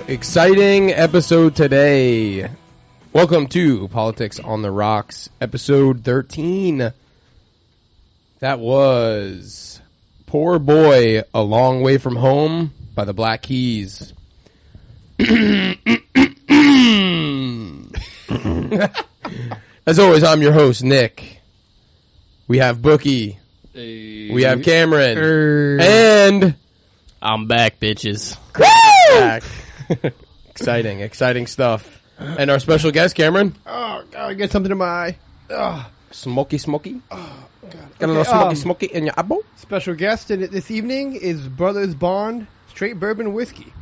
Exciting episode today. Welcome to Politics on the Rocks, episode 13. That was Poor Boy, A Long Way From Home by the Black Keys. As always, I'm your host, Nick. We have Bookie. Hey. We have Cameron. And... I'm back, bitches. Back. Exciting stuff. And our special guest, Cameron. Oh, God, I get something in my eye. Smoky. Oh, God. Got a little smoky in your eyeball? Special guest this evening is Brothers Bond Straight Bourbon Whiskey.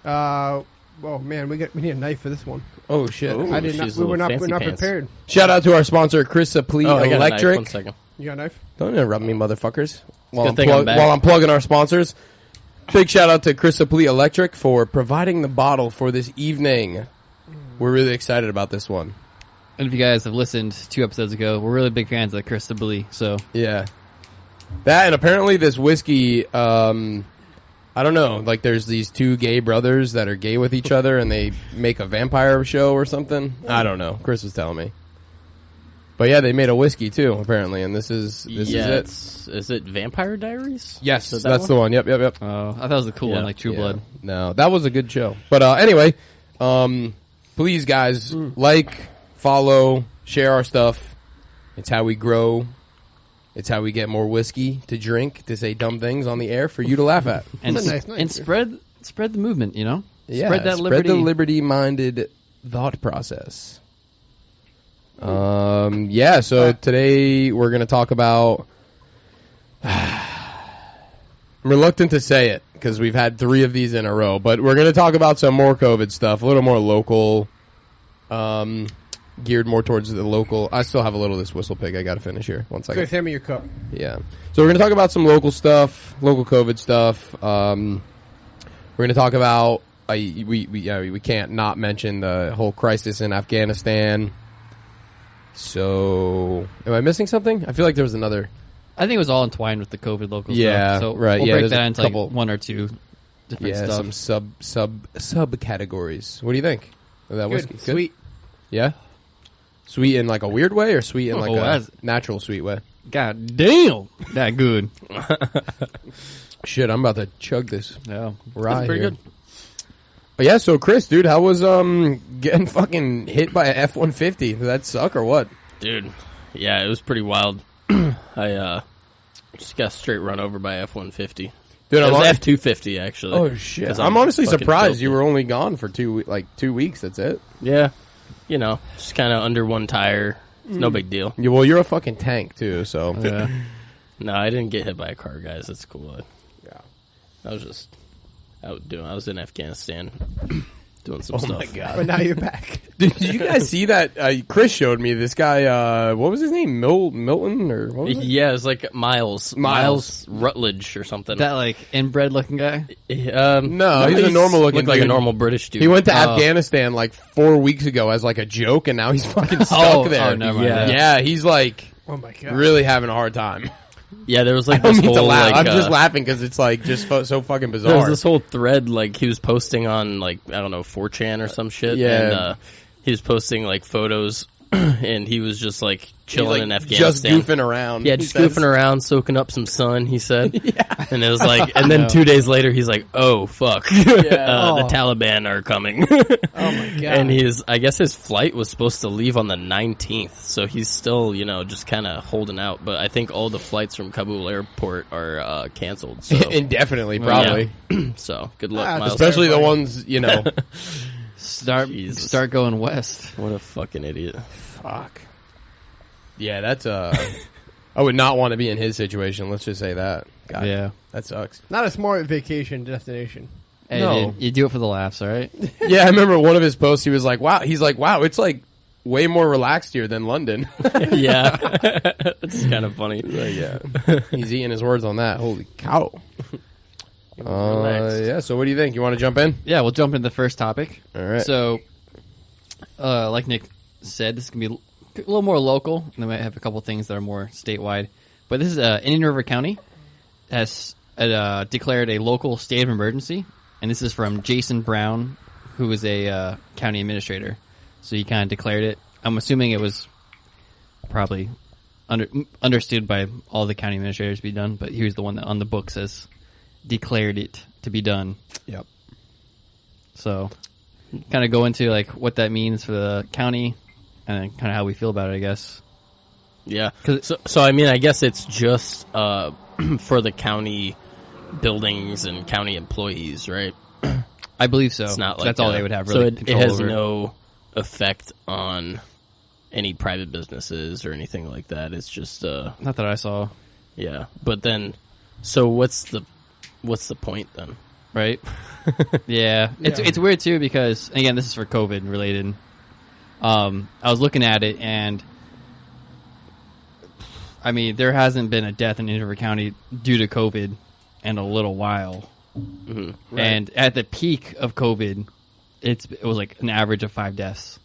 Oh, man, we need a knife for this one. Oh, shit. Ooh, I did not. We're not prepared. Shout out to our sponsor, Chris Saplee Electric. One second. You got a knife? Don't interrupt me, motherfuckers. While I'm I'm plugging our sponsors. Big shout out to Chris Saplee Electric for providing the bottle for this evening. We're really excited about this one. And if you guys have listened 2 episodes ago, we're really big fans of Chris Sablee, so... Yeah. That, and apparently this whiskey, I don't know, like there's these 2 gay brothers that are gay with each other and they make a vampire show or something. I don't know. Chris was telling me. But yeah, they made a whiskey too, apparently, and this is it. Is it Vampire Diaries? Yes, that's the one. Yep. Oh, I thought it was the cool one, like True Blood. No, that was a good show. But anyway, please, guys, like, follow, share our stuff. It's how we grow. It's how we get more whiskey to drink, to say dumb things on the air for you to laugh at. And, nice, and spread the movement, you know? Yeah, spread that the liberty-minded thought process. So today we're going to talk about... I'm reluctant to say it because we've had 3 of these in a row, but we're going to talk about some more COVID stuff, a little more local, geared more towards the local. I still have a little of this whistle pig I got to finish here. 1 second. Chris, hand me your cup. Yeah. So we're going to talk about some local stuff, local COVID stuff. We're going to talk about, we can't not mention the whole crisis in Afghanistan. So, am I missing something? I feel like there was another. I think it was all entwined with the COVID local Yeah, stuff. So right. we'll Yeah, break there's that a into couple- like 1 or 2 different stuff. some sub categories. What do you think of that whiskey? Good. Sweet. Yeah? Sweet in like a weird way or sweet in like a that's- natural sweet way? God damn! That good. Shit, I'm about to chug this Yeah. rye That's pretty here. good. But yeah, so Chris, dude, how was getting fucking hit by a F-150? Did that suck or what? Dude, yeah, it was pretty wild. I just got straight run over by F-150. Dude, It was on- F-250, actually. Oh shit! 'Cause I'm honestly fucking surprised you filthy. were only gone for 2 weeks. That's it. Yeah, you know, just kind of under one tire. It's no big deal. Yeah, well, you're a fucking tank too. So Yeah. No, I didn't get hit by a car, guys. That's cool. Yeah. I was in Afghanistan doing some Oh stuff. my god! But now you're back. Did you guys see that? Chris showed me this guy. What was his name? Milton or what was it? Yeah, it was like Miles Rutledge or something. That like inbred looking guy? No, he's a normal looking looked like a dude. normal British dude. He went to Oh. Afghanistan like 4 weeks ago as like a joke, and now he's fucking stuck there. Oh, never mind. Yeah. Yeah, he's like Oh, my God. really having a hard time. Yeah, there was I like don't this mean to whole laugh. like I'm just laughing because it's like just so fucking there was bizarre. this whole thread like he was posting on like I don't know 4chan or some shit. Yeah. And he was posting like photos, and he was just like He's, chilling like, in Afghanistan, just goofing around. Yeah, he just says. goofing around, soaking up some sun. He said, and it was like, and then 2 days later, he's like, "Oh fuck, the Taliban are coming." Oh, my God. And I guess his flight was supposed to leave on the 19th, so he's still, just kind of holding out. But I think all the flights from Kabul airport are canceled. So, Indefinitely, probably. yeah. So good luck, Ah, Miles. Especially the Terrifying. ones, Start going west. What a fucking idiot. Fuck. Yeah, that's I would not want to be in his situation. Let's just say that. God, Yeah. that sucks. Not a smart vacation destination. Hey, No. you do it for the laughs, all right? Yeah, I remember one of his posts. He was like, "Wow," he's like, "Wow, it's like way more relaxed here than London." Yeah, it's kind of funny. Yeah, he's eating his words on that. Holy cow! Relaxed. Yeah. So, what do you think? You want to jump in? Yeah, we'll jump into the first topic. All right. So, like Nick said, this is going to be a little more local. And they might have a couple things that are more statewide. But this is Indian River County has declared a local state of emergency. And this is from Jason Brown, who was a county administrator. So he kind of declared it. I'm assuming it was probably understood by all the county administrators to be done, but he was the one that on the book says declared it to be done. Yep. So kind of go into like what that means for the county and kind of how we feel about it, I guess. Yeah. So I mean, I guess it's just for the county buildings and county employees, right? I believe so. It's not like that's all they would have really so it control has over. no effect on any private businesses or anything like that. It's just Not that I saw, yeah. But then, so what's the point then? right? Yeah. It's weird too because again, this is for COVID related. I was looking at it and I mean, there hasn't been a death in Indian River County due to COVID in a little while. Mm-hmm. Right. And at the peak of COVID, it was like an average of 5 deaths.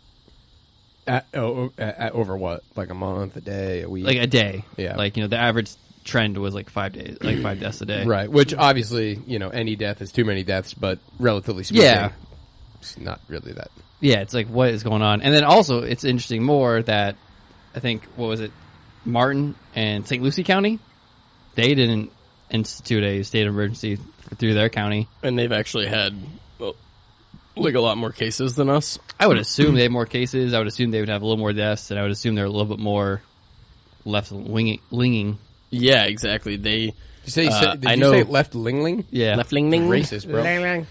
Over what? Like a month, a day, a week? Like a day. Yeah. Like, the average trend was like 5 days, like 5 deaths a day. Right. Which obviously, any death is too many deaths, but relatively speaking, Yeah. it's not really that. Yeah, it's like, what is going on? And then also, it's interesting more that I think, what was it? Martin and St. Lucie County, they didn't institute a state of emergency through their county. And they've actually had like a lot more cases than us. I would assume they have more cases. I would assume they would have a little more deaths, and I would assume they're a little bit more left-leaning. Yeah, exactly. They Did you I say know left lingling? Yeah. left-leaning. Racist, bro. Lang, lang.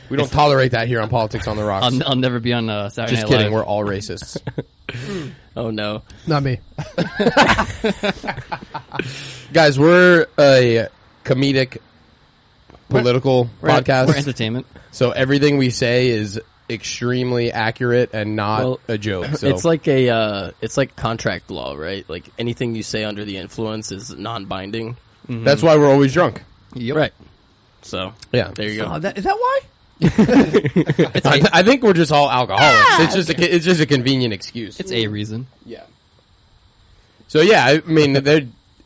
We don't tolerate that here on Politics on the Rocks. I'll never be on Saturday Just Night kidding. Live. We're all racists. Oh no. Not me. Guys, we're a comedic political podcast. We're entertainment. So everything we say is extremely accurate and not Well, a joke. So It's like it's like contract law, right? Like anything you say under the influence is non-binding. that's why we're always drunk. Yep. Right. So Yeah. there you go. Oh, is that why? I think we're just all alcoholics. It's just a convenient excuse. It's a reason. Yeah. So yeah, I mean,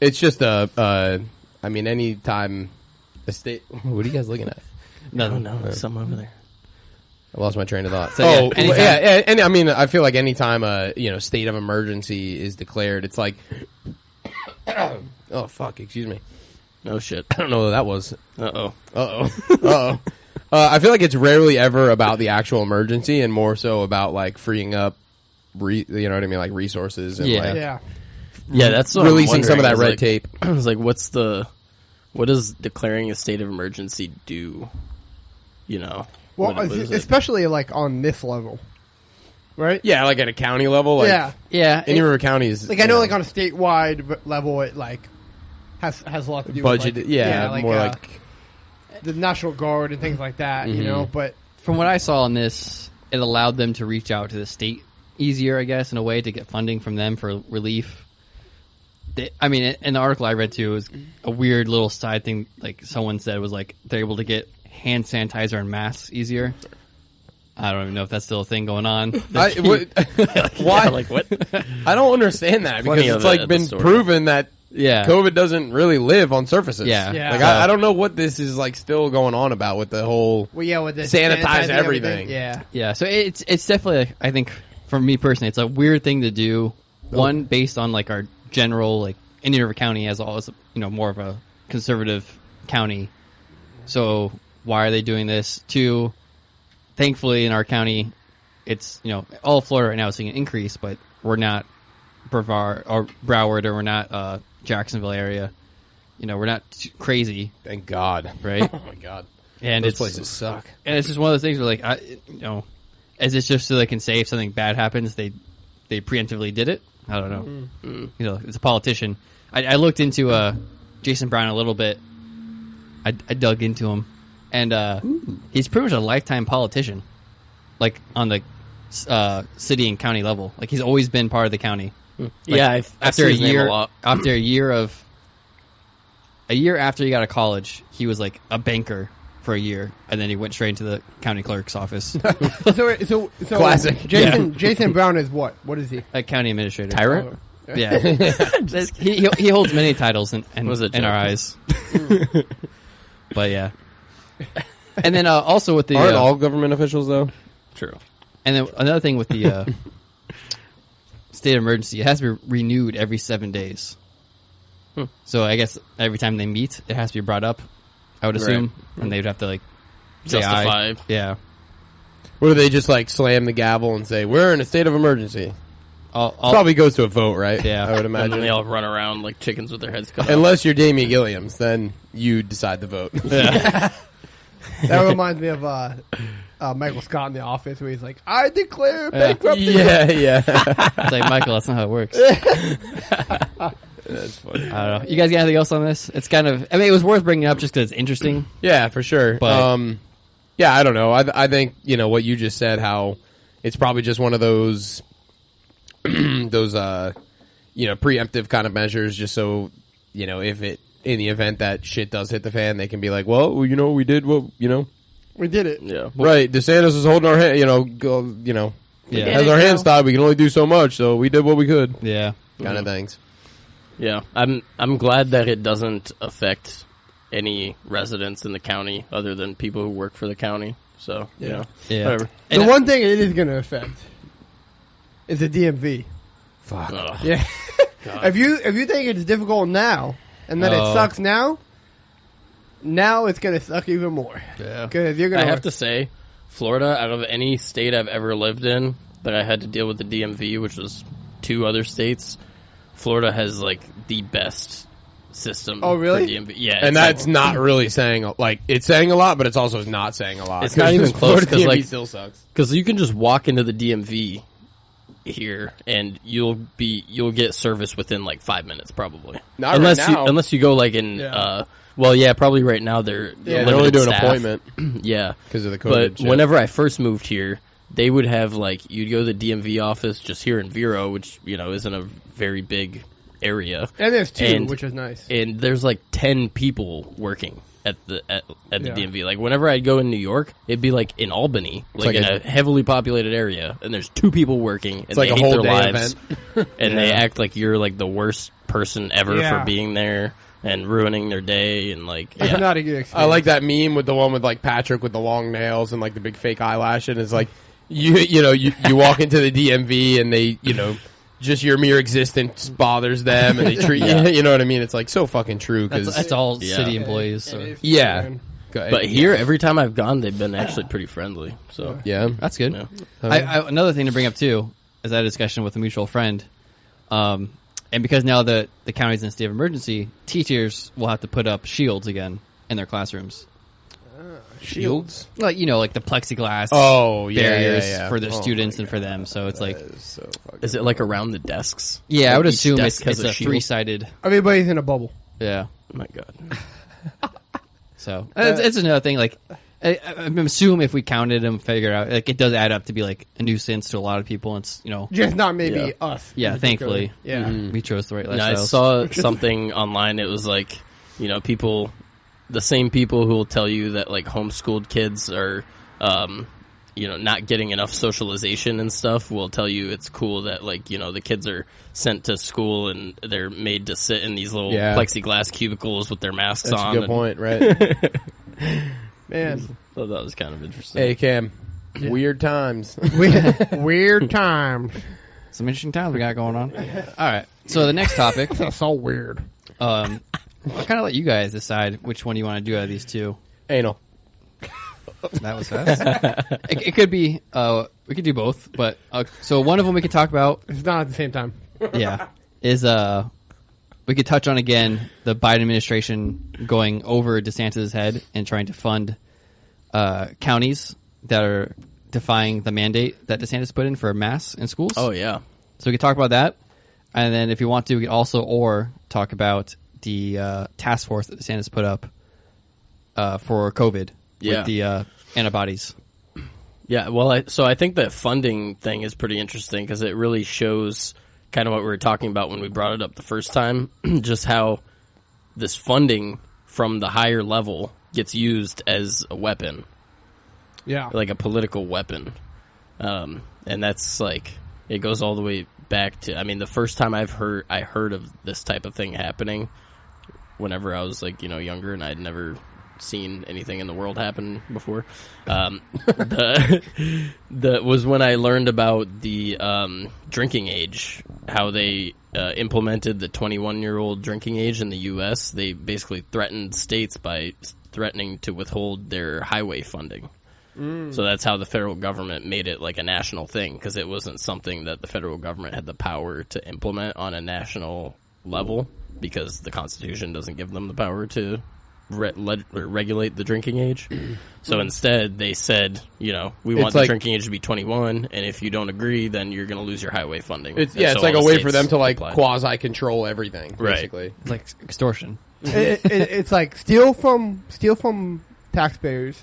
it's just any time a state. What are you guys looking at? No, No, something over there. I lost my train of thought. So, yeah, anytime- and I mean, I feel like anytime a state of emergency is declared, it's like, oh fuck, excuse me, No shit. I don't know what that was. Uh-oh. Uh-oh. I feel like it's rarely ever about the actual emergency, and more so about like freeing up, you know what I mean, like resources and Yeah. like Yeah. Yeah, that's what I'm releasing some of that wondering, red tape. I was like, what does declaring a state of emergency do? Well, what is it? especially like on this level, right? Yeah, like at a county level, like yeah. Yeah. Indian River County is Like I know, like on a statewide level, it like has a lot to do budget. with like, yeah, like, more like the National Guard and things like that. You know, but From what I saw on this, it allowed them to reach out to the state easier, I guess, in a way to get funding from them for relief. I mean, in the article I read too, it was a weird little side thing. Like someone said was like they're able to get hand sanitizer and masks easier. I don't even know if that's still a thing going on. why? Yeah, like what? I don't understand that because Plenty it's of it like at the been store. proven that Yeah. COVID doesn't really live on surfaces. Yeah. Yeah. Like I don't know what this is like still going on about with the whole. well, yeah, with the Sanitize sanitizing everything. Yeah. Yeah, so it's definitely, I think, for me personally, it's a weird thing to do. One, based on like our general, like Indian River County as always, more of a conservative county. So why are they doing this? Two, thankfully in our county, it's all of Florida right now is seeing an increase, but we're not Brevard or Broward, or we're not Jacksonville area. We're not too crazy, Thank God. right? Oh my God. And Those it's places suck. And it's just one of those things where, like, is this just so they can say if something bad happens, they preemptively did it? I don't know. It's a politician. I looked into Jason Brown a little bit. I dug into him, and he's pretty much a lifetime politician, like on the city and county level. Like he's always been part of the county. Yeah, I After see a his name year, a lot. after a year after he got out of college, he was like a banker for a year, and then he went straight into the county clerk's office. So Classic. Jason Brown is what? What is he? A county administrator. Tyrant? Yeah. he holds many titles in Was it our joke? eyes. But yeah. And then also with the Aren't all government officials though? True. and then another thing with the state of emergency, it has to be renewed every 7 days. So I guess every time they meet, it has to be brought up, I would assume, and they'd have to like say Justify. aye. Yeah. Or do they just like slam the gavel and say we're in a state of emergency? I'll Probably goes to a vote, right? Yeah. I would And then imagine. they all run around like chickens with their heads cut off. Unless you're Damien Gilliams, then you decide the vote. That reminds me of Michael Scott in The Office, where he's like, "I declare bankruptcy." yeah. It's like, Michael, that's not how it works. That's funny. I don't know. You guys got anything else on this? It's kind of, I mean, it was worth bringing up just because it's interesting. Yeah, for sure. But- yeah, I don't know. I think, you know, what you just said, how it's probably just one of those, preemptive kind of measures, just so, you know, if it, in the event that shit does hit the fan, they can be like, well, you know, we did what, you know. We did it. Yeah. Right, DeSantis is holding our hand, Yeah. has our hands tied, we can only do so much, so we did what we could. Yeah. Kind of things. Yeah. I'm glad that it doesn't affect any residents in the county other than people who work for the county. So, you know, Yeah. whatever. The one thing it is going to affect is the DMV. Fuck. Ugh. Yeah. if you think it's difficult now and then it sucks now it's going to suck even more. Yeah. Because you're going I have to say, Florida, out of any state I've ever lived in that I had to deal with the DMV, which was 2 other states, Florida has like the best system. Oh, really? For DMV. Yeah, And it's that's like, not really saying, like, it's saying a lot, but it's also not saying a lot. It's not even close, Florida 'cause, DMV like- still sucks. because you can just walk into the DMV here and you'll get service within like 5 minutes probably. Not unless right now. unless you go like in probably right now they're They're only doing staff. appointment Yeah. because of the COVID But shit. whenever I first moved here, they would have like you'd go to the DMV office just here in Vero, which you know isn't a very big area, And there's 2, And- which is nice. and there's like 10 people working at the Yeah. DMV. Like whenever I'd go in New York, it'd be like in Albany, like like in a- a heavily populated area, and there's 2 people working, and it's like they a hate whole their day lives, event. and they act like you're like the worst person ever Yeah. for being there and ruining their day, and like It's yeah. not a good experience. I like that meme with the one with like Patrick with the long nails and like the big fake eyelash, and it's like you walk into the DMV and they just your mere existence bothers them and they treat you. You know what I mean? It's like so fucking true because That's all Yeah. city employees. So. It is Yeah. man. But here, every time I've gone, they've been actually pretty friendly. So yeah, That's good. Yeah. Another thing to bring up too is I had a discussion with a mutual friend, and because now the county's in a state of emergency, teachers will have to put up shields again in their classrooms, shields. like like the plexiglass Oh yeah, barriers yeah. for their Oh, students my and for God. them. So it's like, That is so fucking is it like around the desks? yeah, I Like would each assume desk it's has a a shield? 3-sided. Everybody's in a bubble. Yeah. Oh my god. So it's another thing. Like I assume if we counted them, figure out like it does add up to be like a nuisance to a lot of people. It's Just not maybe Yeah. us. Yeah, in thankfully. particular. Yeah. we chose the right Yeah, I lifestyles. saw something online. It was like, people, the same people who will tell you that like homeschooled kids are, not getting enough socialization and stuff will tell you it's cool that like, the kids are sent to school and they're made to sit in these little Yeah. plexiglass cubicles with their masks That's on. a good point, right? Man. So that was kind of interesting. Hey Cam, weird times. Weird times. Some interesting times we got going on. All right. So the next topic, That's so weird. I'll kind of let you guys decide which one you want to do out of these two. Anal. That was fast. it could be. We could do both, but so one of them we could talk about. It's not at the same time. Yeah, is we could touch on again the Biden administration going over DeSantis' head and trying to fund counties that are defying the mandate that DeSantis put in for masks in schools. Oh yeah. So we could talk about that, and then if you want to, we could also talk about the task force that DeSantis put up for COVID Yeah. with the antibodies. Yeah, well, I think that funding thing is pretty interesting because it really shows kind of what we were talking about when we brought it up the first time, just how this funding from the higher level gets used as a weapon, Yeah. like a political weapon. And that's like, it goes all the way back to, I mean, the first time I heard of this type of thing happening, whenever I was like, younger and I'd never seen anything in the world happen before. Was when I learned about the drinking age, how they implemented the 21-year-old drinking age in the U.S. They basically threatened states by threatening to withhold their highway funding. So that's how the federal government made it like a national thing, because it wasn't something that the federal government had the power to implement on a national level, because the Constitution doesn't give them the power to regulate the drinking age. So instead, they said, we want the drinking age to be 21, and if you don't agree, then you're going to lose your highway funding. It's like a way for them to like quasi-control everything, basically. Right. It's like extortion. It's like steal from taxpayers,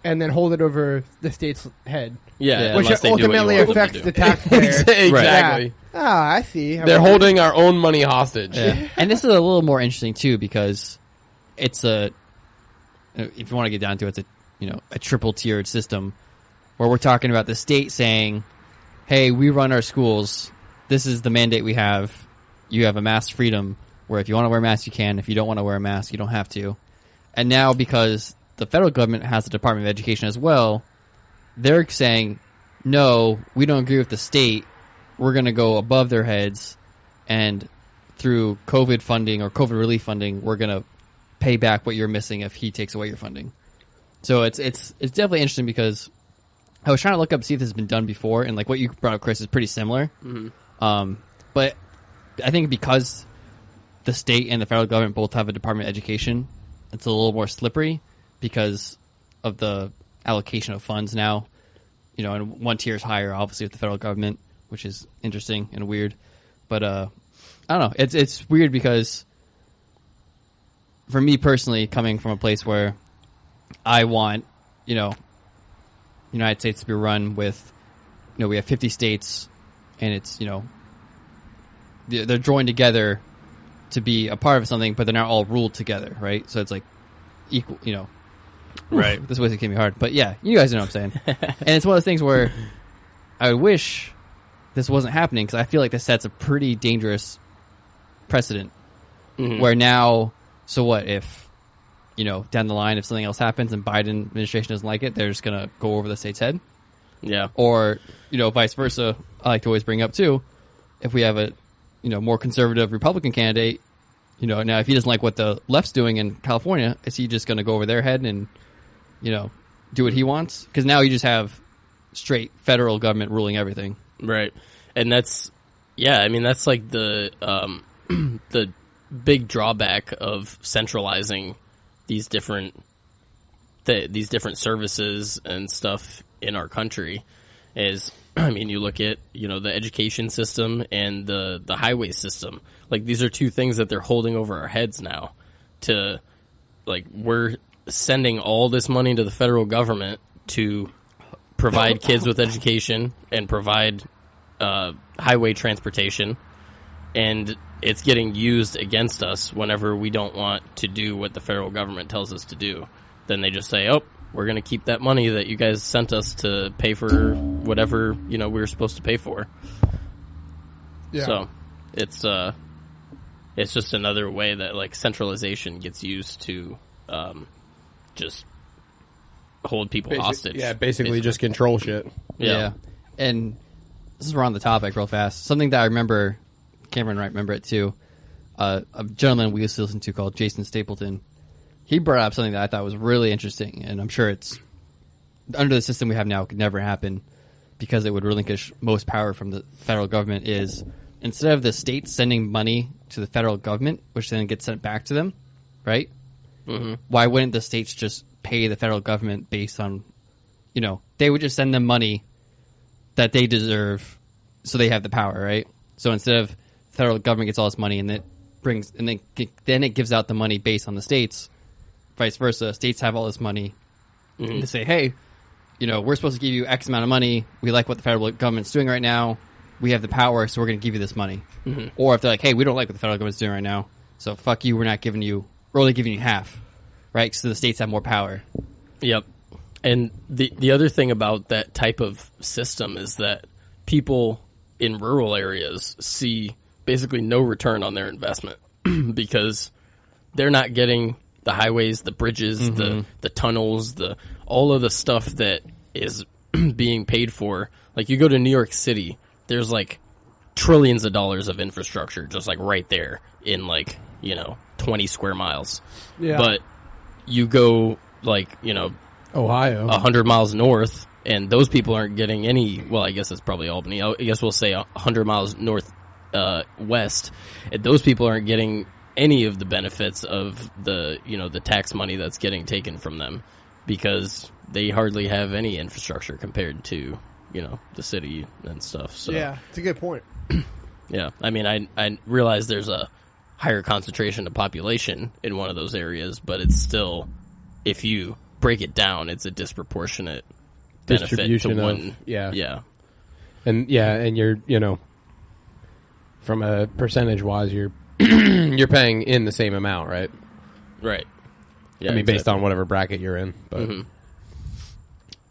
and then hold it over the state's head. Yeah, which unless they do what you ultimately want them to affects do. the taxpayer. Exactly. Yeah. Ah, I see. They're holding our own money hostage. Yeah. And this is a little more interesting too, because it's if you want to get down to it, it's a triple tiered system where we're talking about the state saying, hey, we run our schools. This is the mandate we have. You have a mask freedom where if you want to wear a mask, you can. If you don't want to wear a mask, you don't have to. And now because the federal government has the Department of Education as well, they're saying, no, we don't agree with the state. We're going to go above their heads, and through COVID funding or COVID relief funding, we're going to pay back what you're missing if he takes away your funding. So it's definitely interesting, because I was trying to look up to see if this has been done before, and like what you brought up, Chris, is pretty similar. Mm-hmm. But I think because the state and the federal government both have a Department of Education, it's a little more slippery because of the allocation of funds now. And one tier is higher, obviously, with the federal government, which is interesting and weird. But I don't know. It's weird because, for me personally, coming from a place where I want, United States to be run with, we have 50 states, and it's, they're joined together to be a part of something, but they're not all ruled together, right? So it's like equal, Right. This was going to be hard. But yeah, you guys know what I'm saying. And it's one of those things where I wish this wasn't happening, because I feel like this sets a pretty dangerous precedent. Mm-hmm. Where now, so what if, down the line, if something else happens and Biden administration doesn't like it, they're just going to go over the state's head? Yeah. Or, vice versa. I like to always bring up too, if we have a, more conservative Republican candidate, now if he doesn't like what the left's doing in California, is he just going to go over their head and, do what he wants? Because now you just have straight federal government ruling everything. Right. And that's like the the big drawback of centralizing these different services and stuff in our country is, you look at, the education system and the highway system. Like, these are two things that they're holding over our heads now. We're sending all this money to the federal government to provide kids with education and provide highway transportation, and it's getting used against us whenever we don't want to do what the federal government tells us to do. Then they just say, oh, we're going to keep that money that you guys sent us to pay for whatever, we were supposed to pay for. Yeah. So it's just another way that like centralization gets used to just hold people hostage. Yeah, basically just control shit. Yeah. And this is on the topic real fast. Something that I remember, Cameron might remember it too, a gentleman we used to listen to called Jason Stapleton. He brought up something that I thought was really interesting, and I'm sure it's, under the system we have now, it could never happen, because it would relinquish most power from the federal government, is instead of the states sending money to the federal government, which then gets sent back to them, right? Mm-hmm. Why wouldn't the states just pay the federal government based on, they would just send them money that they deserve, so they have the power, right? So instead of the federal government gets all this money and then it gives out the money based on the states, vice versa, states have all this money, mm-hmm. and they say, hey, we're supposed to give you X amount of money. We like what the federal government's doing right now. We have the power, so we're going to give you this money. Mm-hmm. Or if they're like, hey, we don't like what the federal government's doing right now, so fuck you, we're only giving you half, right? So the states have more power. Yep. And the other thing about that type of system is that people in rural areas see basically no return on their investment because they're not getting the highways, the bridges, the tunnels, all of the stuff that is being paid for. Like, you go to New York City, there's like trillions of dollars of infrastructure just like right there in like, 20 square miles. Yeah. But you go like, Ohio. 100 miles north, and those people aren't getting any. Well, I guess it's probably Albany. I guess we'll say 100 miles north west, and those people aren't getting any of the benefits of the the tax money that's getting taken from them, because they hardly have any infrastructure compared to the city and stuff. So Yeah, it's a good point. yeah, I mean, I realize there's a higher concentration of population in one of those areas, but it's still, if you break it down, it's a disproportionate benefit Distribution to of- one. yeah. And you're from a percentage wise, you're you're paying in the same amount, right? Right. Yeah, I mean, based on whatever bracket you're in. But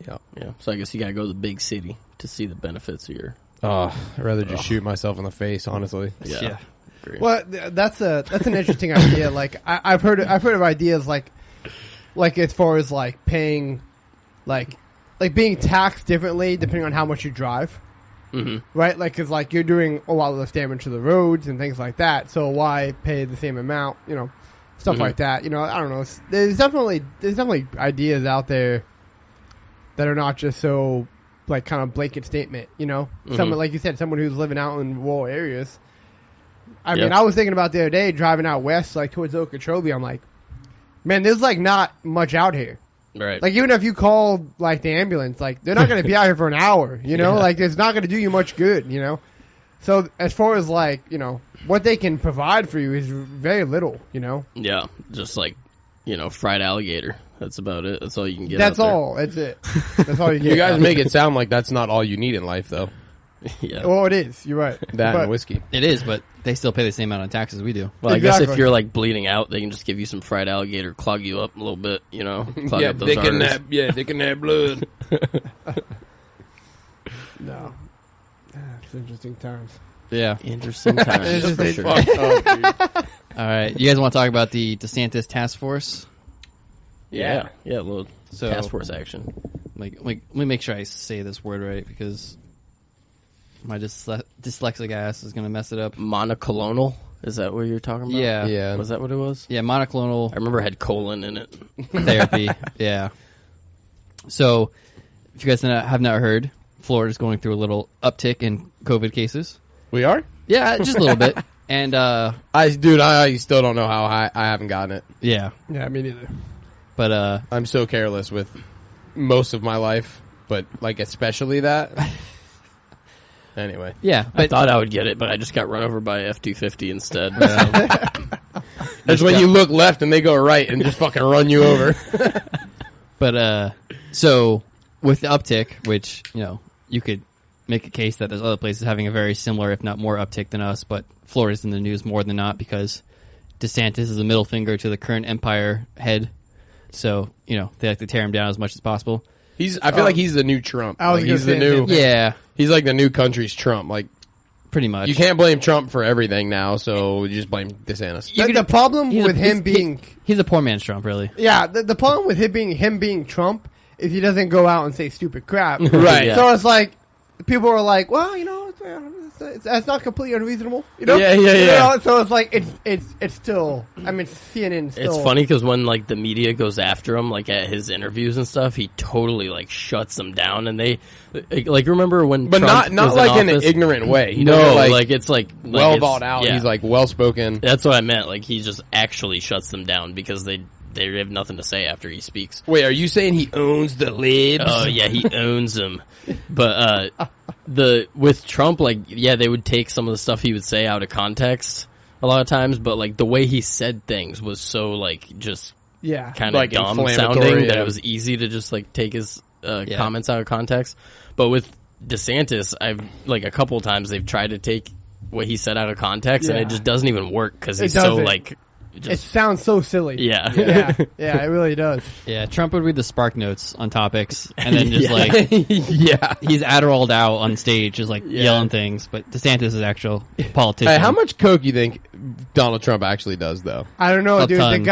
yeah. Yeah, so I guess you gotta go to the big city to see the benefits of your. Oh, I'd rather just shoot myself in the face, honestly. Yeah. Agree. Well, that's an interesting idea. Like I've heard of ideas like as far as like paying, like being taxed differently depending on how much you drive. Right, like, because like you're doing a lot less damage to the roads and things like that. So why pay the same amount? Stuff like that. I don't know. There's definitely ideas out there that are not just so like kind of blanket statement. Someone like you said, someone who's living out in rural areas. I mean, I was thinking about the other day driving out west, like towards Okeechobee. I'm like, man, there's like not much out here. Right. Like, even if you call like the ambulance, like they're not going to be out here for an hour. Like it's not going to do you much good. So as far as like what they can provide for you is very little. Yeah, just like fried alligator. That's about it. That's all you can get. That's out there. all. That's it. That's all you get. You guys make it sound like that's not all you need in life, though. Yeah. Well, it is. You're right. That But- and whiskey. It is, but they still pay the same amount of taxes we do. Well, I guess if Exactly. you're like bleeding out, they can just give you some fried alligagar, clog you up a little bit, clog up those arteries. thicken that blood. No. It's interesting times. Yeah. Interesting times. It's for just- sure. All right. You guys want to talk about the Desantis task force? Yeah, a little So- task force action. Let me make sure I say this word right, because my dyslexic ass is going to mess it up. Monoclonal? Is that what you're talking about? Yeah. Yeah. Was that what it was? Yeah, monoclonal I remember it had colon in it. therapy. Yeah. So, if you guys have not heard, Florida's going through a little uptick in COVID cases. We are? Yeah, just a little bit. And, I still don't know how high. I haven't gotten it. yeah. Yeah, me neither. But, I'm so careless with most of my life, but like especially that. Anyway. yeah. I But thought I would get it, but I just got run over by a F-250 instead. That's when you look left and they go right and just fucking run you over. But so with the uptick, which you could make a case that there's other places having a very similar, if not more, uptick than us, but Florida's in the news more than not because DeSantis is a middle finger to the current empire head. So they like to tear him down as much as possible. I feel like he's the new Trump. I was Like, gonna he's the say new. the same thing. Yeah, He's like the new country's Trump. Like pretty much. you can't blame Trump for everything now, so you just blame DeSantis. The problem He's with him being he's a poor man's Trump, really. yeah, the problem with him being Trump is he doesn't go out and say stupid crap. Right. Yeah. So it's like people are like, well, it's not completely unreasonable. Yeah. So it's like it's still. I mean, CNN still. It's funny because when like the media goes after him, like at his interviews and stuff, he totally like shuts them down, and they like remember when, But Trump not was like in an office? ignorant way. He No, doesn't, like it's like well it's- thought out. yeah. He's like well spoken. That's what I meant. Like he just actually shuts them down because they have nothing to say after he speaks. Wait, are you saying he owns the libs? Oh yeah, he owns them. But with Trump, like they would take some of the stuff he would say out of context a lot of times. But like the way he said things was so like just Yeah. kind of Like dumb inflammatory, sounding that yeah. it was easy to just like take his comments out of context. But with DeSantis, I've like a couple of times they've tried to take what he said out of context, and Yeah. it just doesn't even work because he's It so doesn't. like It just sounds so silly. yeah. Yeah, it really does. Yeah, Trump would read the spark notes on topics, and then just like yeah. he's Adderalled out on stage, just like yelling things. But DeSantis is actual politician. Hey, how much coke you think Donald Trump actually does, though. I don't know, A dude. ton.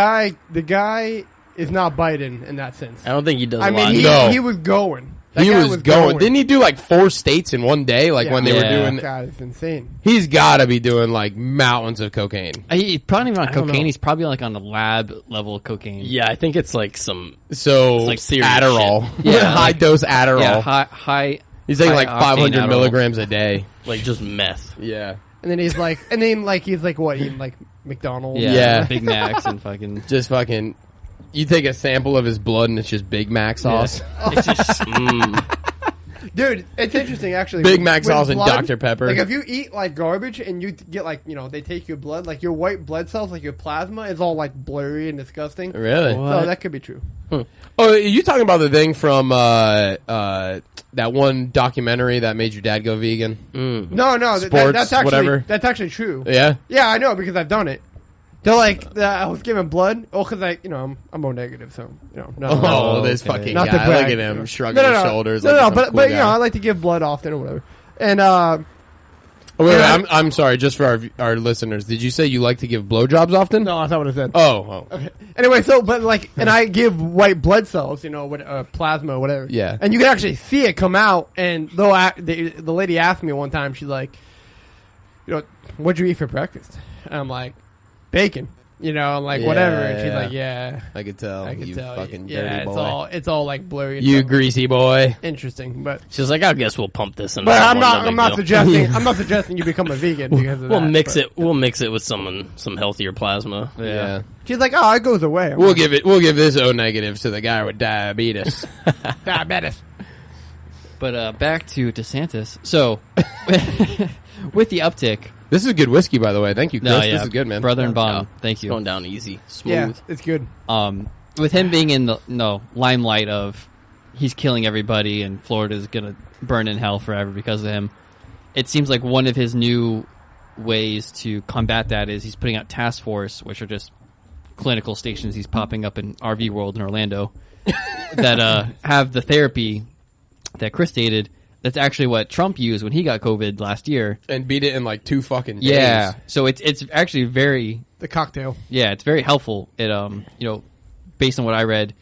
The guy is not Biden in that sense. I don't think he does I a mean, lot. No. he was going. That He guy was going. Didn't he do like 4 states in one day? Like when they were Yeah. doing. God, it's insane. He's got to be doing like mountains of cocaine. He's probably not on I don't cocaine. know. He's probably like on the lab level cocaine. Yeah, I think it's like some. So It's like serious Adderall, shit. Yeah, high like- dose Adderall. Yeah, high. He's taking high like octane 500 Adderall. milligrams a day. Like just meth. Yeah, And then he's like, what? Eating like McDonald's. Yeah, Yeah. Big Macs and fucking. just fucking. You take a sample of his blood and it's just Big Mac sauce. It's just Dude, it's interesting actually. Big With- Mac with sauce and blood, Dr. Pepper. Like if you eat like garbage and you get like they take your blood, like your white blood cells, like your plasma, is all like blurry and disgusting. Really? So that could be true. Oh, are you talking about the thing from that one documentary that made your dad go vegan? No, Sports, that's actually whatever. that's actually true. Yeah. Yeah, I know because I've done it. They're like, I was given blood. Oh, because I'm O negative, so no. Oh, this okay. fucking Not to guy! Look brag, at him you know. shrugging his shoulders. No, like some but cool you know, guy. I like to give blood often or whatever. And Oh, wait, Yeah. I'm sorry, just for our listeners. Did you say you like to give blowjobs often? no, that's not what I said. Oh. Okay. Anyway, so but like, and I give white blood cells, with plasma or whatever. Yeah. And you can actually see it come out. And though the lady asked me one time, she's like, what'd you eat for breakfast? And I'm like, bacon. I'm like, whatever. And she's Yeah. like, yeah, I could tell. I can you tell. fucking Yeah, dirty boy. it's all like blurry. and You stuff. greasy boy. Interesting, but She's like, I guess we'll pump this in. I'm someone, not. no I'm not big deal. suggesting. I'm not suggesting you become a vegan because of We'll that, mix but- it. We'll mix it with some healthier plasma. Yeah. She's like, oh, it goes away. I'm We'll like, give this O negative to the guy with diabetes. diabetes. But back to DeSantis. So, with the uptick, This is good whiskey, by the way. Thank you, Chris. no, yeah, This is good, man. Brother and Yeah. Bond. Thank you. Going down easy, smooth. Yeah, it's good. With him being in the limelight of he's killing everybody and Florida's gonna burn in hell forever because of him, it seems like one of his new ways to combat that is he's putting out task force, which are just clinical stations he's popping up in RV World in Orlando that have the therapy that Chris stated. That's actually what Trump used when he got COVID last year. And beat it in like 2 fucking days. Yeah, so it's actually very The cocktail. it's very helpful. It based on what I read,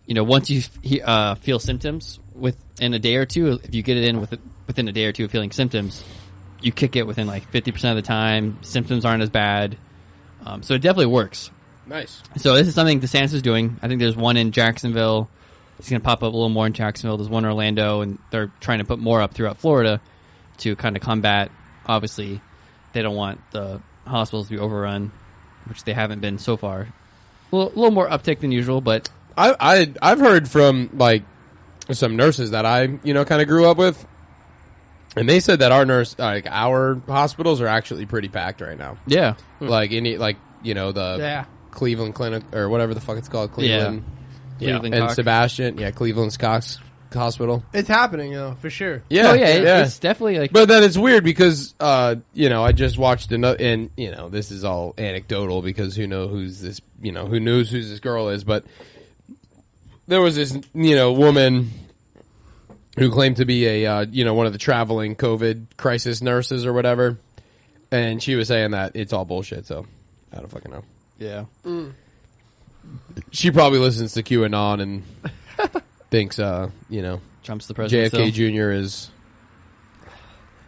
once you feel symptoms within a day or two, if you get it in within a day or two of feeling symptoms, you kick it within like 50% of the time. Symptoms aren't as bad, so it definitely works. Nice. So this is something DeSantis is doing. I think there's one in Jacksonville. He's going to pop up a little more in Jacksonville. There's one in Orlando, and they're trying to put more up throughout Florida to kind of combat. Obviously, they don't want the hospitals to be overrun, which they haven't been so far. A little more uptick than usual, but I've heard from like some nurses that I kind of grew up with, and they said that our hospitals are actually pretty packed right now. yeah. Like the Yeah. Cleveland Clinic or whatever the fuck it's called, Cleveland Cleveland and Cox. Sebastian, Cleveland's Cox Hospital. It's happening, for sure. Yeah, Oh, it's definitely like... But then it's weird because I just watched another, and this is all anecdotal because who knows who this girl is, but there was this woman who claimed to be a one of the traveling COVID crisis nurses or whatever, and she was saying that it's all bullshit. So I don't fucking know. yeah. She probably listens to QAnon and thinks Trump's the president. JFK still. Jr. is.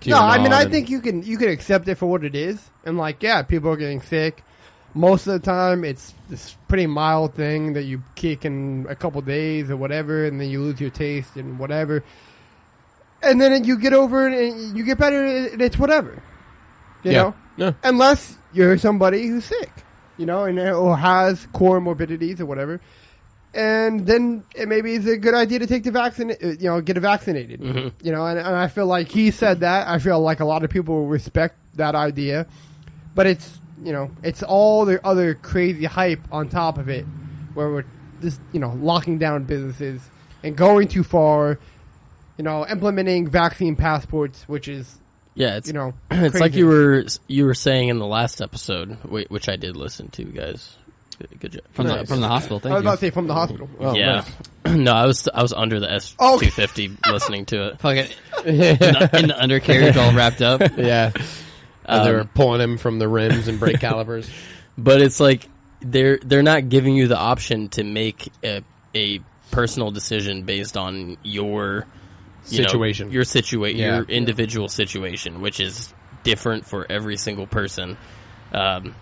No, I mean, QAnon I and- think you can accept it for what it is, and people are getting sick. Most of the time, it's this pretty mild thing that you kick in a couple days or whatever, and then you lose your taste and whatever, and then you get over it and you get better, and it's whatever, you know. Yeah. Unless you're somebody who's sick, or has core morbidities or whatever, and then it maybe is a good idea to take the vaccine, get vaccinated, and I feel like he said that. I feel like a lot of people respect that idea, but it's all the other crazy hype on top of it, where we're just locking down businesses and going too far, implementing vaccine passports, which is It's it's it's like crazy. you were saying in the last episode, which I did listen to, guys. Good job. From Nice. the hospital. I Thank was you. about to say from the hospital. Oh, Yeah. nice. No, I was under the S250 listening to it. Fucking in the undercarriage, all wrapped up. Yeah. They're pulling him from the rims and brake calipers. But it's like they're not giving you the option to make a personal decision based on your Situation. Your individual situation, which is different for every single person.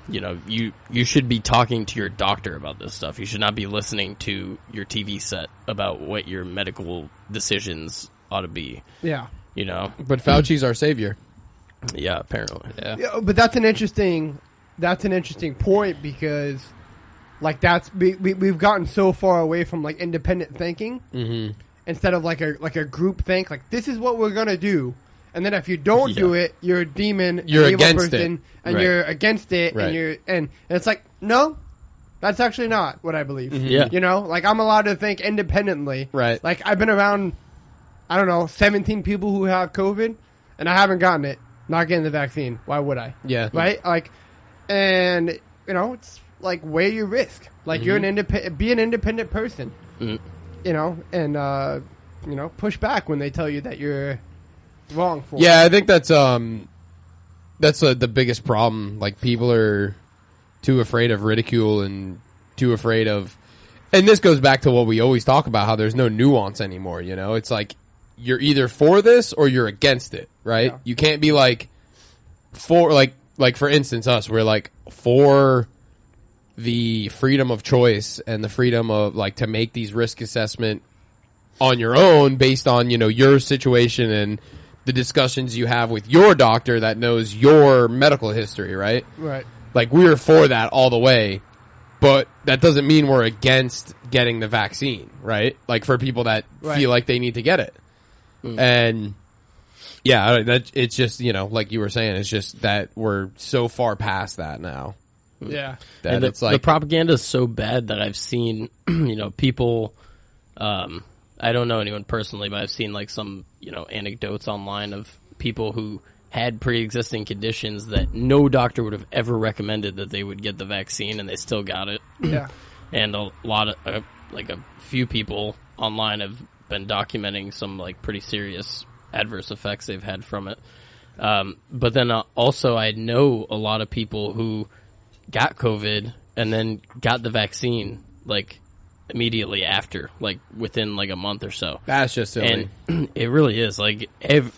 You should be talking to your doctor about this stuff. You should not be listening to your TV set about what your medical decisions ought to be. Yeah. But Fauci's our savior. Yeah, apparently. Yeah, but that's an interesting point because, like, we've gotten so far away from like independent thinking instead of like a group think. Like, this is what we're gonna do, and then if you don't do it, you're a demon, you're an evil against person, it, and you're against it, right. and it's like, no, that's actually not what I believe. Yeah, like, I'm allowed to think independently. Right. Like, I've been around, I don't know, 17 people who have COVID, and I haven't gotten it. Not getting the vaccine. Why would I? Yeah. Right? Like, and, it's like, weigh your risk. Like, you're be an independent person. And, push back when they tell you that you're wrong for it. Yeah, I think that's the biggest problem. Like, people are too afraid of ridicule and too afraid of, and this goes back to what we always talk about, how there's no nuance anymore. It's like, you're either for this or you're against it, right? Yeah. You can't be like for like for instance us, we're like for the freedom of choice and the freedom of like to make these risk assessment on your own based on, your situation and the discussions you have with your doctor that knows your medical history, right? Right. Like, we're for that all the way, but that doesn't mean we're against getting the vaccine, right? Like, for people that feel like they need to get it. And yeah, it's just, like you were saying, it's just that we're so far past that now. Yeah. That and it's like the propaganda is so bad that I've seen, people, I don't know anyone personally, but I've seen like some, anecdotes online of people who had pre-existing conditions that no doctor would have ever recommended that they would get the vaccine, and they still got it. Yeah. And a lot of, like a few people online have been documenting some like pretty serious adverse effects they've had from it. But then also I know a lot of people who got COVID and then got the vaccine like immediately after, like within like a month or so. that's just silly. And it really is like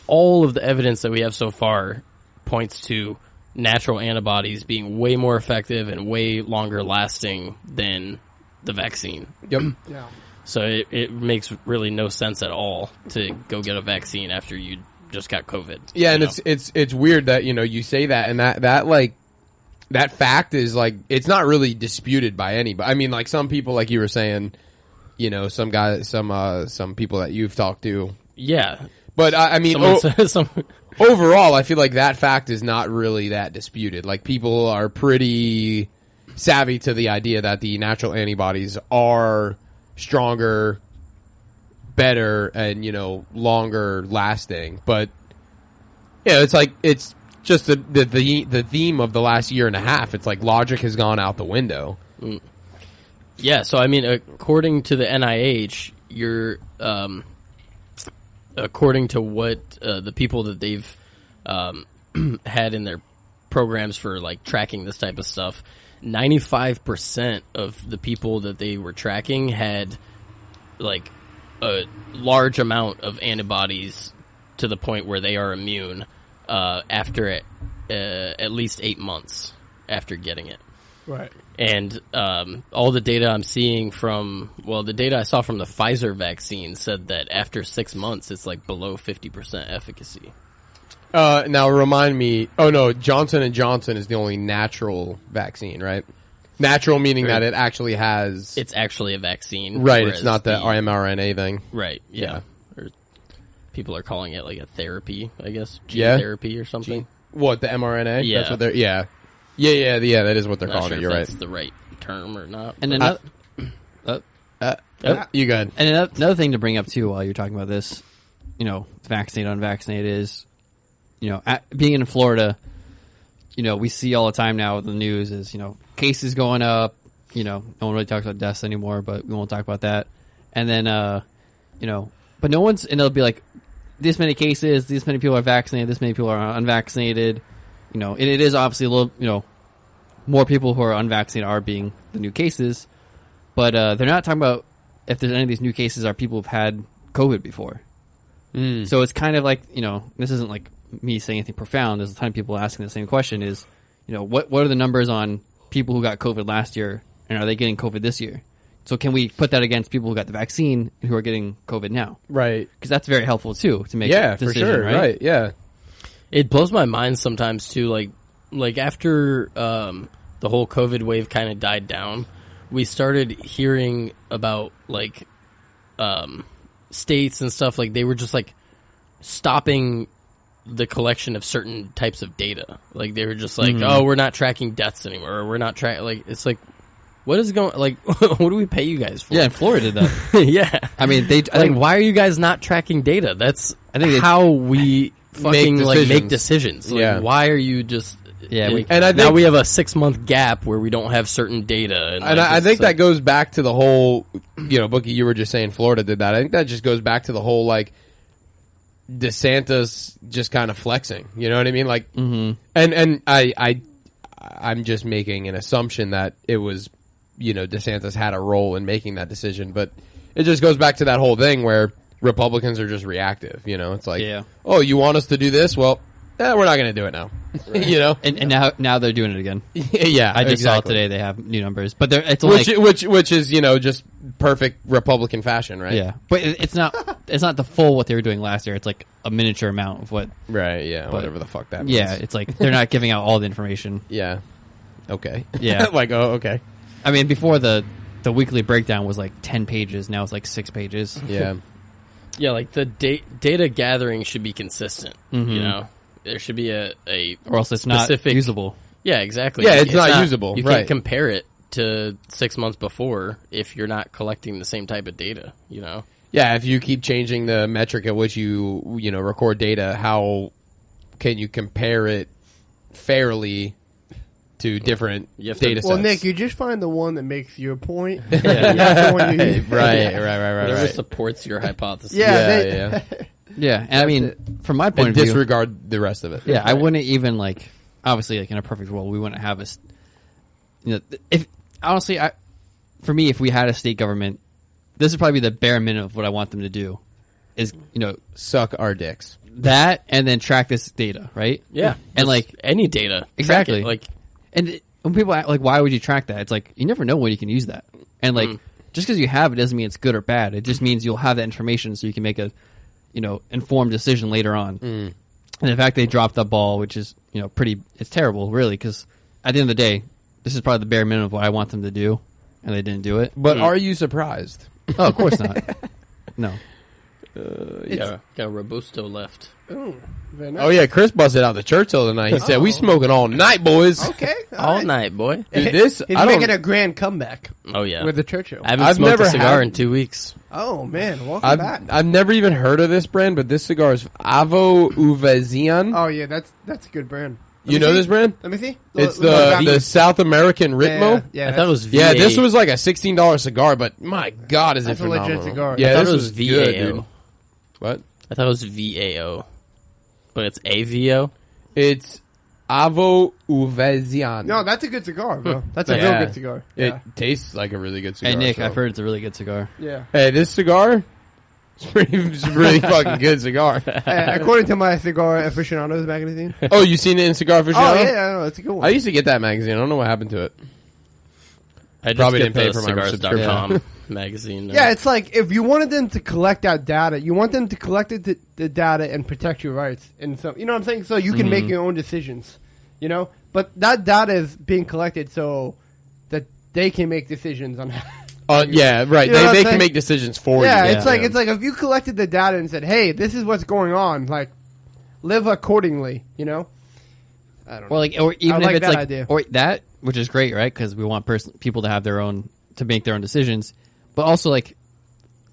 all of the evidence that we have so far points to natural antibodies being way more effective and way longer lasting than the vaccine. Yep. Yeah. So it makes really no sense at all to go get a vaccine after you just got COVID. Yeah, and it's weird that you say that, and that fact is like, it's not really disputed by anybody. I mean, like, some people, like you were saying, some people that you've talked to. Yeah, But I mean, overall, I feel like that fact is not really that disputed. Like, people are pretty savvy to the idea that the natural antibodies are stronger, better, and longer lasting. But yeah, it's like, it's just the theme of the last year and a half. It's like logic has gone out the window. Yeah, so I mean, according to the NIH, you're according to what the people that they've had in their programs for like tracking this type of stuff, 95% of the people that they were tracking had like a large amount of antibodies to the point where they are immune after at least 8 months after getting it. Right. And all the data I'm seeing the data I saw from the Pfizer vaccine said that after 6 months, it's like below 50% efficacy. Now remind me. Oh no, Johnson & Johnson is the only natural vaccine, right? Natural meaning that it actually has. It's actually a vaccine, right? It's not the mRNA thing, right? Yeah. Or people are calling it like a therapy, I guess. Gene Yeah. therapy or something. What, the mRNA? Yeah. That's what they're. Yeah. That is what they're Not calling sure it. if You're that's right. the right term or not. And but- another, You good? and another thing to bring up too while you're talking about this, vaccinated, unvaccinated is, being in Florida, we see all the time now with the news is, cases going up, no one really talks about deaths anymore, but we won't talk about that. And then, but no one's, and it'll be like, this many cases, this many people are vaccinated, this many people are unvaccinated. and it is obviously a little, more people who are unvaccinated are being the new cases, but they're not talking about if there's any of these new cases are people who've had COVID before. So it's kind of like, this isn't like me saying anything profound. There's a ton of people asking the same question is, what are the numbers on people who got COVID last year, and are they getting COVID this year? So can we put that against people who got the vaccine and who are getting COVID now? Right. Because that's very helpful too to make Yeah, a decision, for sure. Right. Yeah. It blows my mind sometimes too. Like after the whole COVID wave kind of died down, we started hearing about states and stuff, like they were just like stopping the collection of certain types of data. Like they were just like, oh, we're not tracking deaths anymore. Or we're not tracking, like, it's like, what is going, like, what do we pay you guys for? Yeah, and Florida did that. Yeah. I mean, I think, why are you guys not tracking data? That's how we fucking make decisions. Like, Yeah. why are you just, Yeah, And I now think, we have a 6-month gap where we don't have certain data. and I think that goes back to the whole, Bookie, you were just saying Florida did that. I think that just goes back to the whole, like, Desantis just kind of flexing. You know what I mean? Like, and I'm just making an assumption that it was, Desantis had a role in making that decision, but it just goes back to that whole thing where Republicans are just reactive. It's like, oh, you want us to do this? Well, we're not going to do it now. and now they're doing it again. Yeah, I just saw today they have new numbers, but it's only which is just perfect Republican fashion, right? yeah, but it's not the full what they were doing last year. It's like a miniature amount of what. Right. Yeah. Whatever the fuck that means. Yeah, it's like they're not giving out all the information. Yeah. Okay. Yeah. Like, oh, okay. I mean, before the weekly breakdown was like 10 pages. Now it's like 6 pages. Yeah. Yeah, like the data gathering should be consistent. There should be a or else it's specific, not usable. Yeah, exactly. Yeah, it's not usable. You right. can't compare it to 6 months before if you're not collecting the same type of data. Yeah, if you keep changing the metric at which you record data, how can you compare it fairly to different data sets? Well, Nick, you just find the one that makes your point. Right. Whatever supports your hypothesis. Yeah. Yeah, and I mean, from my point of view, disregard the rest of it. Yeah, I wouldn't even obviously, in a perfect world, we wouldn't have if honestly, for me, if we had a state government, this would probably be the bare minimum of what I want them to do, is suck our dicks. That and then track this data, right? Yeah, and any data, exactly. Track it, and when people ask, why would you track that? It's like you never know when you can use that, and just because you have it doesn't mean it's good or bad. It just means you'll have that information so you can make a informed decision later on. And the fact they dropped the ball, which is, it's terrible, really, because at the end of the day, this is probably the bare minimum of what I want them to do, and they didn't do it. But are you surprised? Oh, of course not. No. got a Robusto left. Very nice. Oh, yeah, Chris busted out the Churchill tonight. He said, we smoking all night, boys. Okay. All night, boy. Dude, this, He's making a grand comeback Oh, yeah. with the Churchill. I haven't I've smoked never a cigar had- in 2 weeks. Oh, man. Welcome back. I've never even heard of this brand, but this cigar is Avo Uvezian. Oh, yeah. That's a good brand. You know this brand? Let me see. It's Look, the South American Ritmo. Yeah, I thought it was VA. Yeah, this was like a $16 cigar, but my God, is it That's a phenomenal. legit cigar. Yeah, I thought this it was good, VAO. dude. What? I thought it was VAO. But it's AVO? It's Avo Uvezian. No, that's a good cigar, bro. That's Yeah. a real good cigar. It Yeah. tastes like a really good cigar. Hey, Nick, so. I've heard it's a really good cigar. Yeah. Hey, this cigar, it's a really fucking good cigar. According to my Cigar Aficionados magazine. Oh, you seen it in Cigar Aficionado? Oh, yeah, I know. It's a good one. I used to get that magazine. I don't know what happened to it. I just Probably get didn't pay the for my cigars.com magazine. Yeah, it's like if you wanted them to collect that data, you want them to collect the data and protect your rights. And so, you know what I'm saying? So you can make your own decisions, But that data is being collected so that they can make decisions on Yeah, right. You know what I'm They can saying? make decisions for Yeah, you. it's like if you collected the data and said, "Hey, this is what's going on," like live accordingly, I don't know. Or or even I like if it's that like idea. or that, which is great, right? Because we want people to have to make their own decisions, but also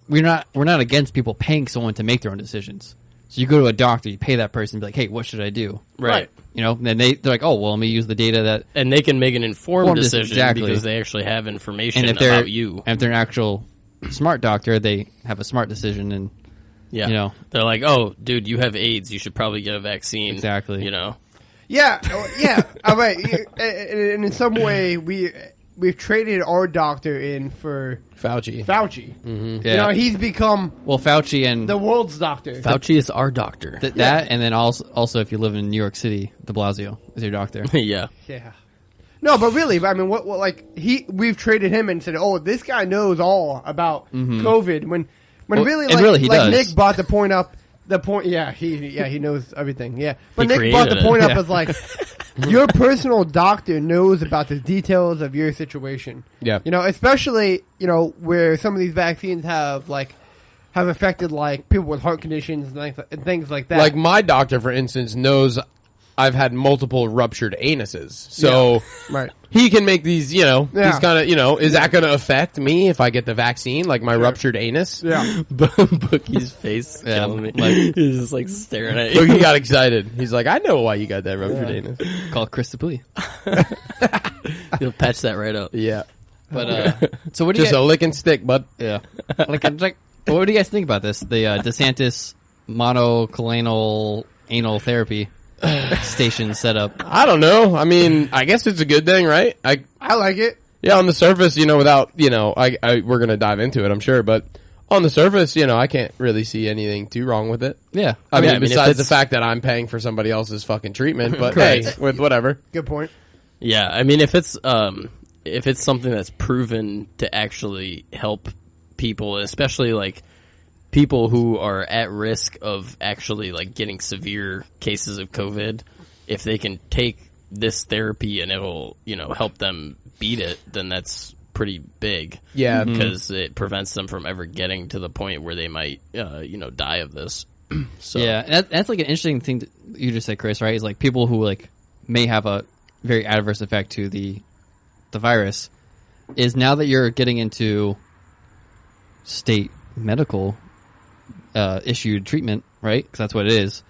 we're not against people paying someone to make their own decisions. So you go to a doctor, you pay that person, and be like, "Hey, what should I do?" Right. And then they're like, "Oh, well, let me use the data that." And they can make an informed decision exactly. because they actually have information And if they're about you. and if they're an actual smart doctor, they have a smart decision, and Yeah. They're like, "Oh, dude, you have AIDS. You should probably get a vaccine." Exactly. Yeah, all right. And in some way, we've traded our doctor in for Fauci. Fauci. Yeah. You know, he's become Well, Fauci and the world's doctor. Fauci is our doctor. that, and then also if you live in New York City, De Blasio is your doctor. Yeah. Yeah. No, but really, I mean, what like we've traded him and said, "Oh, this guy knows all about COVID." When Well, really, and like, really he like does. Nick brought the point up. The point, he knows everything. Yeah, but He Nick brought the created point it. up as like your personal doctor knows about the details of your situation. Yeah. You know, especially where some of these vaccines have affected like people with heart conditions and things like that. Like my doctor, for instance, knows I've had multiple ruptured anuses. So right. he can make these, these Yeah. kind of, is that going to affect me if I get the vaccine? Like my ruptured anus? Yeah. Bookie's face Yeah, killing me. like- He's just like staring at So you. he got excited. He's like, I know why you got that ruptured anus. Call Chris Dupli. He'll patch that right up. Yeah. But so what do you Just a lick and stick, bud. yeah like what do you guys think about this? The Desantis monoclonal anal therapy station setup. I don't know. I mean, I guess it's a good thing, right? I like it. Yeah, on the surface, without, we're going to dive into it, I'm sure, but on the surface, I can't really see anything too wrong with it. Yeah, I mean, if besides the it's- fact that I'm paying for somebody else's fucking treatment, but Correct. hey, with whatever. Good point. Yeah, I mean, if it's something that's proven to actually help people, especially like people who are at risk of actually like getting severe cases of COVID, if they can take this therapy and it'll, help them beat it, then that's pretty big. Yeah. Because it prevents them from ever getting to the point where they might, die of this. So yeah, that's like an interesting thing that you just said, Chris. Right? Is like people who like may have a very adverse effect to the virus. Is now that you're getting into state medical issued treatment, right? Because that's what it is.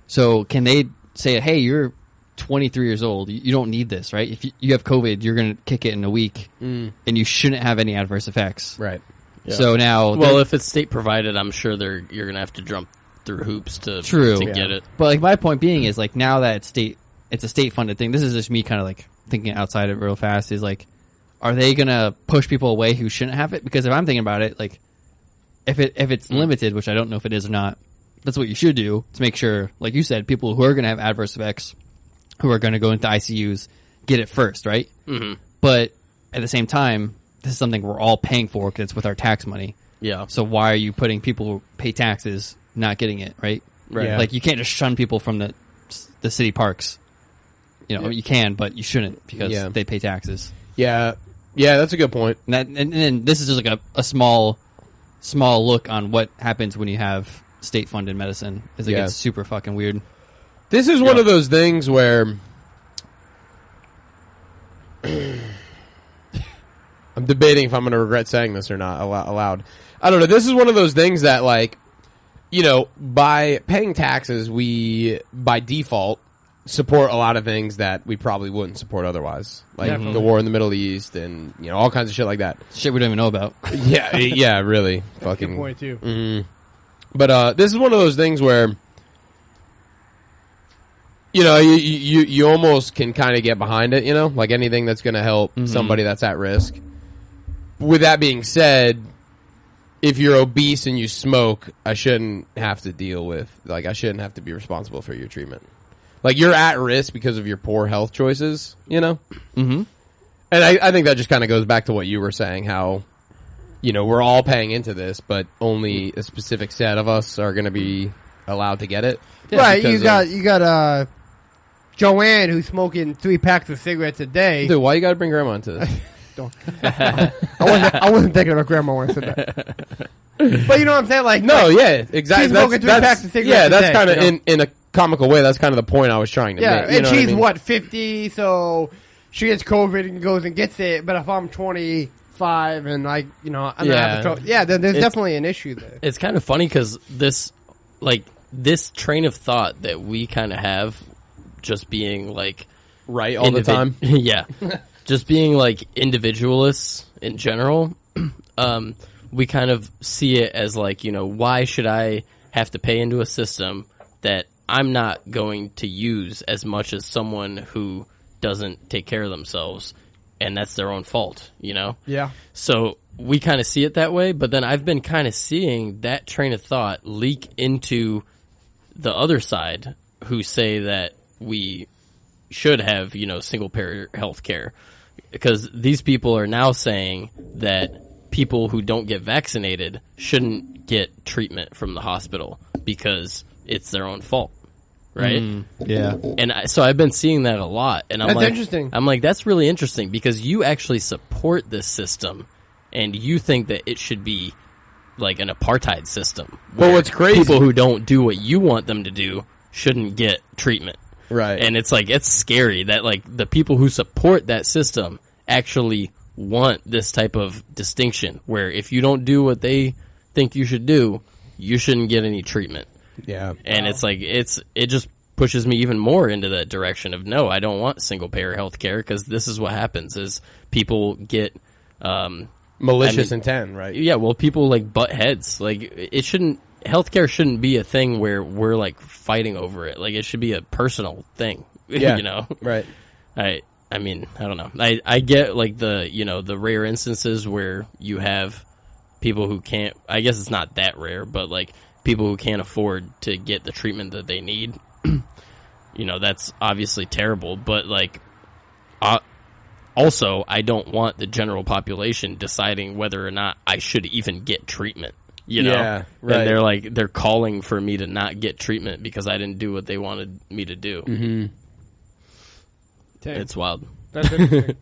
So can they say, hey, you're 23 years old. You don't need this, right? If you have COVID, you're going to kick it in a week, and you shouldn't have any adverse effects. Right. Yeah. So now, well, if it's state provided, I'm sure you're going to have to jump through hoops to get it. but like my point being is like now that it's a state funded thing. This is just me kind of like thinking outside of it real fast. Is like, are they going to push people away who shouldn't have it? Because if I'm thinking about it, like if it's limited, which I don't know if it is or not, that's what you should do to make sure, like you said, people who are going to have adverse effects, who are going to go into ICUs, get it first, right? Mm-hmm. But at the same time, this is something we're all paying for because it's with our tax money. Yeah. So why are you putting people who pay taxes not getting it, right? Right. Yeah. Like you can't just shun people from the city parks. You can, but you shouldn't because they pay taxes. Yeah. Yeah, that's a good point. And then this is just like a small look on what happens when you have state funded medicine. Is it gets super fucking weird. This is one of those things where I'm debating if I'm going to regret saying this or not aloud. I don't know. This is one of those things that, like, by paying taxes, we, by default, support a lot of things that we probably wouldn't support otherwise. Like the war in the Middle East and, all kinds of shit like that. Shit we don't even know about. Yeah, really. Fucking. Good point too. Mhm. But this is one of those things where you almost can kind of get behind it, like anything that's going to help somebody that's at risk. With that being said, if you're obese and you smoke, I shouldn't have to I shouldn't have to be responsible for your treatment. Like, you're at risk because of your poor health choices, Mm-hmm. And I think that just kind of goes back to what you were saying, how, we're all paying into this, but only a specific set of us are going to be allowed to get it. Right, because you got Joanne who's smoking 3 packs of cigarettes a day. Dude, why you got to bring grandma into this? I wasn't thinking about grandma when I said that. But you know what I'm saying? Like, No, yeah, exactly. She's smoking 3 packs of cigarettes a that's day, kind of in a comical way. That's kind of the point I was trying to yeah, make. You and know she's what I mean? 50, so she gets COVID and goes and gets it. But if I'm 25 and I'm not then there's definitely an issue there. It's kind of funny because this train of thought that we kind of have, just being like Right all the time. yeah, just being like individualists in general. We kind of see it as like, why should I have to pay into a system that I'm not going to use as much as someone who doesn't take care of themselves, and that's their own fault, you know? Yeah. So we kind of see it that way, but then I've been kind of seeing that train of thought leak into the other side who say that we should have, you know, single payer health care. Because these people are now saying that people who don't get vaccinated shouldn't get treatment from the hospital because it's their own fault. Right? Yeah. And so I've been seeing that a lot. And I'm That's like, interesting. I'm like, that's really interesting because you actually support this system and you think that it should be like an apartheid system. Well, what's crazy- People who don't do what you want them to do shouldn't get treatment. Right. And it's like, it's scary that like the people who support that system actually want this type of distinction where if you don't do what they think you should do, you shouldn't get any treatment. Yeah. And it's like, it just pushes me even more into that direction of no, I don't want single payer health care because this is what happens is people get, Malicious intent, right? yeah, well, people like butt heads. Like it shouldn't, healthcare shouldn't be a thing where we're like fighting over it. Like it should be a personal thing, Yeah. you know? Right. I mean, I don't know. I get like the, you know, the rare instances where you have people who can't, I guess it's not that rare, but like people who can't afford to get the treatment that they need. You know, that's obviously terrible, but like, also, I don't want the general population deciding whether or not I should even get treatment. You know, Yeah, right. And they're calling for me to not get treatment because I didn't do what they wanted me to do. Mm-hmm. Dang. It's wild. That's interesting.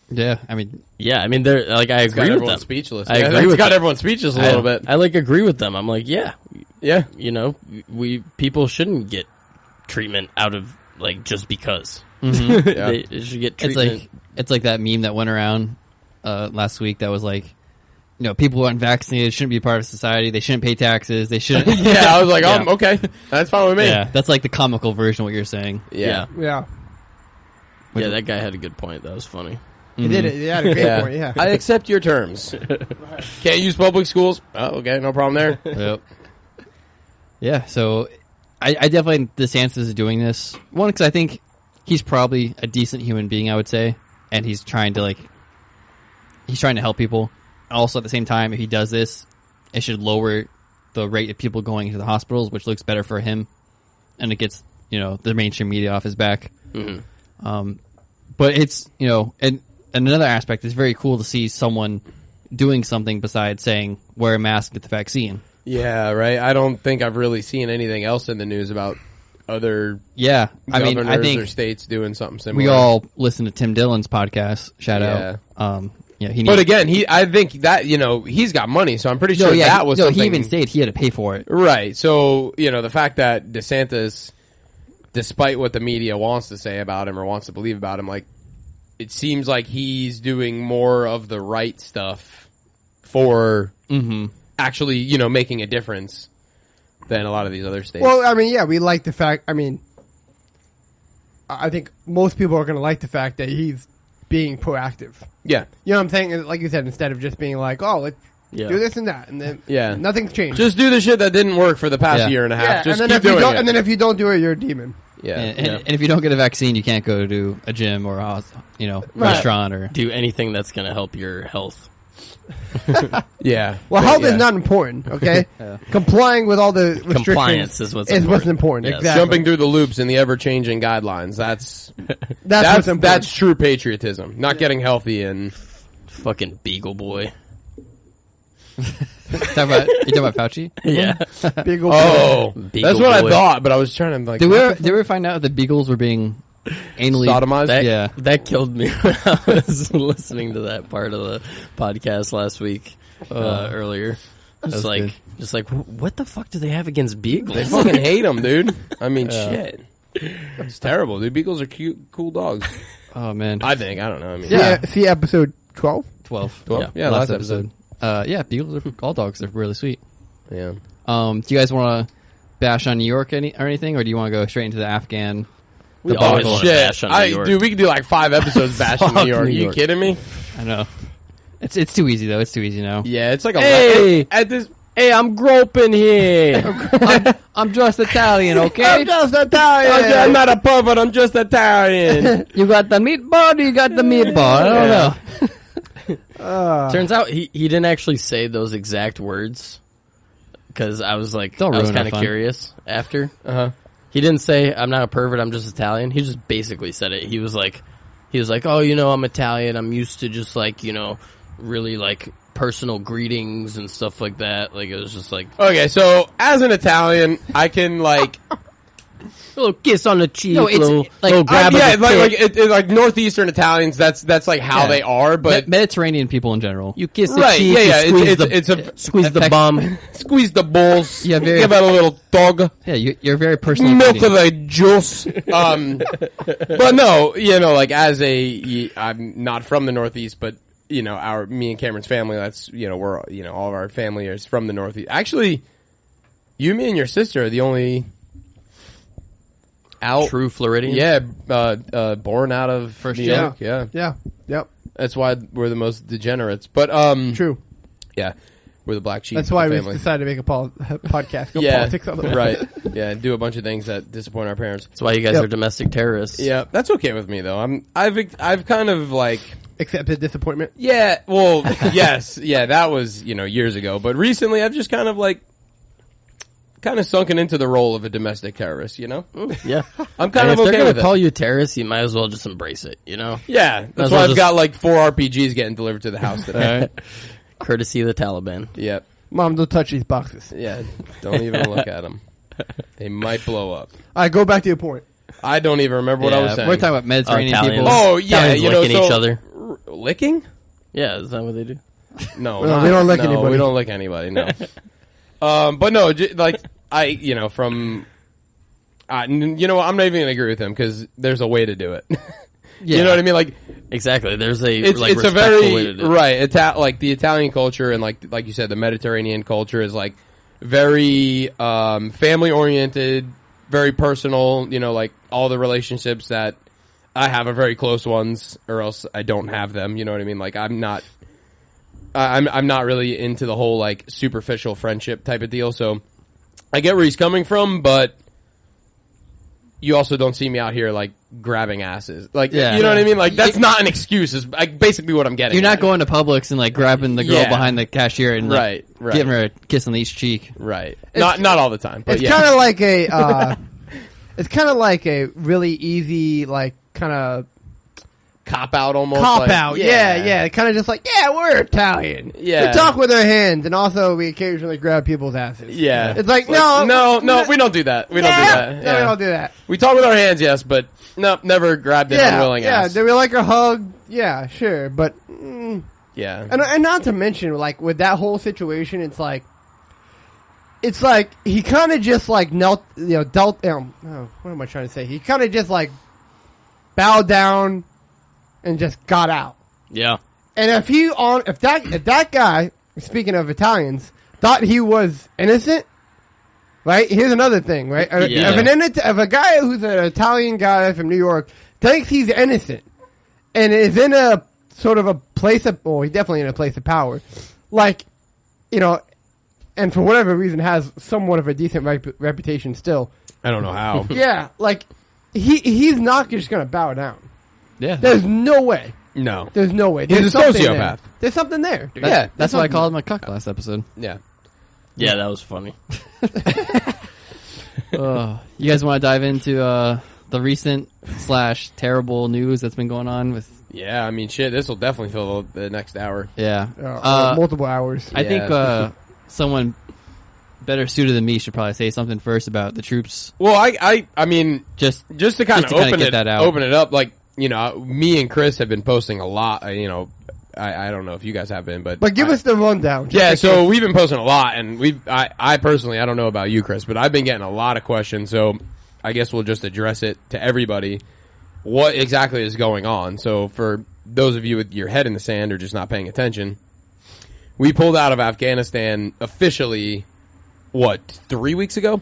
Yeah, I mean, Yeah, I mean, they're like, I It's got agree with everyone them. speechless. I Yeah, agree it's with got them. everyone speechless a little bit. I like agree with them. I'm like, yeah, Yeah. you know, people shouldn't get treatment out of like just because Yeah. they should get treatment. it's like that meme that went around last week that was like, you know, people who aren't vaccinated shouldn't be part of society. They shouldn't pay taxes. They shouldn't. Yeah, I was like, Yeah. okay, that's fine with me. Yeah, that's like the comical version of what you're saying. Yeah. Yeah. Yeah, that guy had a good point. That was funny. He did it. He had a great Yeah. point. Yeah. I accept your terms. Can't use public schools. Oh, okay, no problem there. Yep. Yeah, so I definitely think Desantis is doing this. One, because I think he's probably a decent human being, I would say, and he's trying to help people. Also, at the same time, if he does this, it should lower the rate of people going into the hospitals, which looks better for him, and it gets, you know, the mainstream media off his back. Mm-hmm. But it's, you know, and another aspect is very cool to see someone doing something besides saying wear a mask, get the vaccine. Yeah, right. I don't think I've really seen anything else in the news about other Yeah, I mean, governors I think or states doing something similar. we all listen to Tim Dillon's podcast. Shout Yeah. out. Yeah, he. But again, I think that, you know, he's got money, so I'm pretty sure that was something. He even stated he had to pay for it. Right. So, you know, the fact that DeSantis, despite what the media wants to say about him or wants to believe about him, like, it seems like he's doing more of the right stuff for actually, you know, making a difference than a lot of these other states. Well, I mean, yeah, we like the fact. I mean, I think most people are going to like the fact that he's being proactive. yeah. You know what I'm saying? Like you said, instead of just being like, "Oh, let's Yeah. do this and that," and then Yeah. nothing's changed. Just do the shit that didn't work for the past Yeah. year and a half. yeah, Just and then keep if you doing don't, it. and then if you don't do it, you're a demon. yeah. And if you don't get a vaccine, you can't go to a gym or a restaurant or. Do anything that's going to help your health. Yeah. Well, But, health yeah. is not important. Okay, complying with all the restrictions Compliance is what's what's important. important. Yes. Exactly. Jumping through the loops in the ever-changing guidelines. That's That's what's important. that's true patriotism. Not getting healthy and Fucking Beagle Boy. You talking about Fauci? Yeah. Big old that's what I boy. thought. But I was trying to like. Did we ever find out that beagles were being anally sodomized? That, Yeah. that killed me when I was listening to that part of the podcast last week earlier. I was That's like, good. just like, what the fuck do they have against beagles? They fucking hate them, dude. I mean, shit. It's terrible, dude. Beagles are cute, cool dogs. Oh man, I think. I don't know. I mean, Yeah. See episode 12. 12. 12? Yeah, last episode. Yeah, beagles are all dogs. They're really sweet. Yeah. Do you guys want to bash on New York or anything, or do you want to go straight into the Afghan? We the always debacle? want to bash on New York. Dude, we could do like 5 episodes bashing Fuck New York. Are New you York. kidding me? I know. It's too easy though. It's too easy now. Yeah, it's like a Hey! at this. Hey, I'm groping here. I'm just Italian, okay? I'm just Italian. I'm not a pervert. I'm just Italian. You got the meatball. Or you got the meatball. I don't know. Turns out he didn't actually say those exact words, because I was like, Don't I was ruin kind our of fun. curious after. Uh-huh. He didn't say I'm not a pervert, I'm just Italian. He just basically said it. He was like, oh, I'm Italian. I'm used to just like, really like personal greetings and stuff like that. Like, it was just like Okay, so as an Italian, I can like, a little kiss on the cheek, No, it's little, like- little grab of the tit. like northeastern Italians. That's like how Yeah. they are. But Mediterranean people in general. You kiss the right, cheek, yeah, you squeeze it's a squeeze the affect- bum. squeeze the balls. Yeah, very- give it a little dog. Yeah, you're very personal. Milk of the juice. But no, like as I'm not from the Northeast, but me and Cameron's family, that's we're all of our family is from the Northeast. Actually, you, me, and your sister are the only True Floridian. yeah, born out of First New gen. York. Yeah, Yeah. Yep. that's why we're the most degenerates. But True. yeah, we're the black sheep. That's of why the we family. decided to make a podcast. Go Yeah, politics on the right. Yeah, do a bunch of things that disappoint our parents. That's why you guys Yep. are domestic terrorists. Yeah, that's okay with me though. I've kind of like Accepted disappointment. yeah, well, yes, yeah, that was years ago. But recently, I've just kind of sunken into the role of a domestic terrorist. Yeah. I'm kind And of if okay they're with gonna it. call you a terrorist, you might as well just embrace it, Yeah, Might that's as why well I've just- got like 4 RPGs getting delivered to the house today. Courtesy of the Taliban. Yep. Mom, don't touch these boxes. Yeah, don't even look at them. They might blow up. All right, go back to your point. I don't even remember what I was saying. We're talking about Mediterranean Italians. people. Oh yeah, Italians licking each other. Licking? Yeah, is that what they do? No, No, we don't lick no, anybody. We don't lick anybody. No. But no, like from. I'm not even gonna agree with him because there's a way to do it. You know what I mean? Like Exactly. There's a it's a respectful very way to do it. right. Like the Italian culture and like you said, the Mediterranean culture is like very family oriented, very personal. Like all the relationships that I have are very close ones, or else I don't have them. You know what I mean? Like I'm not really into the whole like superficial friendship type of deal. So I get where he's coming from, but you also don't see me out here like grabbing asses. Like, Yeah. you know what I mean? Like that's not an excuse. Is like basically what I'm getting. You're not at. going to Publix and like grabbing the girl Yeah. behind the cashier and like, Right, right. giving her a kiss on each cheek. Right. Not all the time. But It's yeah. kind of like a. It's kind of like a really easy, like kind of cop out almost. cop like, out. Yeah. Kind of just like, yeah, we're Italian. Yeah. We talk with our hands, and also we occasionally grab people's asses. Yeah. It's like, no, no, we don't do that. We don't do that. No, Yeah. we don't do that. We talk with our hands, yes, but no, never grabbed an unwilling ass. Do we like a hug? Yeah, sure, but Yeah. and not to mention like with that whole situation, it's like he kind of just like dealt. What am I trying to say? He kind of just like bowed down and just got out. Yeah. And if that guy, speaking of Italians, thought he was innocent, right? Here's another thing, right? Yeah. If a guy who's an Italian guy from New York thinks he's innocent and is in a sort of a place of, he's definitely in a place of power, like, and for whatever reason has somewhat of a decent reputation still. I don't know how. Yeah, like he's not just gonna bow down. Yeah. There's no way. No. There's no way. He's There's a something sociopath. there. There's something there. Dude. Yeah. That's why I called him a cuck last episode. Yeah. Yeah, that was funny. You guys want to dive into the recent / terrible news that's been going on with? Yeah, I mean, shit, this will definitely fill the next hour. Yeah. Multiple hours. I think Yeah. someone better suited than me should probably say something first about the troops. Well, I mean, Just just to kind of kinda get that out. open it up, like, me and Chris have been posting a lot, I don't know if you guys have been, but But give us the rundown. yeah, so we've been posting a lot, and I personally, I don't know about you, Chris, but I've been getting a lot of questions, so I guess we'll just address it to everybody. What exactly is going on? So for those of you with your head in the sand or just not paying attention, we pulled out of Afghanistan officially, 3 weeks ago?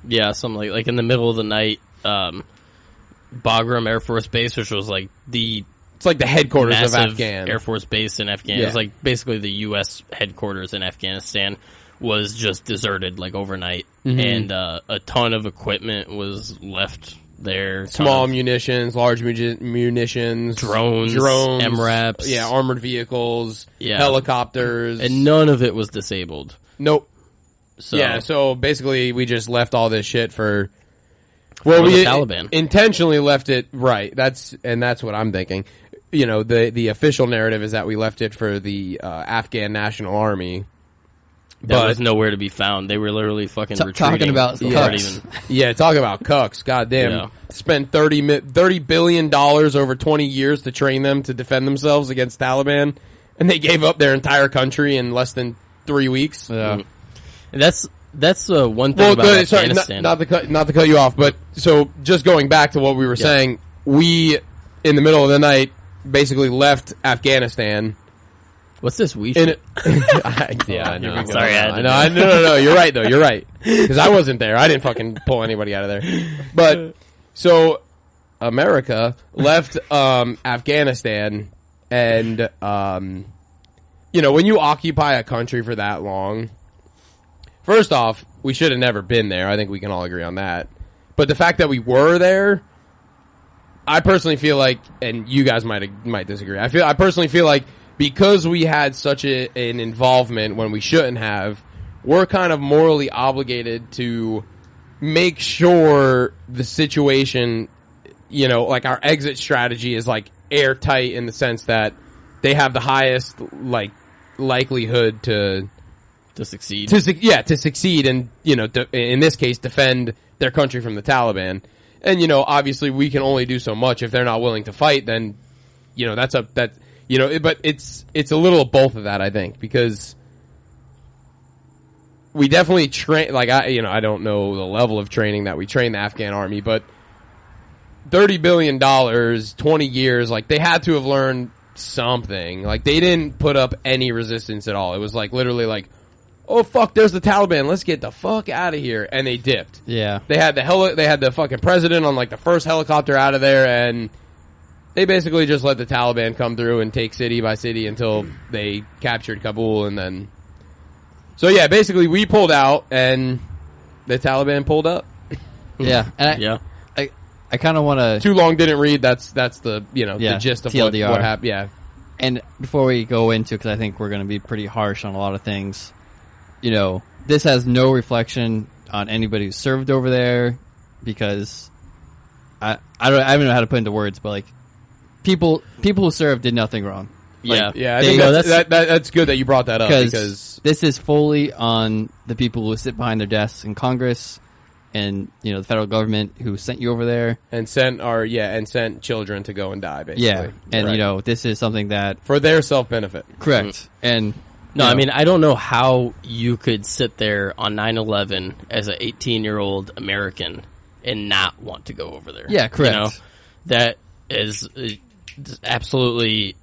Yeah, something like in the middle of the night, Bagram Air Force Base, which was like the It's like the headquarters of massive Afghan. Air Force Base in Afghanistan. Yeah. It was like basically the U.S. headquarters in Afghanistan. was just deserted like overnight, and a ton of equipment was left there. Small munitions, large munitions, drones, MRAPs, yeah, armored vehicles, Yeah. helicopters, and none of it was disabled. nope. So Yeah, so basically we just left all this shit for the Taliban. Intentionally left it right. That's what I'm thinking. You know, the official narrative is that we left it for the Afghan National Army. that was nowhere to be found. They were literally fucking retreating. talking about They weren't cucks. even- Yeah, talk about cucks. Goddamn. Yeah. Spent $30 billion over 20 years to train them to defend themselves against Taliban, and they gave up their entire country in less than 3 weeks. Yeah. And that's one thing about sorry, Afghanistan. not to cut you off, but so just going back to what we were saying, we, in the middle of the night, basically left Afghanistan. What's this we In shit? I know. Sorry, I I know. No, you're right though. You're right, because I wasn't there. I didn't fucking pull anybody out of there. But so America left Afghanistan, and you know, when you occupy a country for that long, first off, we should have never been there. I think we can all agree on that. But the fact that we were there, I personally feel like, and you guys might disagree. I personally feel like because we had such an involvement when we shouldn't have, we're kind of morally obligated to make sure the situation, you know, like our exit strategy is like airtight in the sense that they have the highest like likelihood to succeed. To succeed and, you know, in this case, defend their country from the Taliban. And, you know, obviously we can only do so much. If they're not willing to fight, then, you know, but it's a little of both of that, I think, because we definitely train, like, I don't know the level of training that we train the Afghan army, but $30 billion, 20 years, like, they had to have learned something. Like, they didn't put up any resistance at all. It was like, literally like, oh fuck, there's the Taliban, let's get the fuck out of here. And they dipped. Yeah. They had the fucking president on like the first helicopter out of there, and they basically just let the Taliban come through and take city by city until they captured Kabul, and then so yeah, basically we pulled out and the Taliban pulled up. Yeah. And Yeah. I kind of want to... Too long didn't read, that's the, you know, Yeah, the gist of TLDR. what happened. Yeah. And before we go into, because I think we're going to be pretty harsh on a lot of things, you know, this has no reflection on anybody who served over there, because I don't even know how to put into words, but like people who served did nothing wrong. Yeah. Yeah, I They- think no, that's good that you brought that up, because this is fully on the people who sit behind their desks in Congress and, you know, the federal government who sent you over there. and sent children to go and die, basically. Yeah. And, Right. you know, this is something that... for their self-benefit. Correct. And... No, you I know, mean, I don't know how you could sit there on 9/11 as an 18-year-old American and not want to go over there. Yeah, correct. You know, that is absolutely,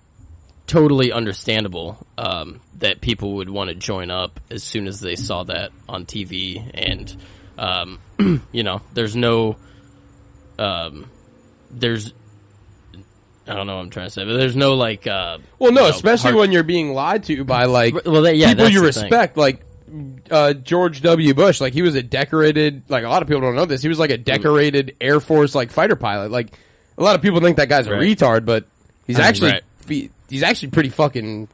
totally understandable that people would want to join up as soon as they saw that on TV. And, you know, there's no, I don't know what I'm trying to say, but there's no like. Well, no, you know, especially hard- when you're being lied to by like Well, yeah, people that's you the thing. respect, like George W. Bush. Like he was a decorated, like a lot of people don't know this. He was like a decorated Air Force like fighter pilot. Like a lot of people think that guy's a Right. retard, but he's actually Right. he's actually pretty fucking.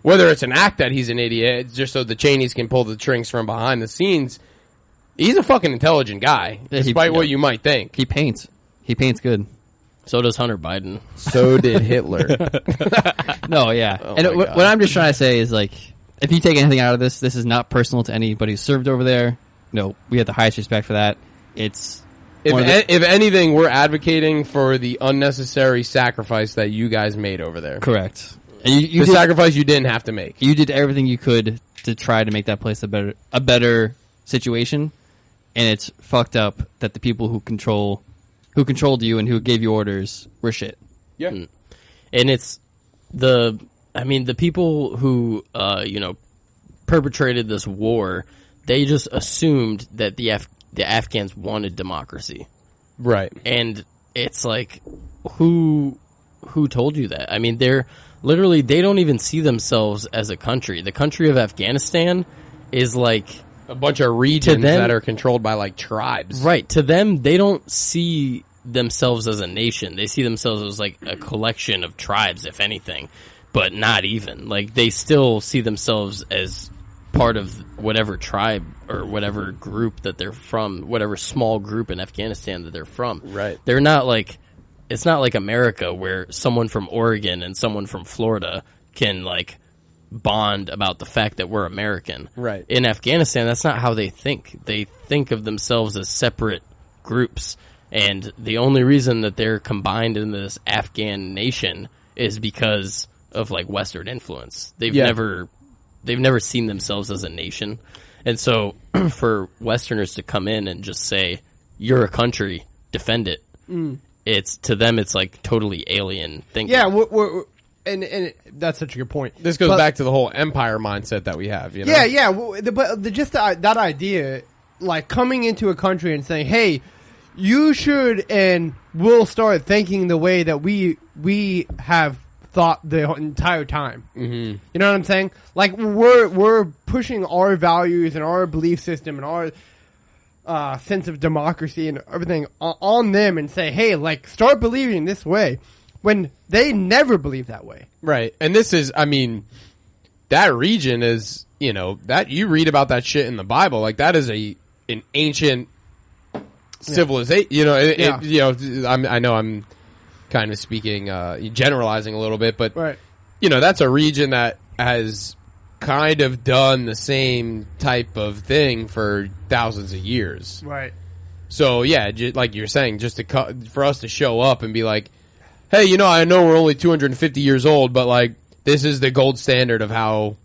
Whether it's an act that he's an idiot, it's just so the Cheneys can pull the strings from behind the scenes. He's a fucking intelligent guy, Yeah, despite what you might think. he paints. He paints good. So does Hunter Biden. So did Hitler. No, yeah. And my what God. I'm just trying to say is, like, if you take anything out of this is not personal to anybody who served over there. No, we have the highest respect for that. It's If anything, we're advocating for the unnecessary sacrifice that you guys made over there. correct. And you The did, sacrifice you didn't have to make. you did everything you could to try to make that place a better situation, and it's fucked up that the people who controlled you and who gave you orders were shit. Yeah. And it's the people who, you know, perpetrated this war, they just assumed that the Afghans wanted democracy. Right. And it's like, who told you that? I mean, they don't even see themselves as a country. The country of Afghanistan is like a bunch of regions them, that are controlled by like tribes. Right. To them, they don't see themselves as a nation. They see themselves as like a collection of tribes, if anything, but not even. Like, they still see themselves as part of whatever tribe or whatever group that they're from, whatever small group in Afghanistan that they're from. Right. They're not like, it's not like America where someone from Oregon and someone from Florida can like bond about the fact that we're American. Right. In Afghanistan, that's not how they think. They think of themselves as separate groups. And the only reason that they're combined in this Afghan nation is because of like Western influence. They've never seen themselves as a nation. And so for Westerners to come in and just say, you're a country, defend it. It's, to them, it's like totally alien thinking. Yeah, and that's such a good point. This goes back to the whole empire mindset that we have, you know? Yeah. But just that idea, like coming into a country and saying, "Hey, you should," and we'll start thinking the way that we have thought the entire time. Mm-hmm. You know what I'm saying? Like we're pushing our values and our belief system and our sense of democracy and everything on them, and say, "Hey, like start believing this way." When they never believe that way. Right. And this is, I mean, that region is, you know, that you read about that shit in the Bible. Like, that is an ancient civilization. You know, you know, I know I'm kind of speaking, generalizing a little bit, but, right. You know, that's a region that has kind of done the same type of thing for thousands of years. Right. So, yeah, like you're saying, just for us to show up and be like, hey, you know, I know we're only 250 years old, but, like, this is the gold standard of how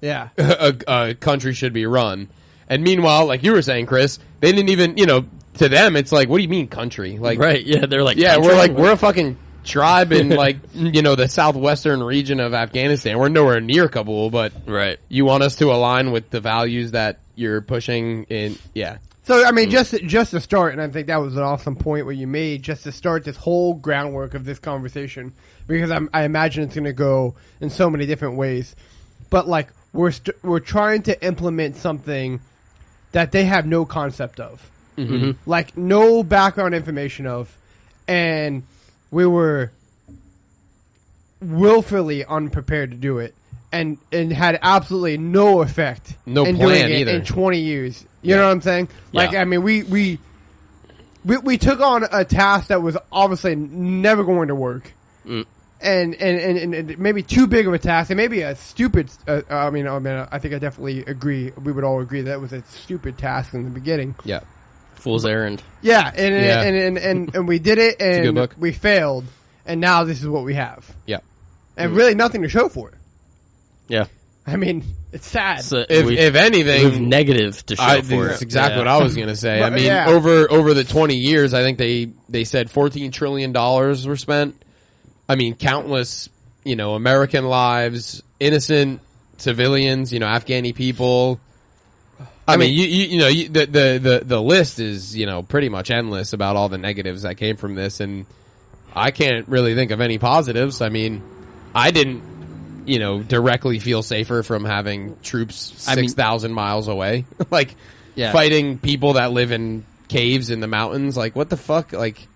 a country should be run. And meanwhile, like you were saying, Chris, they didn't even, you know, to them, it's like, what do you mean country? Like, right, yeah, they're like, yeah, country? we're a fucking tribe in, like, you know, the southwestern region of Afghanistan. We're nowhere near Kabul, but right. You want us to align with the values that you're pushing in, yeah. So, I mean, just to start, and I think that was an awesome point what you made, just to start this whole groundwork of this conversation, because I imagine it's going to go in so many different ways. But, like, we're trying to implement something that they have no concept of. Mm-hmm. Like, no background information of. And we were willfully unprepared to do it. And had absolutely no effect. No in plan doing it either. in 20 years. You know what I'm saying? Like, Yeah. I mean, we took on a task that was obviously never going to work. And maybe too big of a task, and maybe a stupid. I think I definitely agree. We would all agree that was a stupid task in the beginning. Yeah. Fool's errand. Yeah, and we did it, a good and book. we failed, and now this is what we have, Yeah. and really nothing to show for it. Yeah. I mean, it's sad. So If anything, we've negative to show for that's it. exactly what I was going to say. But, I mean, yeah. over the 20 years, I think they said $14 trillion were spent. I mean, countless, you know, American lives, innocent civilians, you know, Afghani people. I mean, you know, the list is, you know, pretty much endless about all the negatives that came from this, and I can't really think of any positives. I mean, I didn't, you know, directly feel safer from having troops 6,000 miles away, like fighting people that live in caves in the mountains. Like, what the fuck? Like,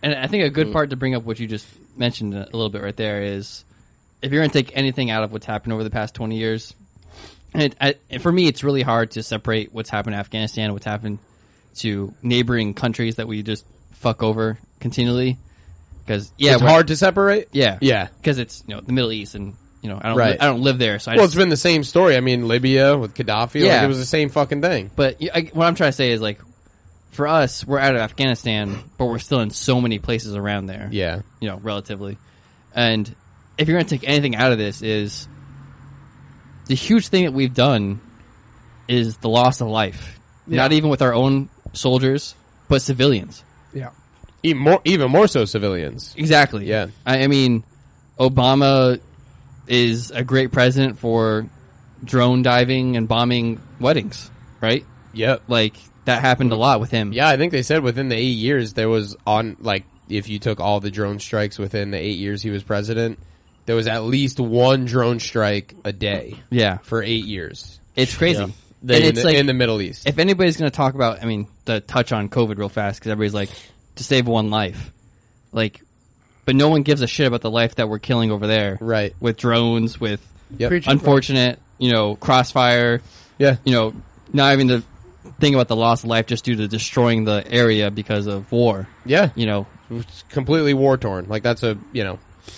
And I think a good part to bring up what you just mentioned a little bit right there is, if you're going to take anything out of what's happened over the past 20 years, and for me, it's really hard to separate what's happened in Afghanistan and what's happened to neighboring countries that we just fuck over continually. Because it's hard to separate. Yeah, Yeah. because it's, you know, the Middle East, and you know, I don't live there, so Well, it's been the same story. I mean, Libya with Gaddafi, Yeah. like, it was the same fucking thing. But what I'm trying to say is, like, for us, we're out of Afghanistan, but we're still in so many places around there. Yeah. You know, relatively. And if you're going to take anything out of this, is the huge thing that we've done is the loss of life. Yeah. Not even with our own soldiers, but civilians. Yeah. Even more so civilians. Exactly. Yeah. I mean, Obama is a great president for drone diving and bombing weddings, right? Yep. Like, that happened a lot with him. Yeah, I think they said within the 8 years there was if you took all the drone strikes within the 8 years he was president, there was at least one drone strike a day. Yeah. For 8 years. It's crazy. Yeah. in the Middle East. If anybody's going to talk about, I mean, to touch on COVID real fast, because everybody's like, to save one life. Like, but no one gives a shit about the life that we're killing over there. Right. With drones, with Yep. unfortunate, crossfire. Yeah. Not even to think about the loss of life just due to destroying the area because of war. Yeah. It's completely war torn. Like that's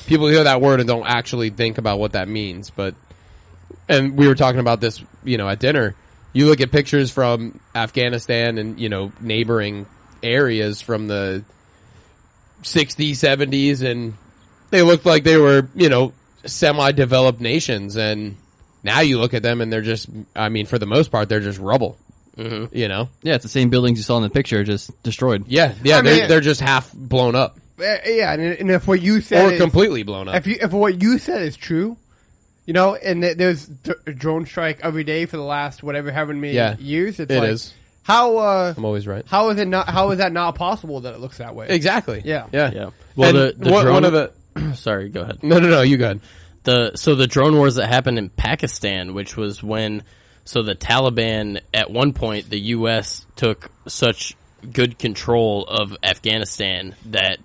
people hear that word and don't actually think about what that means. And we were talking about this, at dinner. You look at pictures from Afghanistan and, neighboring areas from the 60s, 70s, and they looked like they were, semi-developed nations. And now you look at them and they're just, for the most part, they're just rubble. Mm-hmm. Yeah, it's the same buildings you saw in the picture, just destroyed. Yeah, they're just half blown up. Yeah, and if what you said or completely blown up. If what you said is true, and there's a drone strike every day for the last however many years. It is. How I'm always right. How is it not? How is that not possible that it looks that way? Exactly. Yeah. Well, the drone, one of the sorry, go ahead. No, you go ahead. So the drone wars that happened in Pakistan, which was when the Taliban at one point the U.S. took such good control of Afghanistan that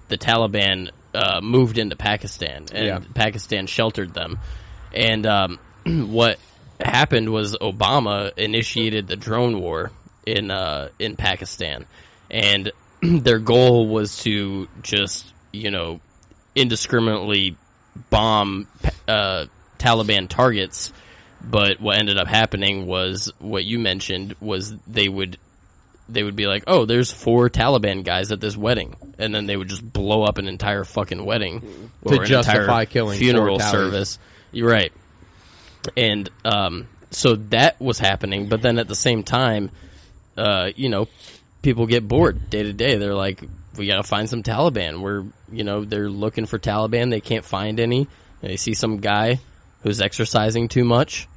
the Taliban moved into Pakistan and Pakistan sheltered them. And what happened was Obama initiated the drone war in Pakistan, and their goal was to just indiscriminately bomb Taliban targets. But what ended up happening was what you mentioned was they would be like, oh, there's 4 Taliban guys at this wedding, and then they would just blow up an entire fucking wedding to justify killing funeral service. You're right. And so that was happening, but then at the same time, people get bored day to day. They're like, we gotta find some Taliban. They're looking for Taliban. They can't find any. They see some guy who's exercising too much,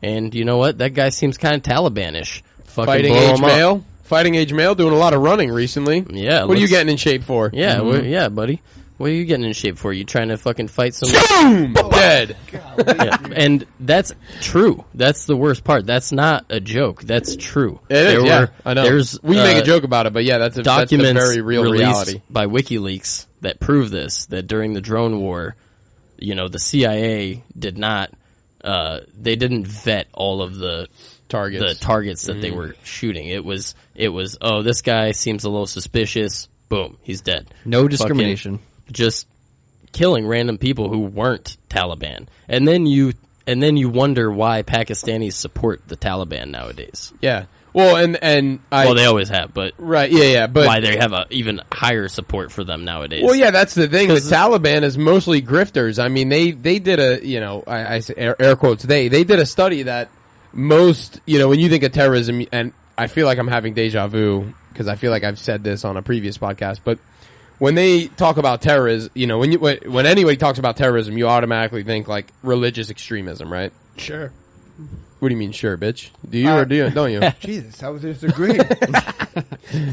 and you know what? That guy seems kind of Taliban-ish. Fighting age male. Fighting age male, doing a lot of running recently. Yeah. What are you getting in shape for? Yeah, yeah, buddy. What are you getting in shape for? You trying to fucking fight some... Boom! Dead. Yeah. And that's true. That's the worst part. That's not a joke. That's true. It is, I know. We make a joke about it, but that's a very real reality. By WikiLeaks that prove this, that during the drone war, the CIA did not... they didn't vet all of the targets that they were shooting. It was, oh, this guy seems a little suspicious. Boom, he's dead. No discrimination. Fucking just killing random people who weren't Taliban. And then you wonder why Pakistanis support the Taliban nowadays. Yeah. Well, they always have, but right, yeah, but why they have a even higher support for them nowadays? Well, yeah, that's the thing. The Taliban is mostly grifters. I mean, they did I say air quotes. They did a study that most, when you think of terrorism, and I feel like I'm having deja vu because I feel like I've said this on a previous podcast, but when they talk about terrorism, when anybody talks about terrorism, you automatically think like religious extremism, right? Sure. What do you mean, sure, bitch? Do you or don't you? Jesus, I was just agreeing.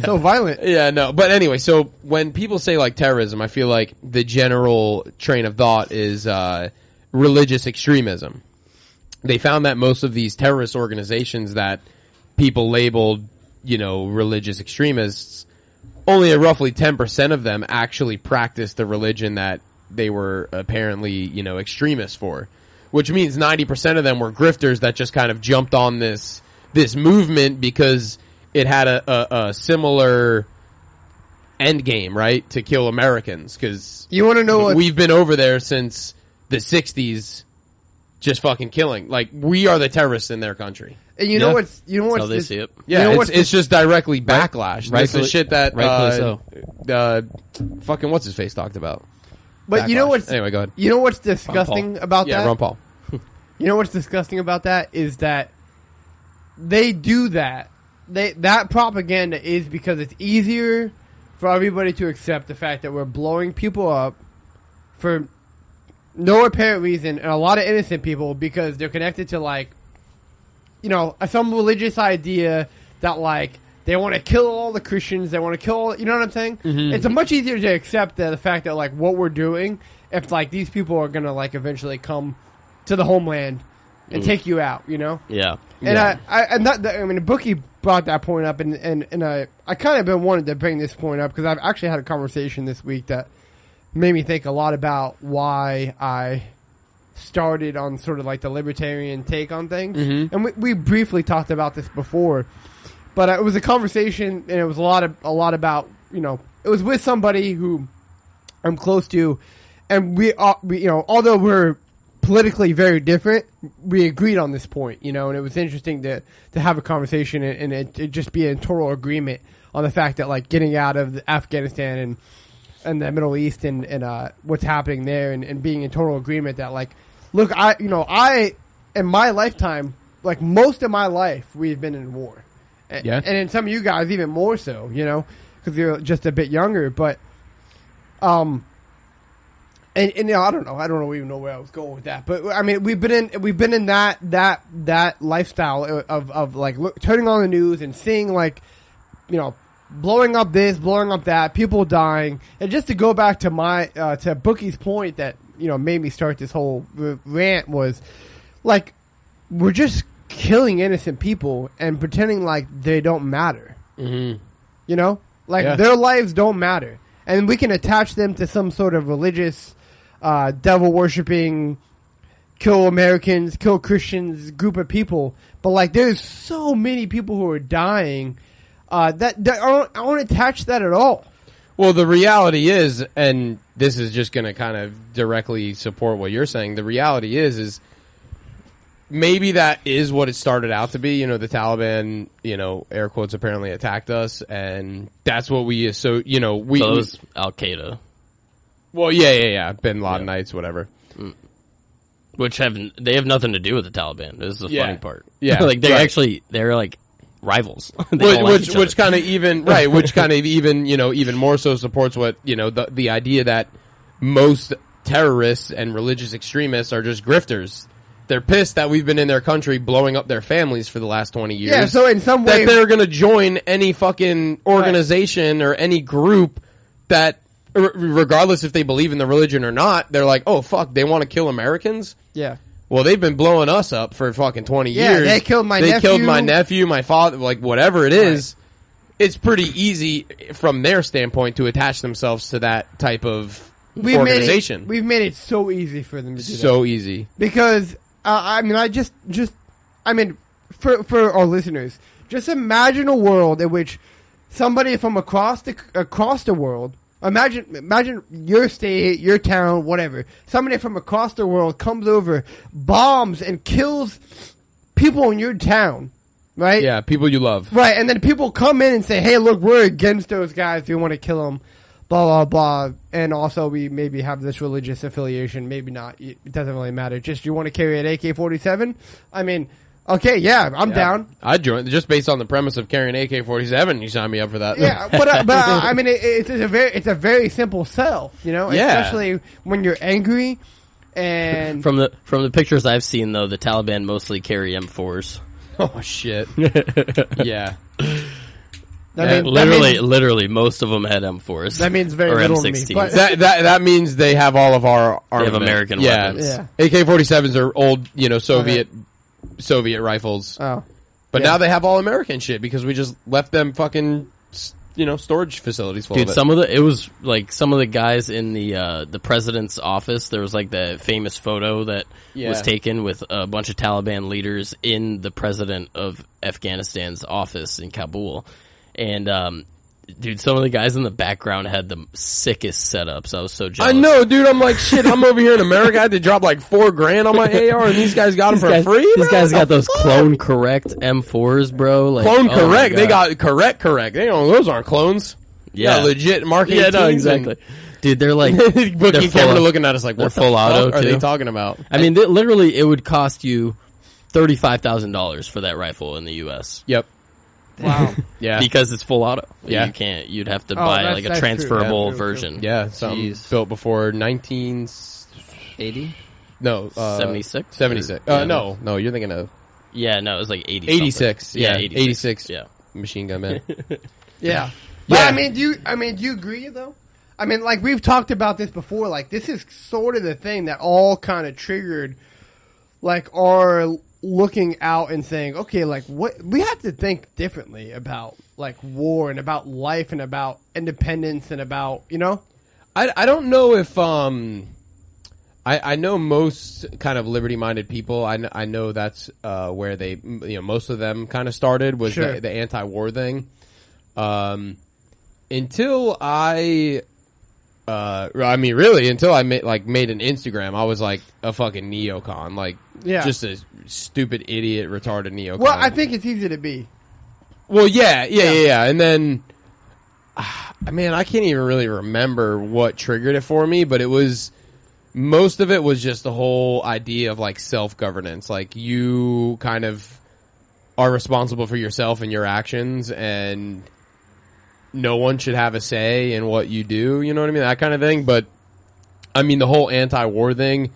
So violent. Yeah, no. But anyway, so when people say like terrorism, I feel like the general train of thought is religious extremism. They found that most of these terrorist organizations that people labeled, religious extremists, only roughly 10% of them actually practiced the religion that they were apparently, extremists for. Which means 90% of them were grifters that just kind of jumped on this movement because it had a similar end game, right? To kill Americans. Because you want to know we've been over there since the 60s, just fucking killing. Like, we are the terrorists in their country. And you know what's how they see it. Yeah, it's just directly backlash. That's the shit that fucking what's his face talked about. But backlash. Anyway, go ahead. You know what's disgusting about that? Yeah, Ron Paul. You know what's disgusting about that is that they do that. That propaganda is because it's easier for everybody to accept the fact that we're blowing people up for no apparent reason, and a lot of innocent people because they're connected to some religious idea that they want to kill all the Christians, they want to kill all, you know what I'm saying? Mm-hmm. It's much easier to accept the fact that what we're doing, if these people are gonna eventually come to the homeland and take you out, you know? Yeah. And I mean, Bookie brought that point up, and I kind of been wanting to bring this point up because I've actually had a conversation this week that made me think a lot about why I started on sort of like the libertarian take on things. Mm-hmm. And we briefly talked about this before, but it was a conversation, and it was a lot about, you know, it was with somebody who I'm close to, and we you know, although we're politically very different, we agreed on this point, you know, and it was interesting to have a conversation and it just be in total agreement on the fact that, like, getting out of Afghanistan and the Middle East and what's happening there and being in total agreement that, like, look, I in my lifetime, like, most of my life, we've been in war. Yeah. And in some of you guys, even more so, you know, because you're just a bit younger, but, and you know, I don't even know where I was going with that, but I mean, we've been in that lifestyle of like turning on the news and seeing, like, you know, blowing up this, blowing up that, people dying, and just to go back to my to Bookie's point that, you know, made me start this whole rant was, like, we're just killing innocent people and pretending like they don't matter. Mm-hmm. You know, like, their lives don't matter, and we can attach them to some sort of religious, devil worshipping, kill Americans, kill Christians group of people. But, like, there's so many people who are dying that I don't attach that at all. Well, the reality is, and this is just going to kind of directly support what you're saying, the reality is maybe that is what it started out to be. You know, the Taliban, you know, air quotes, apparently attacked us, and that's what we, so, you know, we... So it was Al-Qaeda. Well, yeah. Bin Ladenites, whatever. Which they have nothing to do with the Taliban. This is the funny part. Yeah. Like, they're like rivals. which kind of even, right, which kind of even, you know, even more so supports what, you know, the idea that most terrorists and religious extremists are just grifters. They're pissed that we've been in their country blowing up their families for the last 20 years. Yeah, so in some way... That they're going to join any fucking organization or any group that, regardless if they believe in the religion or not, they're like, oh, fuck, they want to kill Americans? Yeah. Well, they've been blowing us up for fucking 20 years. They killed my nephew. They killed my nephew, my father, like, whatever it is. Right. It's pretty easy from their standpoint to attach themselves to that type of organization. We've made it so easy for them to do that. So easy. Because... I mean, for our listeners, just imagine a world in which somebody from across the world, imagine your state, your town, whatever, somebody from across the world comes over, bombs and kills people in your town, right? Yeah, people you love. Right, and then people come in and say, hey, look, we're against those guys, we want to kill them. Blah, blah, blah. And also we maybe have this religious affiliation. Maybe not. It doesn't really matter. Just you want to carry an AK-47? I mean, okay, yeah, I'm down. I'd join. Just based on the premise of carrying an AK-47, you sign me up for that. Yeah, but I mean, it's a very simple sell, you know? Yeah. Especially when you're angry and... From the pictures I've seen, though, the Taliban mostly carry M4s. Oh, shit. Yeah. Literally, most of them had M4s. That means very little to me. But that means they have all of our armament. They have American weapons. Yeah. AK-47s are old, you know, Soviet rifles. Oh. But now they have all American shit because we just left them fucking, you know, storage facilities full of it. It was like some of the guys in the president's office. There was like the famous photo that was taken with a bunch of Taliban leaders in the president of Afghanistan's office in Kabul. And, dude, some of the guys in the background had the sickest setups. I was so jealous. I know, dude. I'm like, shit, I'm over here in America. I had to drop like $4,000 on my AR, and these guys got them for free, bro? These guys got those clone correct M4s, bro. Like, clone correct. They got correct. They don't, those aren't clones. Yeah. Legit marketing. Yeah, no, exactly. Dude, they're like... Booking camera looking at us like, what the full auto, fuck are they talking about? I mean, literally, it would cost you $35,000 for that rifle in the U.S. Yep. wow. Yeah. Because it's full auto. Yeah. You'd have to buy like a transferable version. Yeah, something built before 80? No, 76? 76. No, you're thinking of... Yeah, no, it was like 80 86. something. Yeah, 86. Yeah. Machine gun man. Yeah. But I mean, do you agree though? I mean, like, we've talked about this before, like, this is sort of the thing that all kind of triggered, like are looking out and saying, okay, like what we have to think differently about like war and about life and about independence and about, you know? I don't know if I know most kind of liberty-minded people. I know that's where they, most of them kind of started was Sure. the anti-war thing. Until I until I made an Instagram, I was like a fucking neocon, like just a stupid idiot, retarded neocon. Well, I think it's easy to be. Well, yeah. And then, man, I can't even really remember what triggered it for me, but most of it was just the whole idea of like self-governance. Like you kind of are responsible for yourself and your actions, and no one should have a say in what you do. You know what I mean? That kind of thing. But I mean, the whole anti-war thing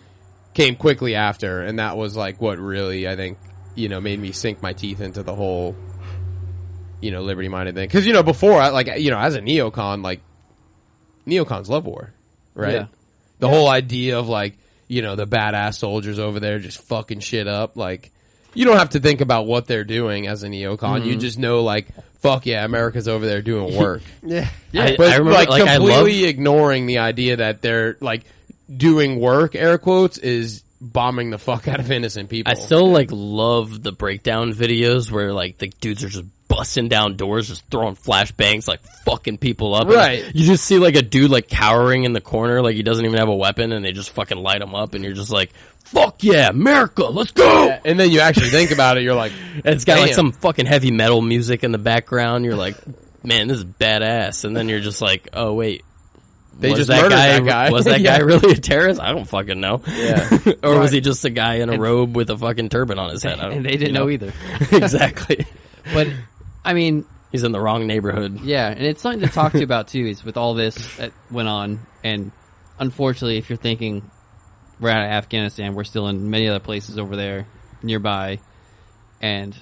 came quickly after, and that was like what really, I think, made me sink my teeth into the whole, liberty-minded thing. Because, before, as a neocon, like, neocons love war, right? Yeah. The whole idea of, like, the badass soldiers over there just fucking shit up, like, you don't have to think about what they're doing as a neocon. Mm-hmm. You just know, like, fuck yeah, America's over there doing work. Yeah. Yeah, But, I remember, like, like, I completely ignoring the idea that they're, like, doing work, air quotes, is bombing the fuck out of innocent people. I still like love the breakdown videos where like the dudes are just busting down doors, just throwing flashbangs, like fucking people up. Right. And you just see like a dude like cowering in the corner, like he doesn't even have a weapon, and they just fucking light him up, and you're just like, fuck yeah, America, let's go! Yeah, and then you actually think about it, you're like, And it's got like damn. some fucking heavy metal music in the background. You're like, man, this is badass. And then you're just like, oh wait, They was just that murdered that guy. Was that Yeah. guy really a terrorist? I don't fucking know. Yeah. Or was he just a guy in a robe with a fucking turban on his head? I don't, And they didn't know either. Exactly. But I mean, He's in the wrong neighborhood. yeah, and it's something to talk to you about too. Is with all this that went on, and unfortunately, if you're thinking we're out of Afghanistan, we're still in many other places over there nearby, and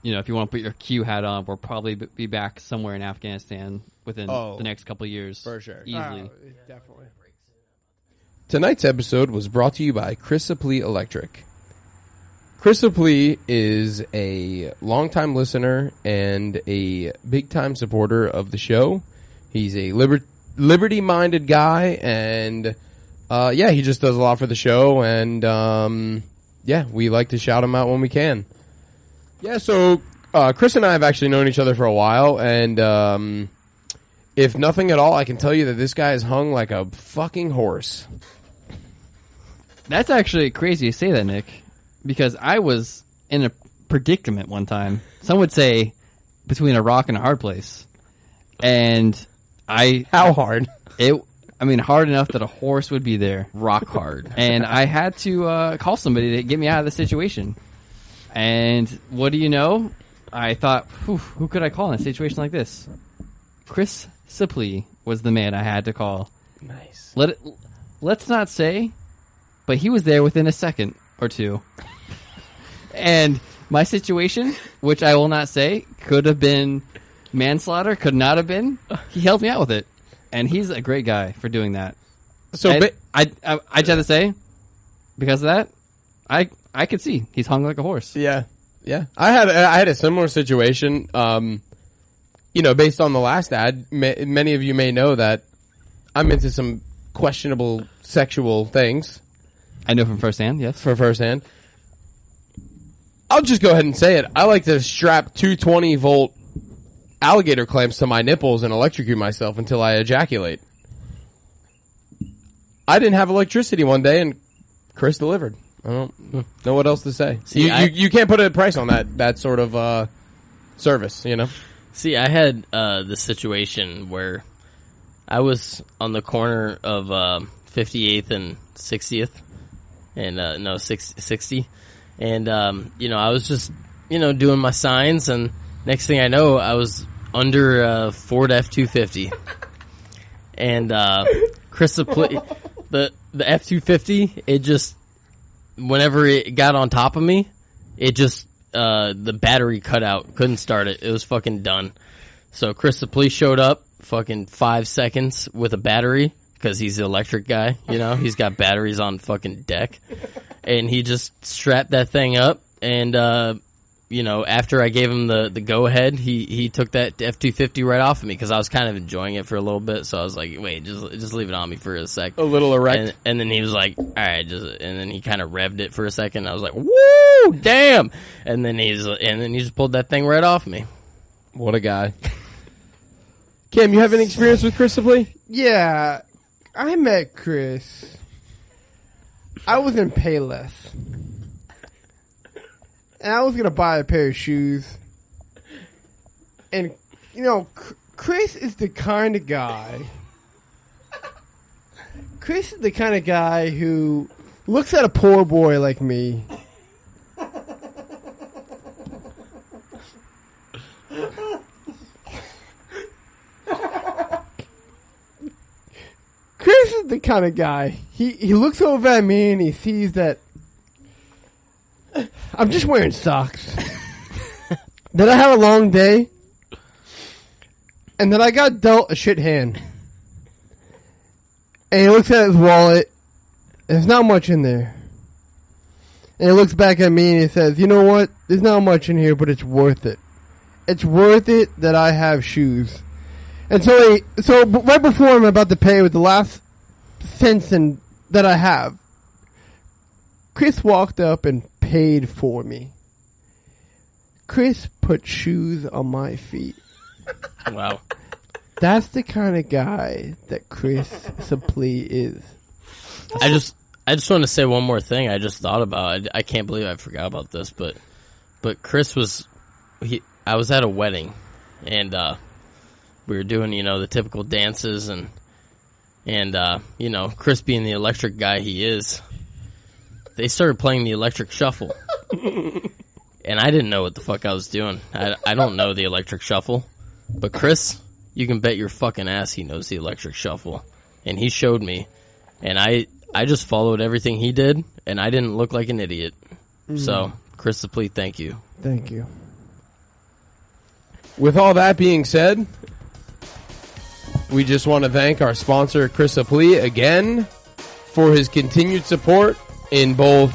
if you want to put your Q hat on, we'll probably be back somewhere in Afghanistan within the next couple of years, for sure. easily. Definitely. Tonight's episode was brought to you by Chrysople Electric. Chrysople is a longtime listener and a big-time supporter of the show. He's a liberty-minded guy, and he just does a lot for the show, and we like to shout him out when we can. Yeah, so Chris and I have actually known each other for a while, and if nothing at all, I can tell you that this guy is hung like a fucking horse. That's actually crazy to say that, Nick, because I was in a predicament one time. Some would say between a rock and a hard place, and How hard? hard enough that a horse would be there. Rock hard. And I had to call somebody to get me out of the situation. And what do you know? I thought, who could I call in a situation like this? Chris Sipley was the man I had to call. Nice. Let's not say, but he was there within a second or two. And my situation, which I will not say, could have been manslaughter, could not have been. He helped me out with it. And he's a great guy for doing that. So, I just have to say, because of that, I could see he's hung like a horse. yeah. I had a similar situation. Based on the last ad, many of you may know that I'm into some questionable sexual things I know from firsthand, yes. for firsthand. I'll just go ahead and say it. I like to strap 220-volt alligator clamps to my nipples and electrocute myself until I ejaculate. I didn't have electricity one day, and Chris delivered. I don't know what else to say. See, you can't put a price on that sort of service, See, I had this situation where I was on the corner of 58th and 60th, and 60. And, I was just, doing my signs, and next thing I know, I was under a Ford F-250. And Chris, the F-250, it just, whenever it got on top of me, it just, the battery cut out. Couldn't start it. It was fucking done. So Chris, the police showed up, fucking 5 seconds with a battery, because he's the electric guy, he's got batteries on fucking deck. and he just strapped that thing up, and you know, after I gave him the go ahead, he took that F-250 right off of me because I was kind of enjoying it for a little bit. So I was like, wait, just leave it on me for a sec. A little erect. And then he was like, all right, and then he kind of revved it for a second. I was like, woo, damn. And then he just pulled that thing right off me. What a guy. Kim, you have any experience with Chris Lee? Yeah, I met Chris. I was in Payless. And I was going to buy a pair of shoes. And, you know, Chris is the kind of guy... Chris is the kind of guy who looks at a poor boy like me. Chris is the kind of guy. He looks over at me and he sees that I'm just wearing socks. That I had a long day. And that I got dealt a shit hand. And he looks at his wallet. There's not much in there. And he looks back at me and he says, you know what? There's not much in here, but it's worth it. It's worth it that I have shoes. And so right before I'm about to pay with the last cents that I have, Chris walked up and paid for me. Chris put shoes on my feet. Wow. That's the kind of guy that Chris Lee is. I just want to say one more thing I just thought about. I can't believe I forgot about this, but Chris I was at a wedding, and we were doing, you know, the typical dances, and you know, Chris being the electric guy he is, they started playing the electric shuffle. And I didn't know what the fuck I was doing. I don't know the electric shuffle. But Chris, you can bet your fucking ass he knows the electric shuffle. And he showed me. And I just followed everything he did, and I didn't look like an idiot. So, Chris Lee, thank you. Thank you. With all that being said, we just want to thank our sponsor, Chris Lee, again for his continued support in both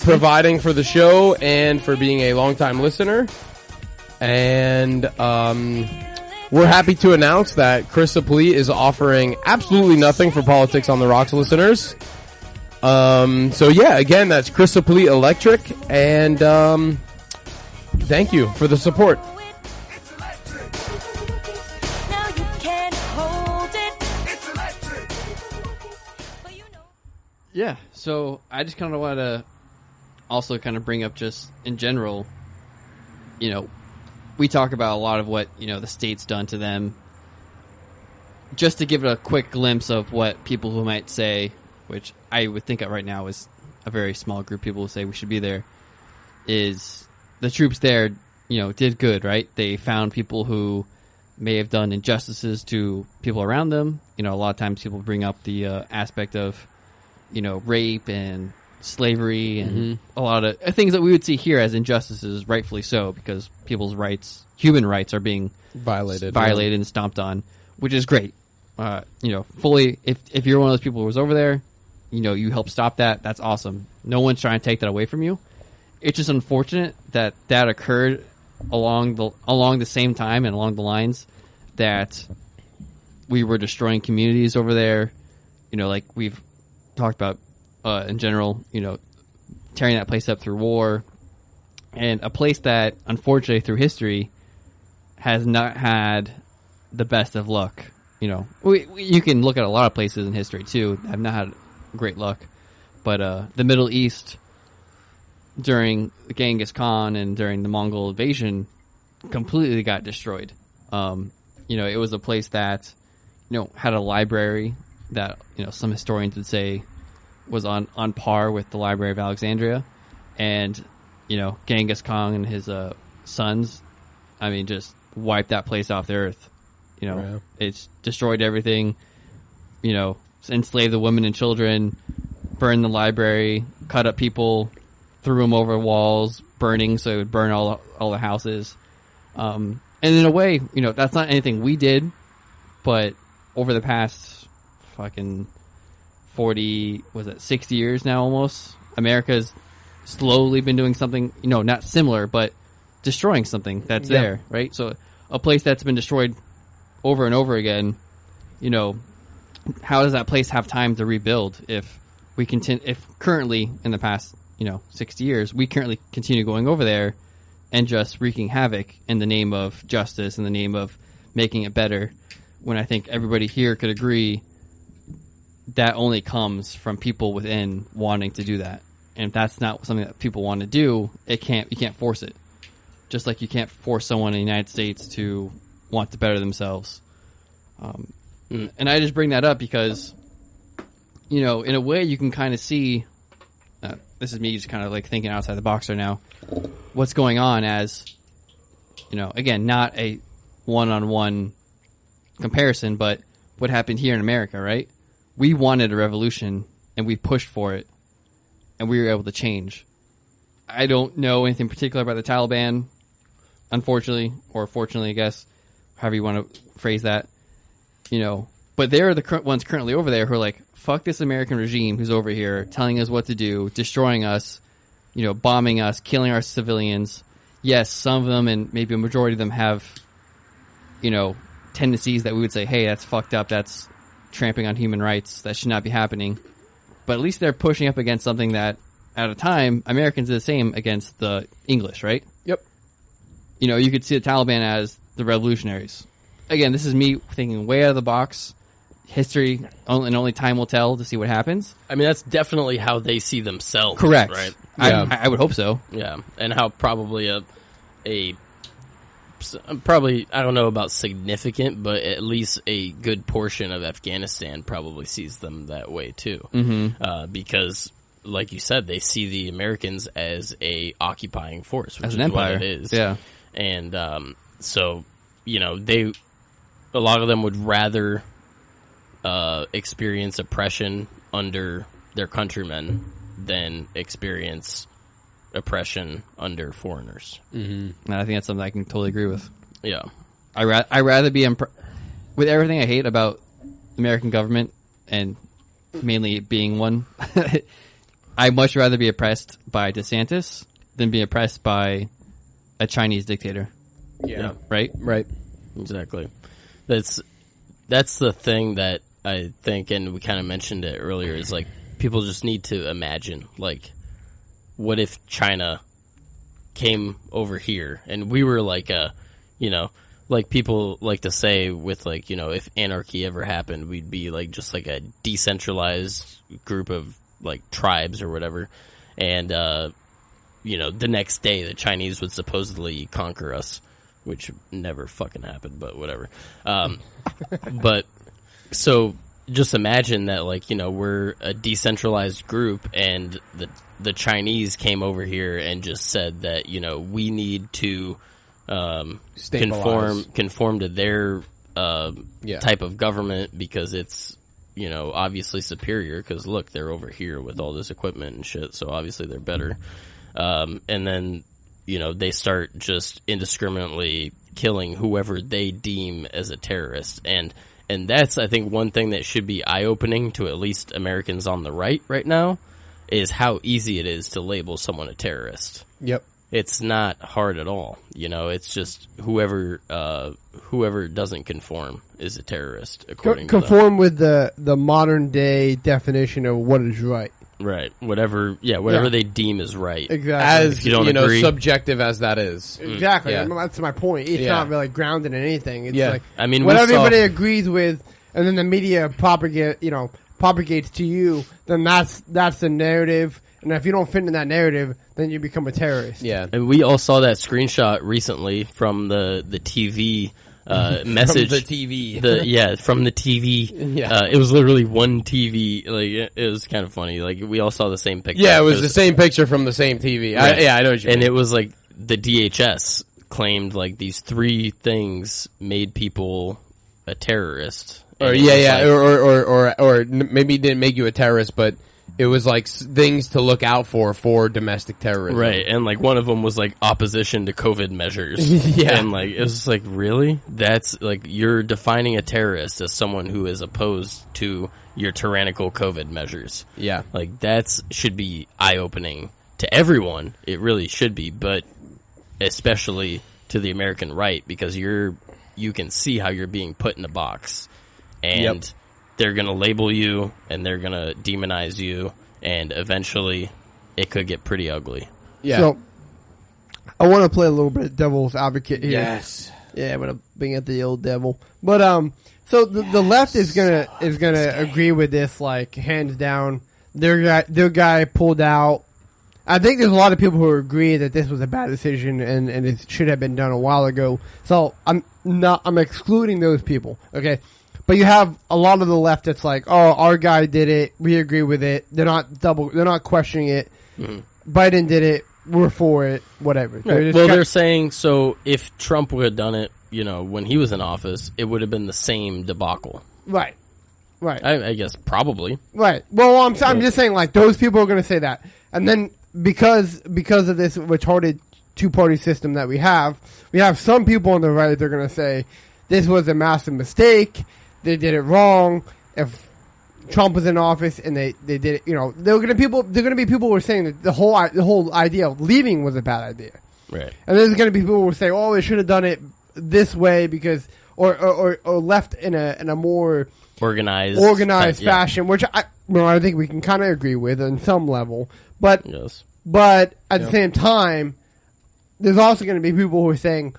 providing for the show and for being a longtime listener. And we're happy to announce that Chris Lee is offering absolutely nothing for Politics on the Rocks listeners. So yeah, again, that's Chris Lee Electric, and thank you for the support. Yeah, so I just kind of want to also kind of bring up just in general, you know, we talk about a lot of what, you know, the state's done to them. Just to give it a quick glimpse of what people who might say, which I would think of right now is a very small group of people who say we should be there, is the troops there, you know, did good, right? They found people who may have done injustices to people around them. You know, a lot of times people bring up the aspect of, you know, rape and slavery and a lot of things that we would see here as injustices, rightfully so, because people's rights, human rights, are being violated and stomped on, which is great. You know, fully, if you're one of those people who was over there, you know, you help stop that, that's awesome. No one's trying to take that away from you. It's just unfortunate that that occurred along the same time and along the lines that we were destroying communities over there. You know, like we've talked about in general, you know, tearing that place up through war, and a place that, unfortunately, through history, has not had the best of luck. You know, you can look at a lot of places in history, too, that have not had great luck. But the Middle East, during Genghis Khan and during the Mongol invasion, completely got destroyed. You know, it was a place that, you know, had a library that, you know, some historians would say was on par with the Library of Alexandria. And, you know, Genghis Khan and his sons, I mean, just wiped that place off the earth. You know, It's destroyed everything, you know, enslaved the women and children, burned the library, cut up people, threw them over walls, burning, so it would burn all the houses. And in a way, you know, that's not anything we did, but over the past fucking 60 years now almost. America's slowly been doing something, not similar, but destroying something that's there, right? So a place that's been destroyed over and over again, how does that place have time to rebuild if currently in the past, 60 years, we currently continue going over there and just wreaking havoc in the name of justice, in the name of making it better, when I think everybody here could agree that only comes from people within wanting to do that. And if that's not something that people want to do, you can't force it. Just like you can't force someone in the United States to want to better themselves. And I just bring that up because, in a way you can kind of see, this is me just kind of like thinking outside the box right now, what's going on as, again, not a one-on-one comparison, but what happened here in America, right? We wanted a revolution and we pushed for it and we were able to change. I don't know anything particular about the Taliban, unfortunately, or fortunately, I guess, however you want to phrase that, but they're the ones currently over there who are like, fuck this American regime who's over here telling us what to do, destroying us, bombing us, killing our civilians. Yes, some of them and maybe a majority of them have, tendencies that we would say, hey, that's fucked up, that's trampling on human rights, that should not be happening. But at least they're pushing up against something that, at a time, Americans did the same against the English, right? Yep. You could see the Taliban as the revolutionaries. Again, this is me thinking way out of the box. History, and only time will tell to see what happens. I mean, that's definitely how they see themselves. Correct. Right? Yeah. I would hope so. Yeah. And how probably probably, I don't know about significant, but at least a good portion of Afghanistan probably sees them that way too. Mm-hmm. Because, like you said, they see the Americans as a occupying force, which as is an empire. what it is. Yeah. And so, a lot of them would rather experience oppression under their countrymen than experience oppression under foreigners. Mm-hmm. And I think that's something I can totally agree with. Yeah. I rather be with everything I hate about the American government, and mainly being one, I'd much rather be oppressed by Desantis than be oppressed by a Chinese dictator. Yeah. Right? Right. Exactly. That's the thing that I think, and we kind of mentioned it earlier, is like people just need to imagine, like, what if China came over here and we were like like people like to say with like, if anarchy ever happened, we'd be like just like a decentralized group of like tribes or whatever. And, the next day the Chinese would supposedly conquer us, which never fucking happened, but whatever. But so just imagine that, like, we're a decentralized group and the Chinese came over here and just said that, we need to conform to their type of government because it's, obviously superior because, look, they're over here with all this equipment and shit, so obviously they're better. And then, they start just indiscriminately killing whoever they deem as a terrorist. And that's, I think, one thing that should be eye-opening to at least Americans on the right now, is how easy it is to label someone a terrorist. Yep. It's not hard at all. It's just whoever doesn't conform is a terrorist, according to them. Conform with the modern day definition of what is right. Right. Whatever they deem is right. Exactly. As, if you don't agree, subjective as that is. Exactly. Yeah. I mean, that's my point. It's not really grounded in anything. It's like, I mean, what everybody agrees with, and then the media propagates to you, then that's the narrative. And if you don't fit in that narrative, then you become a terrorist. Yeah. And we all saw that screenshot recently from the TV message. From the TV. From the TV. Yeah. It was literally one TV. Like, it was kind of funny. Like, we all saw the same picture. Yeah, it was the same picture from the same TV. Right. I know what you mean. And it was like the DHS claimed like these 3 things made people a terrorist. Or maybe it didn't make you a terrorist, but it was like things to look out for domestic terrorism. Right, and like one of them was like opposition to COVID measures. Yeah. And like it was just like, really? That's like you're defining a terrorist as someone who is opposed to your tyrannical COVID measures. Yeah. Like that's should be eye-opening to everyone. It really should be, but especially to the American right, because you can see how you're being put in a box, and they're going to label you and they're going to demonize you, and eventually it could get pretty ugly. Yeah. So, I want to play a little bit devil's advocate here. Yes. Yeah, I'm gonna bring out the old devil. But so the left is gonna agree with this, like, hands down. Their guy pulled out. I think there's a lot of people who agree that this was a bad decision and it should have been done a while ago. So I'm excluding those people. Okay. But you have a lot of the left that's like, oh, our guy did it, we agree with it. They're not questioning it. Mm-hmm. Biden did it, we're for it, whatever. Right. Well, they're saying, so if Trump would have done it, when he was in office, it would have been the same debacle. Right. I guess probably. Right. Well, I'm just saying, like, those people are going to say that. And then because of this retarded two-party system that we have some people on the right, they're going to say this was a massive mistake. They did it wrong. If Trump was in office and they did it, they're going to be people who are saying that the whole idea of leaving was a bad idea. Right. And there's going to be people who will say, "Oh, they should have done it this way because or left in a more organized fashion," which I think we can kind of agree with on some level. But yes. But at the same time, there's also going to be people who are saying,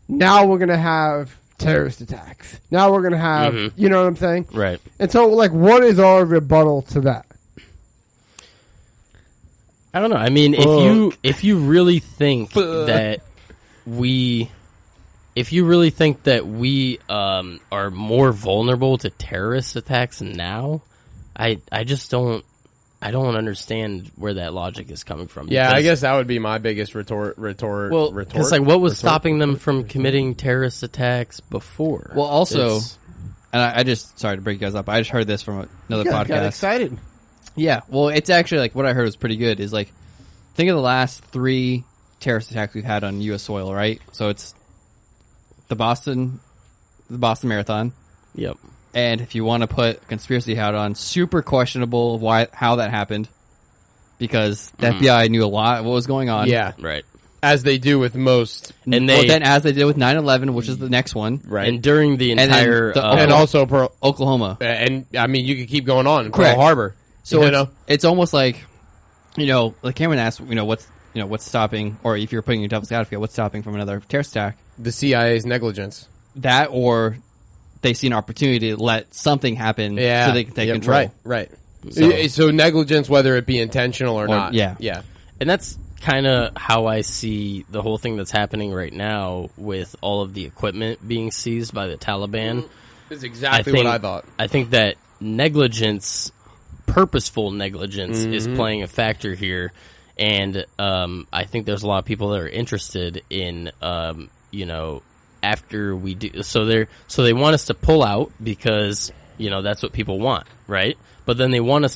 "Now we're going to have terrorist attacks. Now we're going to have," you know what I'm saying? Right. And so, like, what is our rebuttal to that? I don't know. I mean, if you really think that we are more vulnerable to terrorist attacks now, I just don't understand where that logic is coming from. Yeah, I guess that would be my biggest retort. Well, it's like, what was stopping them from committing terrorist attacks before? Well, also, and I just, sorry to break you guys up, I just heard this from another podcast. Got excited. Yeah, well, it's actually, like, what I heard was pretty good, is, like, think of the last 3 terrorist attacks we've had on U.S. soil, right? So it's the Boston Marathon. Yep. And if you want to put a conspiracy hat on, super questionable how that happened, because the FBI knew a lot of what was going on. Yeah. Right. As they do with most. And then as they did with 9/11, which is the next one. Right. And during the entire... and also Oklahoma. And, I mean, you could keep going on. Correct. Pearl Harbor. So it's almost like, like Cameron asked, what's stopping, or if you're putting your devil's advocate, what's stopping from another terrorist attack? The CIA's negligence. That, or they see an opportunity to let something happen so they can take control. Right. So negligence, whether it be intentional or not. Yeah. And that's kind of how I see the whole thing that's happening right now with all of the equipment being seized by the Taliban. It's exactly what I thought. I think that negligence, purposeful negligence, is playing a factor here. And I think there's a lot of people that are interested in, after we do, so they want us to pull out because that's what people want, right? But then they want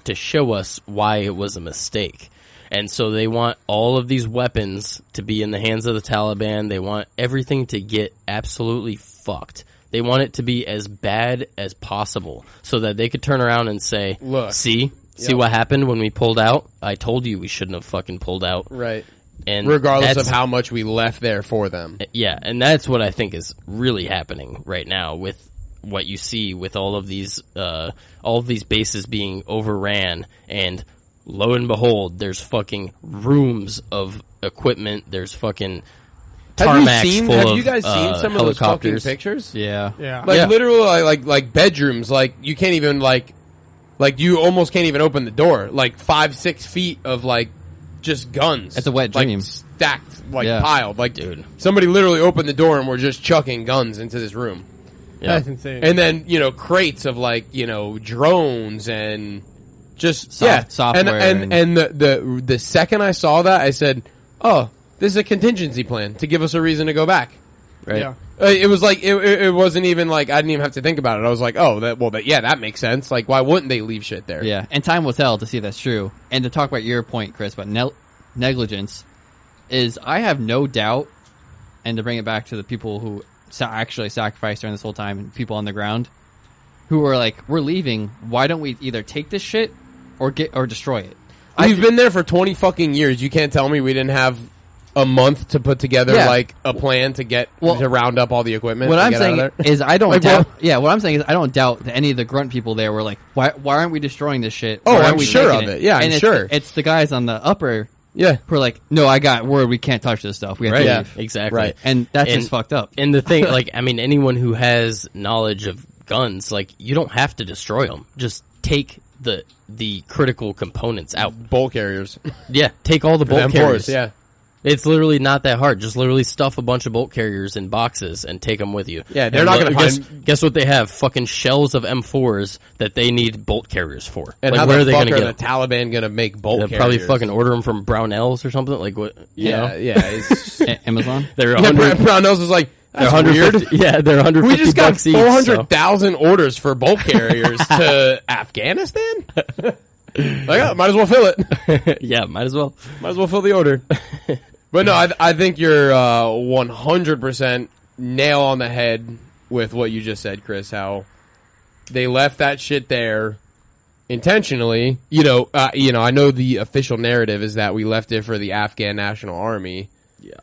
to show us why it was a mistake, and so they want all of these weapons to be in the hands of the Taliban. They want everything to get absolutely fucked. They want it to be as bad as possible, so that they could turn around and say, "Look, see what happened when we pulled out? I told you we shouldn't have fucking pulled out." Right. And regardless of how much we left there for them. Yeah, and that's what I think is really happening right now with what you see with all of these bases being overran, and lo and behold, there's fucking rooms of equipment. There's fucking tarmacs full of have you guys seen some of those fucking helicopters. pictures? Yeah. Like literally like bedrooms, like you can't even like you almost can't even open the door. Like 5-6 feet of like just guns. It's a wet dream. Stacked, piled. Like, dude, somebody literally opened the door and we're just chucking guns into this room. Yeah. That's insane. And then, crates of drones and just, software. And the second I saw that, I said, oh, this is a contingency plan to give us a reason to go back. right? Yeah. It was like it wasn't even like I didn't even have to think about it. I was like, oh, that makes sense. Like, why wouldn't they leave shit there? Yeah, and time will tell to see if that's true. And to talk about your point, Chris, about negligence, is I have no doubt, and to bring it back to the people who actually sacrificed during this whole time, and people on the ground who were like, "We're leaving. Why don't we either take this shit or destroy it?" We've been there for 20 fucking years. You can't tell me we didn't have a month to put together like a plan to get to round up all the equipment. What I'm saying is I don't doubt. Well, Yeah, what I'm saying is I don't doubt that any of the grunt people there were like, why aren't we destroying this shit? Oh, Why aren't I'm we sure taking of it. Yeah, I'm and sure. It's the guys on the upper Yeah. who are like, no, I got word we can't touch this stuff. We have to Yeah. leave. Exactly. Right. And that's And- just fucked up. And the thing, like, I mean, anyone who has knowledge of guns, like, you don't have to destroy them. Just take the critical components out. Bolt carriers. Yeah, take all the bolt carriers. Yeah. It's literally not that hard. Just literally stuff a bunch of bolt carriers in boxes and take them with you. Yeah, they're And not gonna guess, find- guess what they have? Fucking shells of M4s that they need bolt carriers for. And like, how where the are they fuck going to are get the them? Taliban going to make bolt They'll carriers? probably fucking order them from Brownells or something. Like what? You know? Yeah. It's, Amazon? They're yeah, 100. Brownells is like, They're that's 150. weird. Yeah, they're 150 We just got bucks each, 400,000 orders for bolt carriers to Afghanistan? Like, oh, might as well fill it. so. Yeah, might as well. Might as well fill the order. But no, I think you're 100% nail on the head with what you just said, Chris, how they left that shit there intentionally. You know, I know the official narrative is that we left it for the Afghan National Army. Yeah.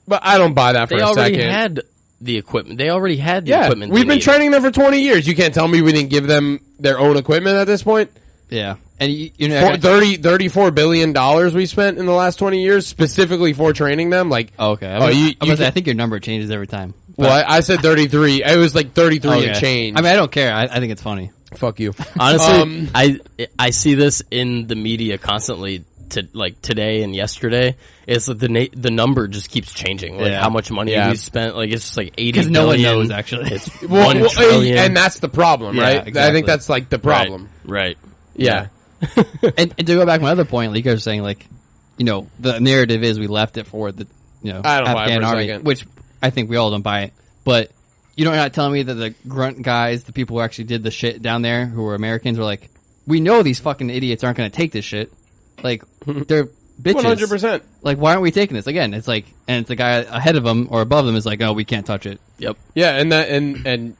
But I don't buy that for They a already second. had the equipment. They already had the Yeah, equipment. we've they been needed. training them for 20 years. You can't tell me we didn't give them their own equipment at this point. Yeah. And you know, $34 billion we spent in the last 20 years specifically for training them. Like, okay. I think your number changes every time. well, I said 33. It was like 33 and change. I mean, I don't care. I think it's funny. Fuck you. Honestly, I see this in the media constantly. Like today and yesterday, it's like the number just keeps changing. Like Yeah. how much money Yeah. we spent. Like it's just like 80 Because no one billion. knows, actually. It's Well, 1 trillion. and that's the problem, Yeah, right? I exactly. think that's like the problem. Right. Yeah. And to go back to my other point, like you guys were saying, like, you know, the narrative is we left it for the, you know, I don't buy it Afghan for a army, second. which I think we all don't buy it. But you're not telling me that the grunt guys, the people who actually did the shit down there, who were Americans, were like, we know these fucking idiots aren't going to take this shit. Like, they're bitches. 100%. Like, why aren't we taking this? Again, it's like, and it's the guy ahead of them or above them is like, oh, we can't touch it. Yep. Yeah, and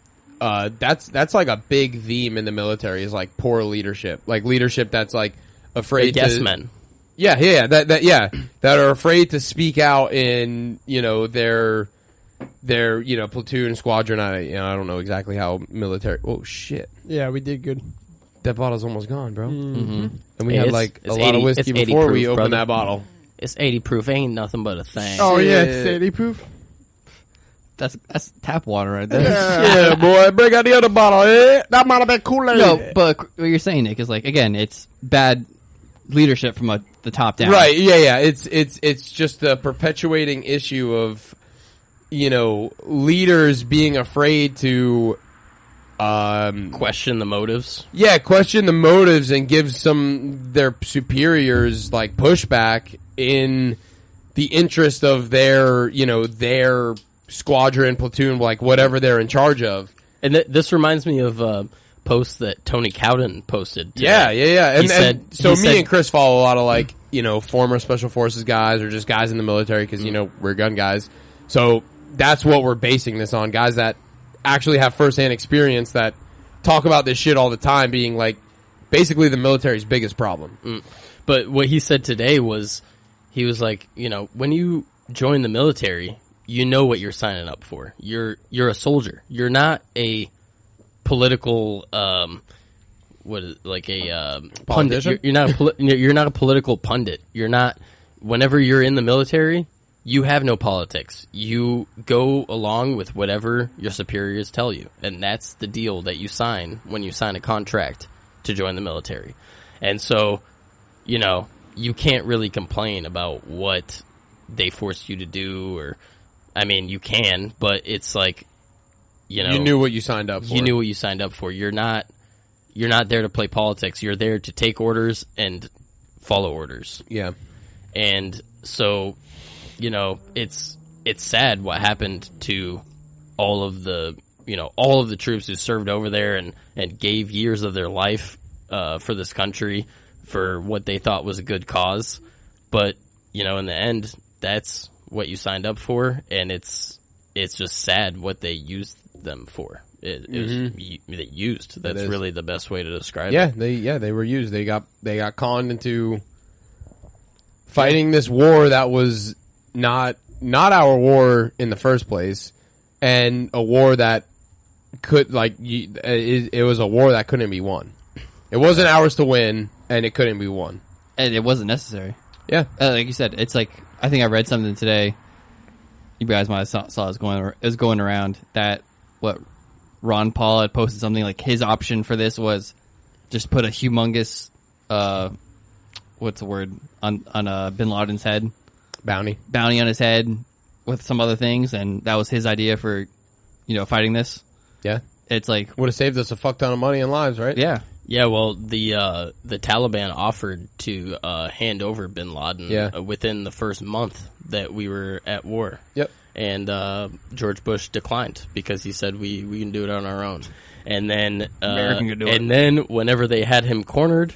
that's like a big theme in the military is like poor leadership. Like leadership that's like afraid Yes, to men. Yeah, that are afraid to speak out in, you know, their you know, platoon, squadron. I don't know exactly how military. Oh shit. Yeah, we did good. That bottle's almost gone, bro. Mm-hmm. And we Hey, had it's- like a it's lot 80 of whiskey it's 80 before we proof, opened brother. that bottle. It's 80 proof. Ain't nothing but a thing. Oh yeah, Shit. it's 80 proof. That's tap water right there. Yeah, boy, break out the other bottle. Eh? That might have been Kool-Aid. No, but what you're saying, Nick, is like, again, it's bad leadership from the top down. Right? Yeah. It's just the perpetuating issue of, you know, leaders being afraid to, Question the motives. yeah, question the motives and give their superiors like pushback in the interest of their, you know, their squadron, platoon, like whatever they're in charge of. And this reminds me of a post that Tony Cowden posted today. Yeah. He said- So he me said- and Chris follow a lot of like, you know, former special forces guys or just guys in the military because, you know, we're gun guys. So that's what we're basing this on. Guys that actually have firsthand experience that talk about this shit all the time being like basically the military's biggest problem. But what he said today was, he was like, you know, when you join the military, you know what you're signing up for. You're a soldier. You're not a political, pundit. Politician? You're not a political pundit. You're not. Whenever you're in the military, you have no politics. You go along with whatever your superiors tell you, and that's the deal that you sign when you sign a contract to join the military. And so, you know, you can't really complain about what they forced you to do, or, I mean, you can, but it's like, you know, You knew what you signed up for. you knew what you signed up for. You're not there to play politics. You're there to take orders and follow orders. Yeah. And so, you know, it's it's sad what happened to all of the all of the troops who served over there and gave years of their life for this country for what they thought was a good cause. But in the end, that's what you signed up for, and it's just sad what they used them for. It was they used. That's really the best way to describe it. They were used. They got conned into fighting this war that was not our war in the first place, and a war that could it was a war that couldn't be won. It wasn't ours to win, and it couldn't be won, and it wasn't necessary. Yeah, like you said, it's like I think I read something today. You guys might have saw it going around that what Ron Paul had posted something like his option for this was just put a humongous what's the word on Bin Laden's head, bounty on his head with some other things, and that was his idea for fighting this. Yeah, it's like would have saved us a fuck ton of money and lives, right? Yeah, well, the Taliban offered to hand over Bin Laden within the first month that we were at war. Yep. And George Bush declined because he said we can do it on our own. And then American could do it. And then whenever they had him cornered,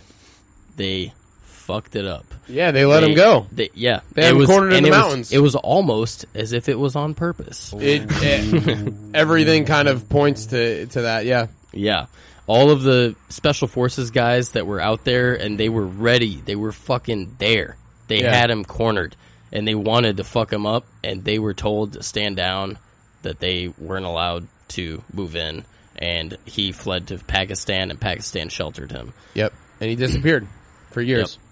they fucked it up. Yeah, they let him go. They had him cornered in the mountains. It was almost as if it was on purpose. Everything kind of points to that. Yeah. Yeah. All of the special forces guys that were out there, and they were ready. They were fucking there. They had him cornered, and they wanted to fuck him up, and they were told to stand down, that they weren't allowed to move in, and he fled to Pakistan, and Pakistan sheltered him. Yep. And he disappeared for years. Yep.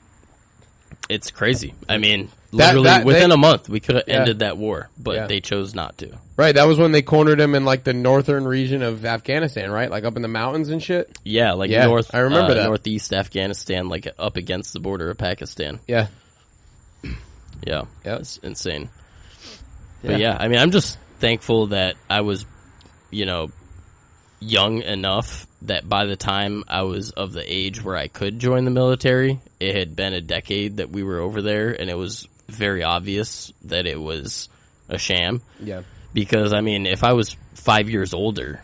It's crazy. I mean, literally within a month, we could have ended that war, but they chose not to. Right, that was when they cornered him in like the northern region of Afghanistan, right? Like up in the mountains and shit. Yeah, like north. I remember that northeast Afghanistan, like up against the border of Pakistan. Yeah, yeah, it's insane. But yeah, I mean, I'm just thankful that I was, young enough that by the time I was of the age where I could join the military, it had been a decade that we were over there, and it was very obvious that it was a sham. Yeah. Because, I mean, if I was 5 years older,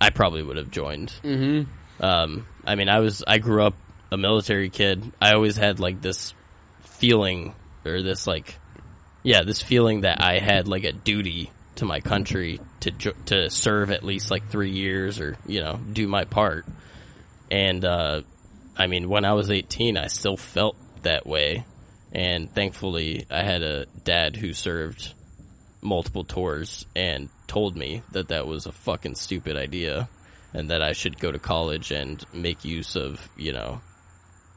I probably would have joined. Mm-hmm. I mean, I grew up a military kid. I always had, like, this feeling, or this, like, this feeling that I had, like, a duty to my country to serve at least, like, 3 years or, do my part. And, I mean, when I was 18, I still felt that way. And thankfully, I had a dad who served multiple tours and told me that was a fucking stupid idea and that I should go to college and make use of,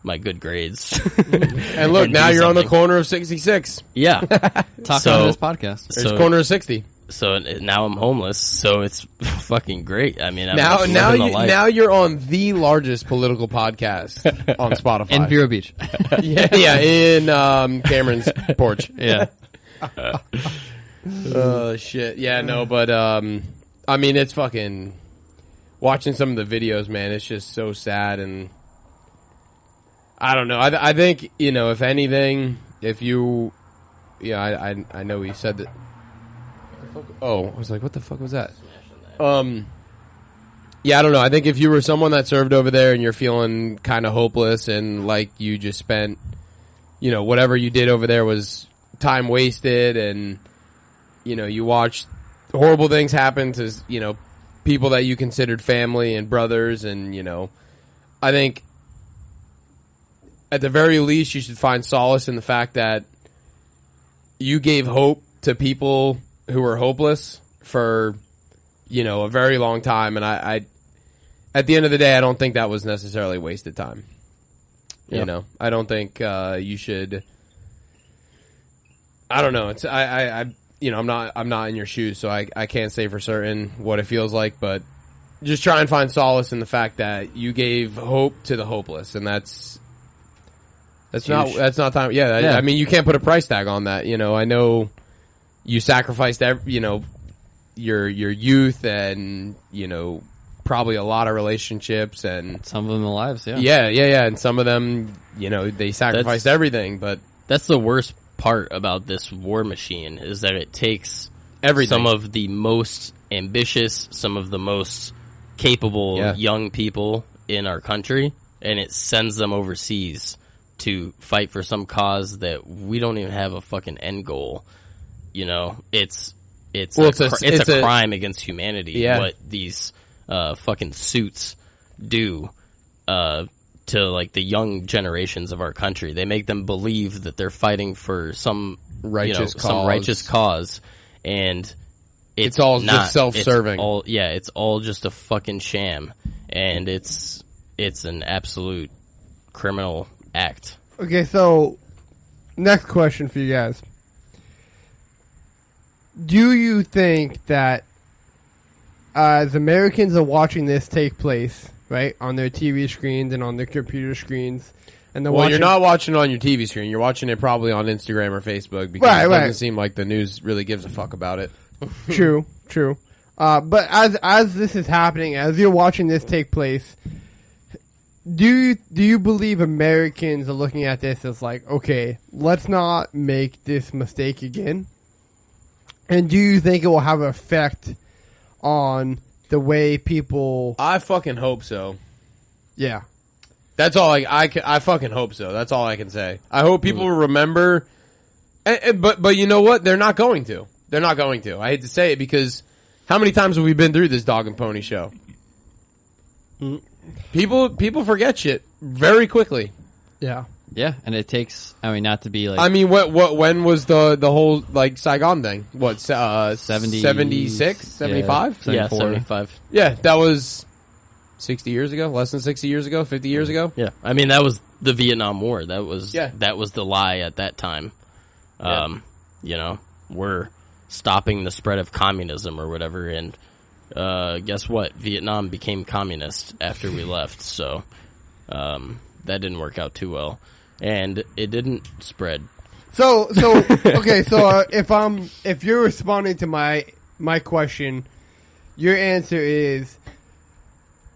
my good grades. And look, now you're on the corner of 66. Yeah. Talk on this podcast. There's corner of 60. So now I'm homeless, so it's fucking great. I mean, now you're on the largest political podcast on Spotify. In Vero Beach. in Cameron's porch. Yeah. Oh, shit. Yeah, no, but, I mean, it's fucking... Watching some of the videos, man, it's just so sad, and... I don't know. I think, if anything, if you... Yeah, I know he said that... Oh, I was like, what the fuck was that? Yeah, I don't know. I think if you were someone that served over there and you're feeling kind of hopeless and like you just spent, whatever you did over there was time wasted and, you watched horrible things happen to, people that you considered family and brothers and, I think at the very least you should find solace in the fact that you gave hope to people who were hopeless for, a very long time. And I at the end of the day, I don't think that was necessarily wasted time. Yep. I don't think, you should, I don't know. It's, I'm not in your shoes, so I can't say for certain what it feels like, but just try and find solace in the fact that you gave hope to the hopeless. And that's not time. Yeah. I mean, you can't put a price tag on that. I know, you sacrificed, your youth and, probably a lot of relationships and... Some of them lives, Yeah. And some of them, they sacrificed everything, but... That's the worst part about this war machine is that it takes Everything. some of the most ambitious, some of the most capable young people in our country, and it sends them overseas to fight for some cause that we don't even have a fucking end goal. You know, it's a crime against humanity what these fucking suits do to like the young generations of our country. They make them believe that they're fighting for some righteous cause, and it's all just self-serving. It's all just a fucking sham, and it's an absolute criminal act. Okay, so next question for you guys. Do you think that as Americans are watching this take place, right, on their TV screens and on their computer screens, and you're not watching it on your TV screen. You're watching it probably on Instagram or Facebook because it doesn't seem like the news really gives a fuck about it. True. But as this is happening, as you're watching this take place, do you believe Americans are looking at this as like, okay, let's not make this mistake again? And do you think it will have an effect on the way people... I fucking hope so. Yeah. That's all I fucking hope so. That's all I can say. I hope people will remember... But you know what? They're not going to. They're not going to. I hate to say it because how many times have we been through this dog and pony show? People forget shit very quickly. Yeah. Yeah, and it takes, not to be like... when was the whole, like, Saigon thing? What, 76? 75? Yeah, 75. Yeah, that was 60 years ago? Less than 60 years ago? 50 years ago? Yeah, that was the Vietnam War. That was the lie at that time. We're stopping the spread of communism or whatever, and guess what? Vietnam became communist after we left, so that didn't work out too well. And it didn't spread. So okay. So if you're responding to my question, your answer is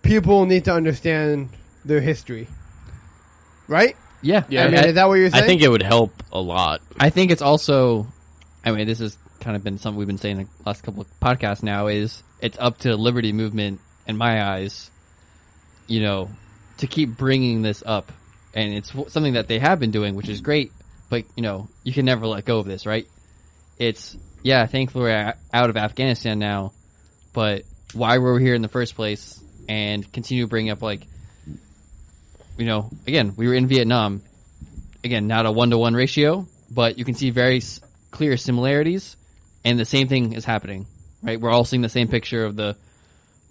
people need to understand their history, right? Yeah. Is that what you're saying? I think it would help a lot. I think it's also, this has kind of been something we've been saying in the last couple of podcasts now. Is it's up to the Liberty Movement, in my eyes, to keep bringing this up. And it's something that they have been doing, which is great. But, you can never let go of this, right? It's, thankfully we're out of Afghanistan now. But why were we here in the first place? And continue to bring up, again, we were in Vietnam. Again, not a 1-to-1 ratio. But you can see very clear similarities. And the same thing is happening, right? We're all seeing the same picture of the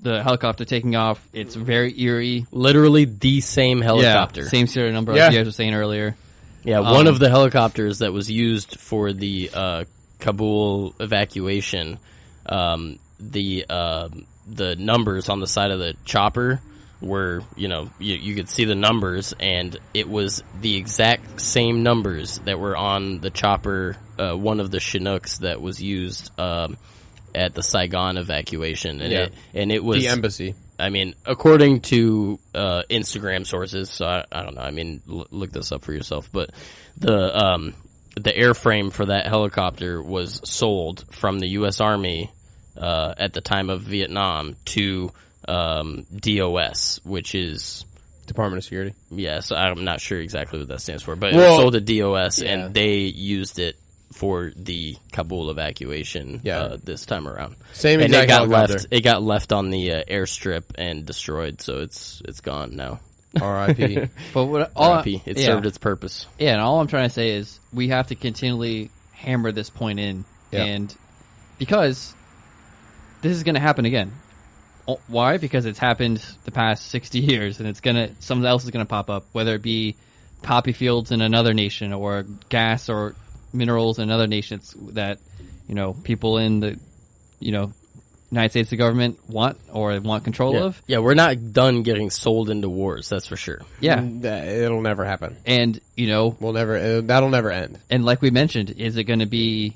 helicopter taking off. It's very eerie. Literally the same helicopter. Yeah, same serial number like you guys were saying earlier. Yeah, one of the helicopters that was used for the Kabul evacuation, the numbers on the side of the chopper were, you could see the numbers, and it was the exact same numbers that were on the chopper, one of the Chinooks that was used at the Saigon evacuation, and it was the embassy. According to Instagram sources, so I don't know. Look this up for yourself. But the airframe for that helicopter was sold from the U.S. Army at the time of Vietnam to DOS, which is Department of Security. Yeah, so I'm not sure exactly what that stands for, but it was sold to DOS, and they used it for the Kabul evacuation this time around. Same and exact helicopter. It got left on the airstrip and destroyed, so it's gone now. R.I.P. But R.I.P. It served its purpose. Yeah, and all I'm trying to say is we have to continually hammer this point in, and because this is going to happen again. Why? Because it's happened the past 60 years, and something else is going to pop up, whether it be poppy fields in another nation or gas or minerals in other nations that people in the United States, the government want control of. Yeah, we're not done getting sold into wars, that's for sure. Yeah, it'll never happen, and that'll never end. And like we mentioned, is it going to be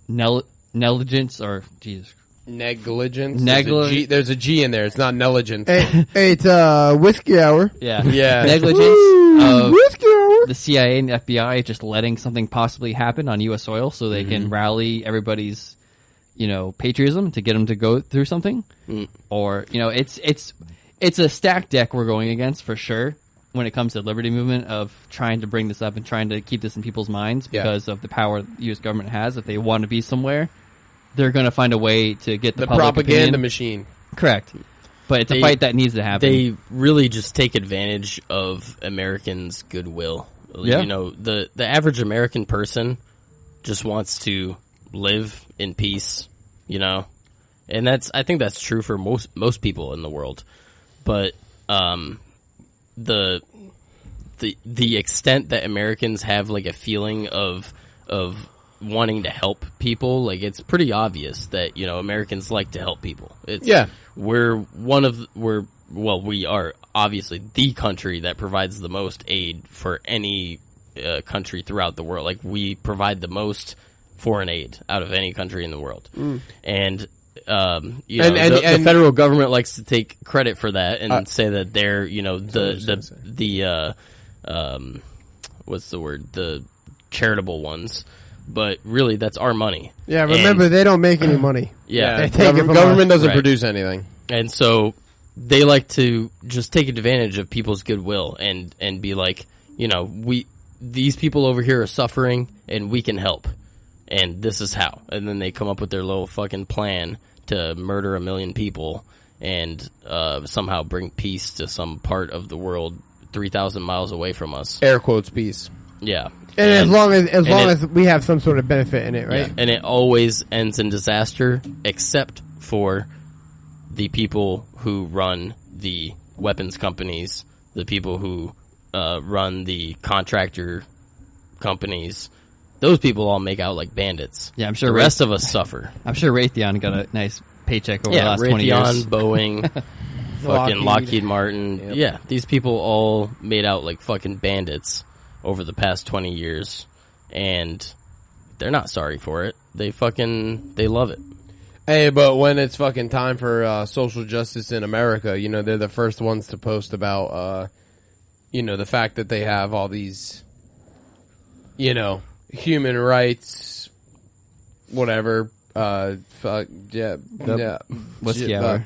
negligence or negligence? There's a G in there. It's not negligence. It's whiskey hour. Yeah, yeah. Negligence of whiskey hour. the CIA and the FBI just letting something possibly happen on U.S. soil so they can rally everybody's, patriotism to get them to go through something. Or, it's a stacked deck we're going against for sure when it comes to the liberty movement of trying to bring this up and trying to keep this in people's minds because of the power the U.S. government has. If they want to be somewhere, they're going to find a way to get the public propaganda opinion. machine. Correct. But it's a fight that needs to happen. They really just take advantage of Americans' goodwill. Yeah. The average American person just wants to live in peace, and I think that's true for most people in the world. But the extent that Americans have like a feeling of wanting to help people, like it's pretty obvious that Americans like to help people. We are obviously the country that provides the most aid for any country throughout the world. Like we provide the most foreign aid out of any country in the world, and the federal government likes to take credit for that and say that they're what's the word, the charitable ones. But really, that's our money. Yeah, remember, they don't make any money. Yeah, they take it from government us. doesn't Right. produce anything. And so they like to just take advantage of people's goodwill and be like, these people over here are suffering and we can help. And this is how. And then they come up with their little fucking plan to murder 1 million people and somehow bring peace to some part of the world 3,000 miles away from us. Air quotes peace. Yeah. And as long as we have some sort of benefit in it, right? Yeah, and it always ends in disaster, except for the people who run the weapons companies, the people who run the contractor companies. Those people all make out like bandits. Yeah, I'm sure the rest of us suffer. I'm sure Raytheon got a nice paycheck over the last 20 Raytheon, years. Boeing, fucking Lockheed Martin. Yep. Yeah, these people all made out like fucking bandits over the past 20 years, and they're not sorry for it. They love it. Hey, but when it's fucking time for social justice in America, they're the first ones to post about, the fact that they have all these, human rights, whatever. Whiskey hour.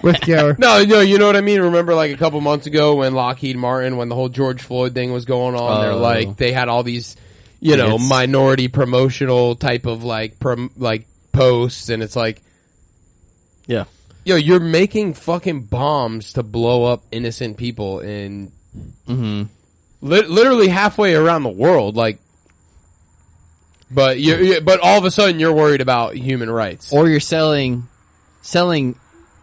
Whiskey hour. No, you know what I mean? Remember like a couple months ago when Lockheed Martin, when the whole George Floyd thing was going on, they're like, they had all these, minority promotional type of like posts, and it's like, yeah. You're making fucking bombs to blow up innocent people in literally halfway around the world, like. But but all of a sudden you're worried about human rights, or you're selling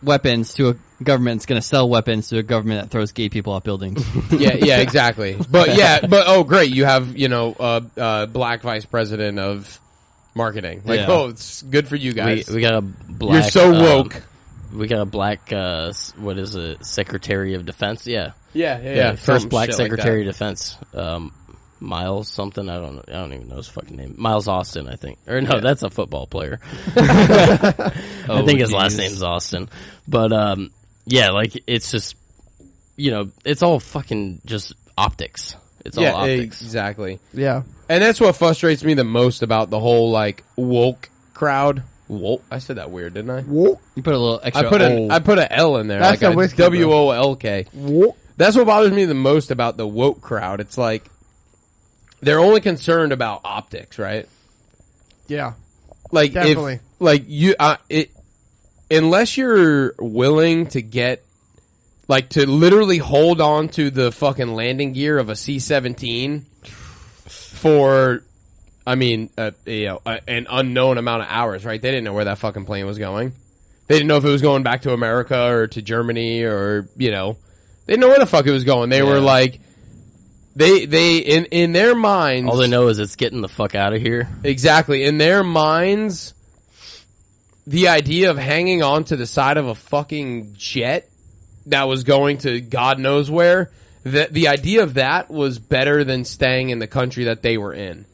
weapons to a government that's going to sell weapons to a government that throws gay people off buildings. yeah, exactly. But oh great, you have black vice president of marketing. Like it's good for you guys. We got a black. You're so woke. We got a black. What is it? Secretary of Defense. Yeah. Some First black shit Secretary like of Defense. Miles something. I don't know. I don't even know his fucking name. Miles Austin, I think. Or no, that's a football player. I think his last name's Austin. But like it's just it's all fucking just optics. It's all optics. Exactly. Yeah. And that's what frustrates me the most about the whole like woke crowd. Woke. I said that weird, didn't I? Woke. You put a little extra. I put an L in there. That's like a whiskey, bro. WOLK. Woke. That's what bothers me the most about the woke crowd. It's like they're only concerned about optics, right? Yeah. Like Definitely. unless you're willing to get to literally hold on to the fucking landing gear of a C-17 for an unknown amount of hours, right? They didn't know where that fucking plane was going. They didn't know if it was going back to America or to Germany or, they didn't know where the fuck it was going. They were like, they in their minds, all they know is it's getting the fuck out of here. Exactly. In their minds, the idea of hanging on to the side of a fucking jet that was going to God knows where, the idea of that was better than staying in the country that they were in.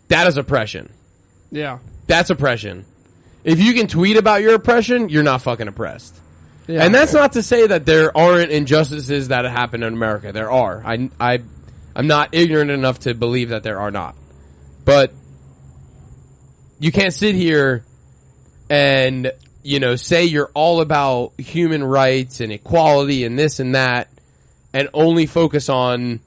That is oppression. Yeah. That's oppression. If you can tweet about your oppression, you're not fucking oppressed. Yeah. And that's not to say that there aren't injustices that happen in America. There are. I'm not ignorant enough to believe that there are not. But you can't sit here and, say you're all about human rights and equality and this and that and only focus on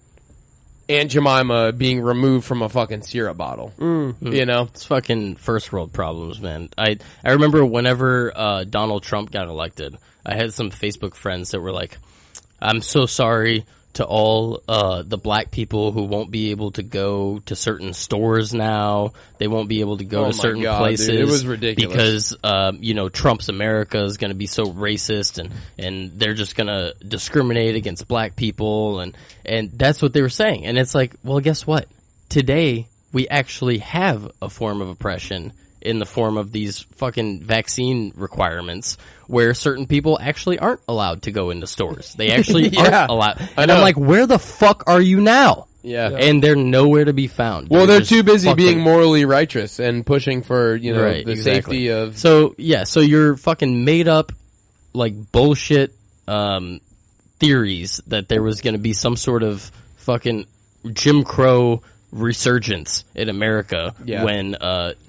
Aunt Jemima being removed from a fucking syrup bottle. It's fucking first world problems, man. I remember whenever Donald Trump got elected, I had some Facebook friends that were like, I'm so sorry to all the black people who won't be able to go to certain stores now. They won't be able to go to certain places. Dude, it was ridiculous. Because, Trump's America is going to be so racist and they're just going to discriminate against black people. And that's what they were saying. And it's like, well, guess what? Today, we actually have a form of oppression in the form of these fucking vaccine requirements where certain people actually aren't allowed to go into stores. They actually aren't allowed. And I'm like, where the fuck are you now? Yeah. And they're nowhere to be found. Well, they're too busy being morally righteous and pushing for, the safety of... So you're fucking made up, like, bullshit theories that there was going to be some sort of fucking Jim Crow resurgence in America when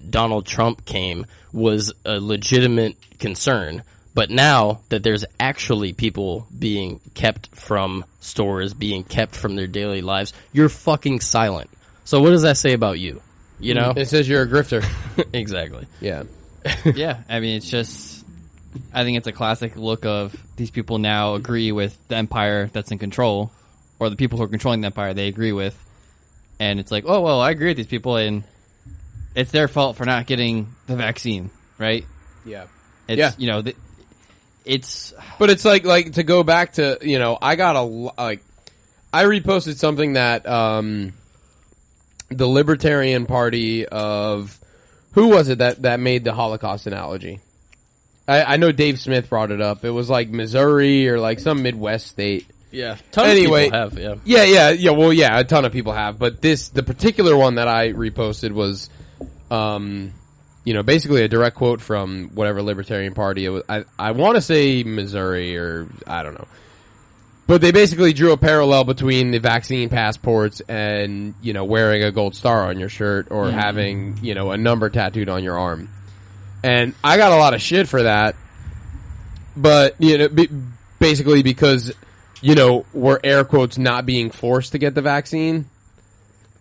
Donald Trump came was a legitimate concern. But now that there's actually people being kept from stores, being kept from their daily lives, you're fucking silent. So what does that say about you? It says you're a grifter. Exactly. Yeah. Yeah, I mean, it's just, I think it's a classic look of these people now agree with the empire that's in control, or the people who are controlling the empire they agree with. And it's like, oh, well, I agree with these people, and it's their fault for not getting the vaccine, right? Yeah. It's, it's... But it's like to go back to, I got I reposted something that the Libertarian Party of... Who was it that made the Holocaust analogy? I know Dave Smith brought it up. It was like Missouri or like some Midwest state. Yeah, ton of people have, yeah. Well, yeah, a ton of people have. But the particular one that I reposted was, basically a direct quote from whatever Libertarian Party it was. I want to say Missouri or I don't know. But they basically drew a parallel between the vaccine passports and, wearing a gold star on your shirt or having, a number tattooed on your arm. And I got a lot of shit for that. But, basically because... we're air quotes not being forced to get the vaccine.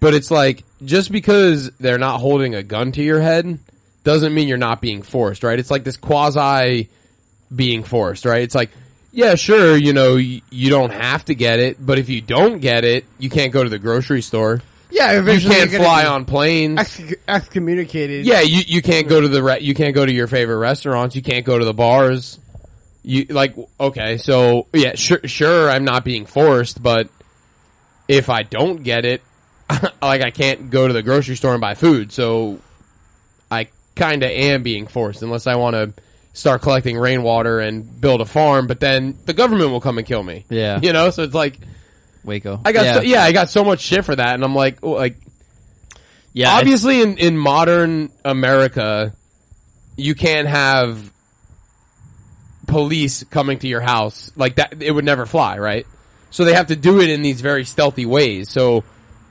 But it's like, just because they're not holding a gun to your head doesn't mean you're not being forced, right? It's like this quasi being forced, right? It's like, yeah, sure, you don't have to get it, but if you don't get it, you can't go to the grocery store. Yeah, eventually you can't fly on planes. Excommunicated. Yeah, you can't go to you can't go to your favorite restaurants. You can't go to the bars. Okay, so yeah, sure, I'm not being forced, but if I don't get it, I can't go to the grocery store and buy food, so I kind of am being forced, unless I want to start collecting rainwater and build a farm, but then the government will come and kill me. Yeah. So it's like, Waco. I got so much shit for that, and I'm like, yeah, obviously in modern America, you can't have police coming to your house like that. It would never fly, right? So they have to do it in these very stealthy ways. So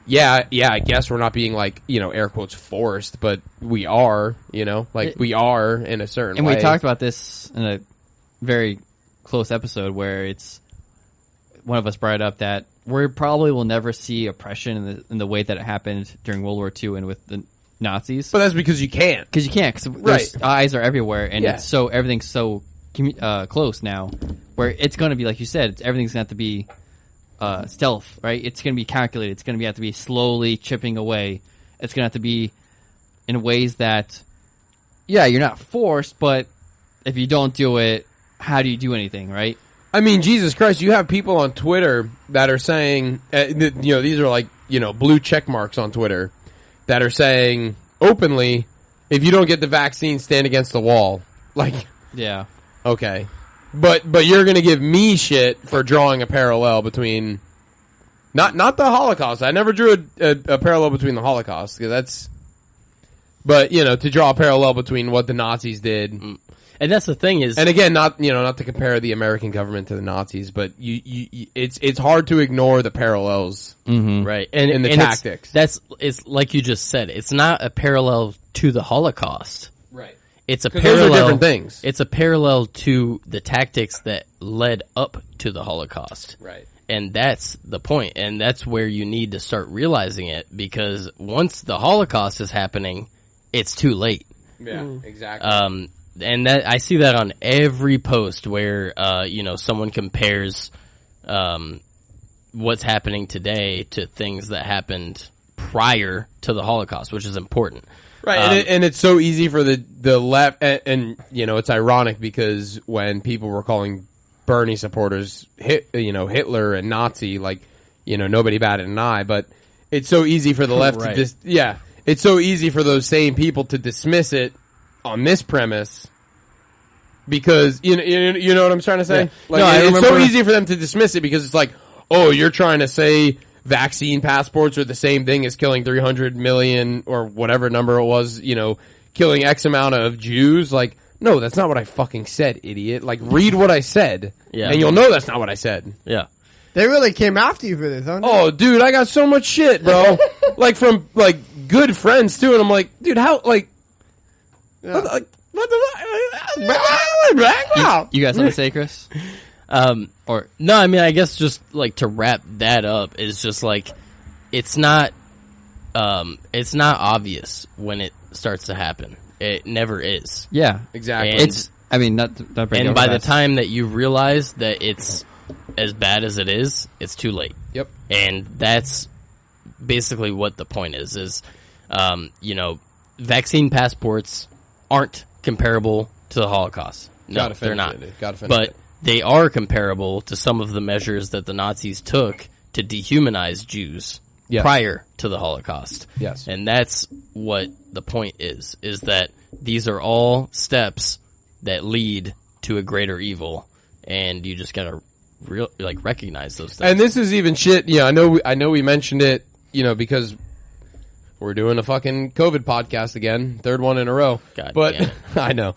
yeah, I guess we're not being air quotes forced, but we are, we are in a certain way. And we talked about this in a very close episode where it's one of us brought up that we probably will never see oppression in the way that it happened during World War II and with the Nazis. But that's because you can't. Because you can't. Because eyes are everywhere, and everything's so close now, where it's going to be, like you said, everything's going to have to be stealth, right? It's going to be calculated. It's going to have to be slowly chipping away. It's going to have to be in ways that, you're not forced, but if you don't do it, how do you do anything, right? I mean, Jesus Christ, you have people on Twitter that are saying, these are blue check marks on Twitter that are saying openly, if you don't get the vaccine, stand against the wall. Yeah. Okay. But you're going to give me shit for drawing a parallel between not the Holocaust. I never drew a parallel between the Holocaust, because that's, but to draw a parallel between what the Nazis did And that's the thing is, And again, not to compare the American government to the Nazis, but it's hard to ignore the parallels. right? And in the and tactics. it's like you just said. It's not a parallel to the Holocaust. Right. It's a 'Cause those are parallel. different things. It's a parallel to the tactics that led up to the Holocaust. Right. And that's the point. And that's where you need to start realizing it, because once the Holocaust is happening, it's too late. Yeah, exactly. And that I see that on every post where someone compares what's happening today to things that happened prior to the Holocaust, which is important. Right, and it's so easy for the left, and it's ironic because when people were calling Bernie supporters Hitler and Nazi, nobody batted an eye, but it's so easy for the left Right. to it's so easy for those same people to dismiss it on this premise because you know what I'm trying to say? Yeah. No, I it's so remember- easy for them to dismiss it because it's like, oh, you're trying to say vaccine passports are the same thing as killing 300 million or whatever number it was, killing X amount of Jews. Like, no, that's not what I fucking said, idiot. Like, read what I said, Yeah. and you'll know that's not what I said. Yeah. They really came after you for this, huh? Oh, dude, I got so much shit, bro. From good friends too, and I'm like, dude, how what the You got something to say, Chris? Or No, I mean, I guess just to wrap that up is just it's not obvious when it starts to happen. It never is. yeah, Exactly. And- it's. I mean, not break And by the time that you realize that it's as bad as it is, it's too late. Yep. And that's basically what the point is, vaccine passports aren't comparable to the Holocaust. No, Gotta they're finish not. it. Gotta finish But it. they are comparable to some of the measures that the Nazis took to dehumanize Jews Yes. prior to the Holocaust. Yes. And that's what the point is that these are all steps that lead to a greater evil, and you just gotta recognize those things. And this is even shit. Yeah, I know we mentioned it. Because we're doing a fucking COVID podcast again, third one in a row. God but damn it. I know.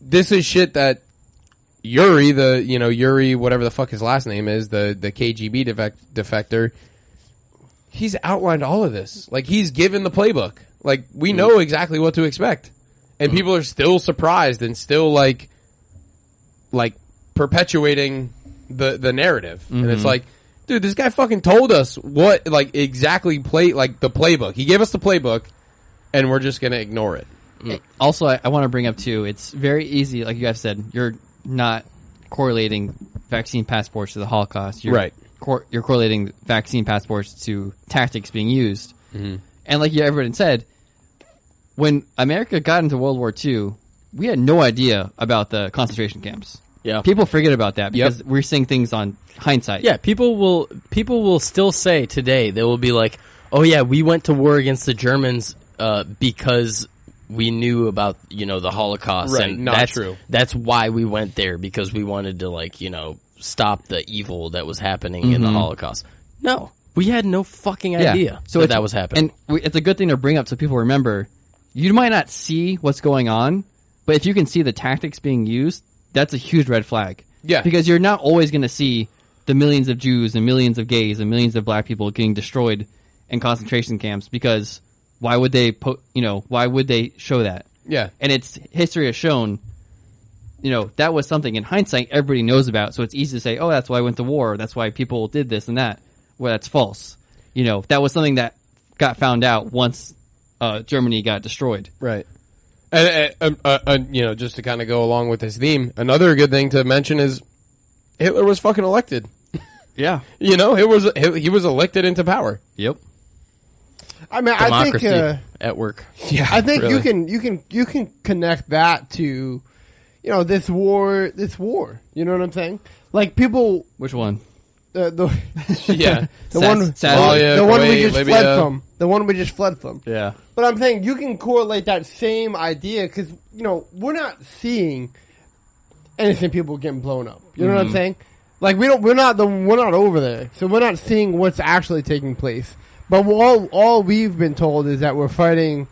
This is shit that Yuri, whatever the fuck his last name is, the KGB defector. He's outlined all of this. He's given the playbook. We know exactly what to expect, and people are still surprised and still perpetuating the narrative. And it's dude, this guy fucking told us what exactly the playbook. He gave us the playbook, and we're just gonna ignore it. Also, I want to bring up too. It's very easy, like you guys said. You're not correlating vaccine passports to the Holocaust. You're Right. You're correlating vaccine passports to tactics being used. Mm-hmm. And like everyone said, when America got into World War II, we had no idea about the concentration camps. Yeah. People forget about that because we're seeing things on hindsight. Yeah, people will still say today, they will be like, oh yeah, we went to war against the Germans because we knew about the Holocaust, Right, and not that's true. That's why we went there, because we wanted to stop the evil that was happening in the Holocaust. No, we had no fucking idea that was happening. And it's a good thing to bring up so people remember. You might not see what's going on, but if you can see the tactics being used, that's a huge red flag. Yeah. Because you're not always going to see the millions of Jews and millions of gays and millions of black people getting destroyed in concentration camps, because why would they why would they show that? Yeah. And history has shown, that was something in hindsight everybody knows about, so it's easy to say, oh, that's why I went to war, that's why people did this and that. Well, that's false. That was something that got found out once Germany got destroyed. Right. And just to kind of go along with this theme, another good thing to mention is Hitler was fucking elected. Yeah. He was elected into power. Yep. I mean, Democracy I think at work. Yeah, I think really. you can connect that to this war. You know what I'm saying? Like people, Which one? the Yeah. the one Somalia, the one we Kuwait, just Libya. fled from. The one we just fled from. Yeah. But I'm saying you can correlate that same idea because we're not seeing innocent people getting blown up. You know what I'm saying? Like we're not over there, so we're not seeing what's actually taking place. But all we've been told is that we're fighting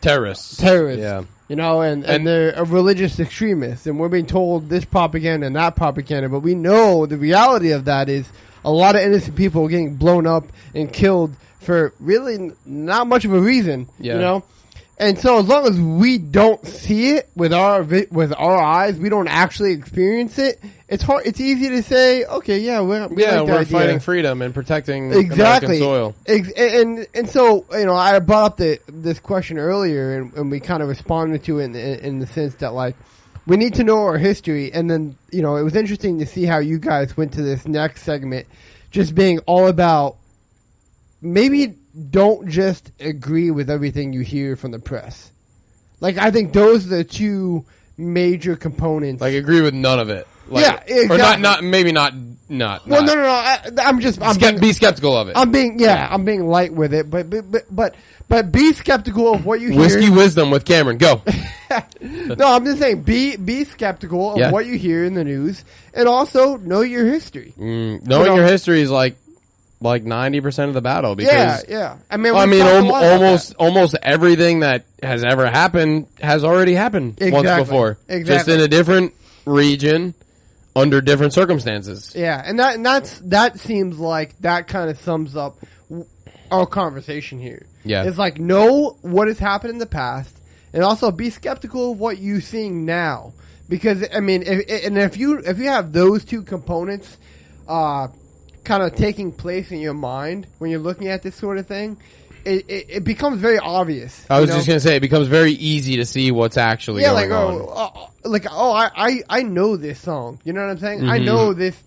Terrorists. terrorists. Yeah. You know, and they're a religious extremist, and we're being told this propaganda and that propaganda, but we know the reality of that is a lot of innocent people getting blown up and killed for really not much of a reason, Yeah. you know? And so as long as we don't see it with our eyes, we don't actually experience it, it's hard. It's easy to say, okay, yeah, we like the we're idea. fighting freedom and protecting Exactly. American soil. And so, you know, I brought up this question earlier, and we kind of responded to it in the sense that, like, we need to know our history. And then, you know, it was interesting to see how you guys went to this next segment, just being all about maybe don't just agree with everything you hear from the press. Like, I think those are the two major components. Like, agree with none of it. Like, Yeah, exactly. Or maybe not. Well, no. Be skeptical of it. I'm being light with it, but be skeptical of what you hear. Whiskey wisdom with Cameron. Go. No, I'm just saying be skeptical of what you hear in the news, and also know your history. Knowing your history is like 90% of the battle. Because Yeah. I mean, almost everything that has ever happened has already happened once before. Exactly. Just in a different region, under different circumstances. Yeah, and that seems like that kind of sums up our conversation here. Yeah. It's like, know what has happened in the past, and also be skeptical of what you're seeing now. Because, I mean, if you have those two components kind of taking place in your mind when you're looking at this sort of thing, it becomes very obvious. I was just going to say, it becomes very easy to see what's actually going on. I know this song. You know what I'm saying? I know this.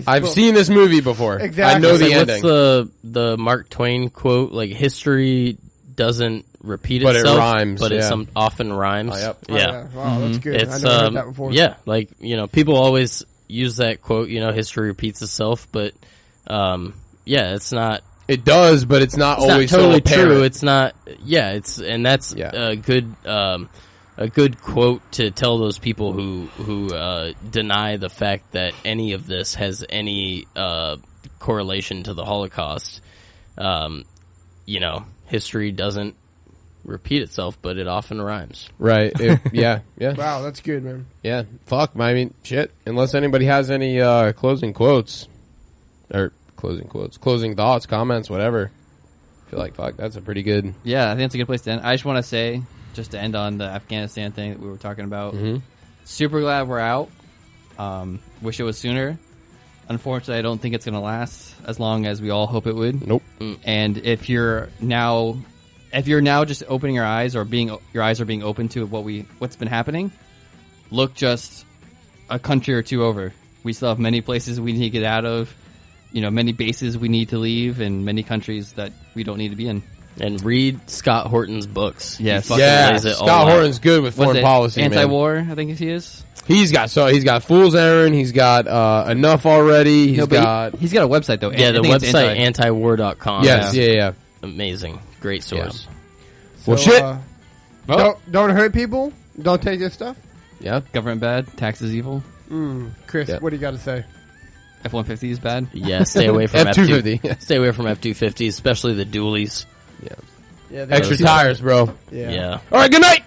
I've book. seen this movie before. Exactly. I know the Like, ending. what's the Mark Twain quote? Like, history doesn't repeat But it itself, rhymes, but it yeah. often rhymes. Oh, yep. Yeah. Wow, that's good. It's I never heard that before. yeah, like, you know, people always use that quote, you know, history repeats itself, but yeah, it's not It does, but it's not always not totally so apparent. true. It's not. Yeah, that's a good quote to tell those people who deny the fact that any of this has any correlation to the Holocaust. You know, history doesn't repeat itself, but it often rhymes. Right. Yeah. Wow, that's good, man. Yeah. Fuck. I mean, shit. Unless anybody has any closing quotes. Or closing thoughts, comments, whatever. I feel like, fuck, that's a pretty good... Yeah, I think that's a good place to end. I just want to say, just to end on the Afghanistan thing that we were talking about, super glad we're out. Wish it was sooner. Unfortunately, I don't think it's going to last as long as we all hope it would. Nope. And if you're now just opening your eyes, or your eyes are being open to what's been happening, look just a country or two over. We still have many places we need to get out of, you know, many bases we need to leave, and many countries that we don't need to be in. And read Scott Horton's books. Yes. He fucking Yeah, lays it all Scott out. Horton's good with foreign policy, man. Anti-war, I think he is. He's got Fool's Errand. He's got Enough Already. He's got he's got a website though. Yeah, the I think it's website antiwar.com. yes, yeah. Amazing. Great source. Well, shit. Don't hurt people. Don't take this stuff. Yeah. Government bad, taxes evil. Chris, Yeah. what do you got to say? F-150 is bad. Yeah, stay away from F-250. Stay away from F-250s, especially the dualies. Yeah, Extra tires, bro. Yeah. Yeah. All right. Good night.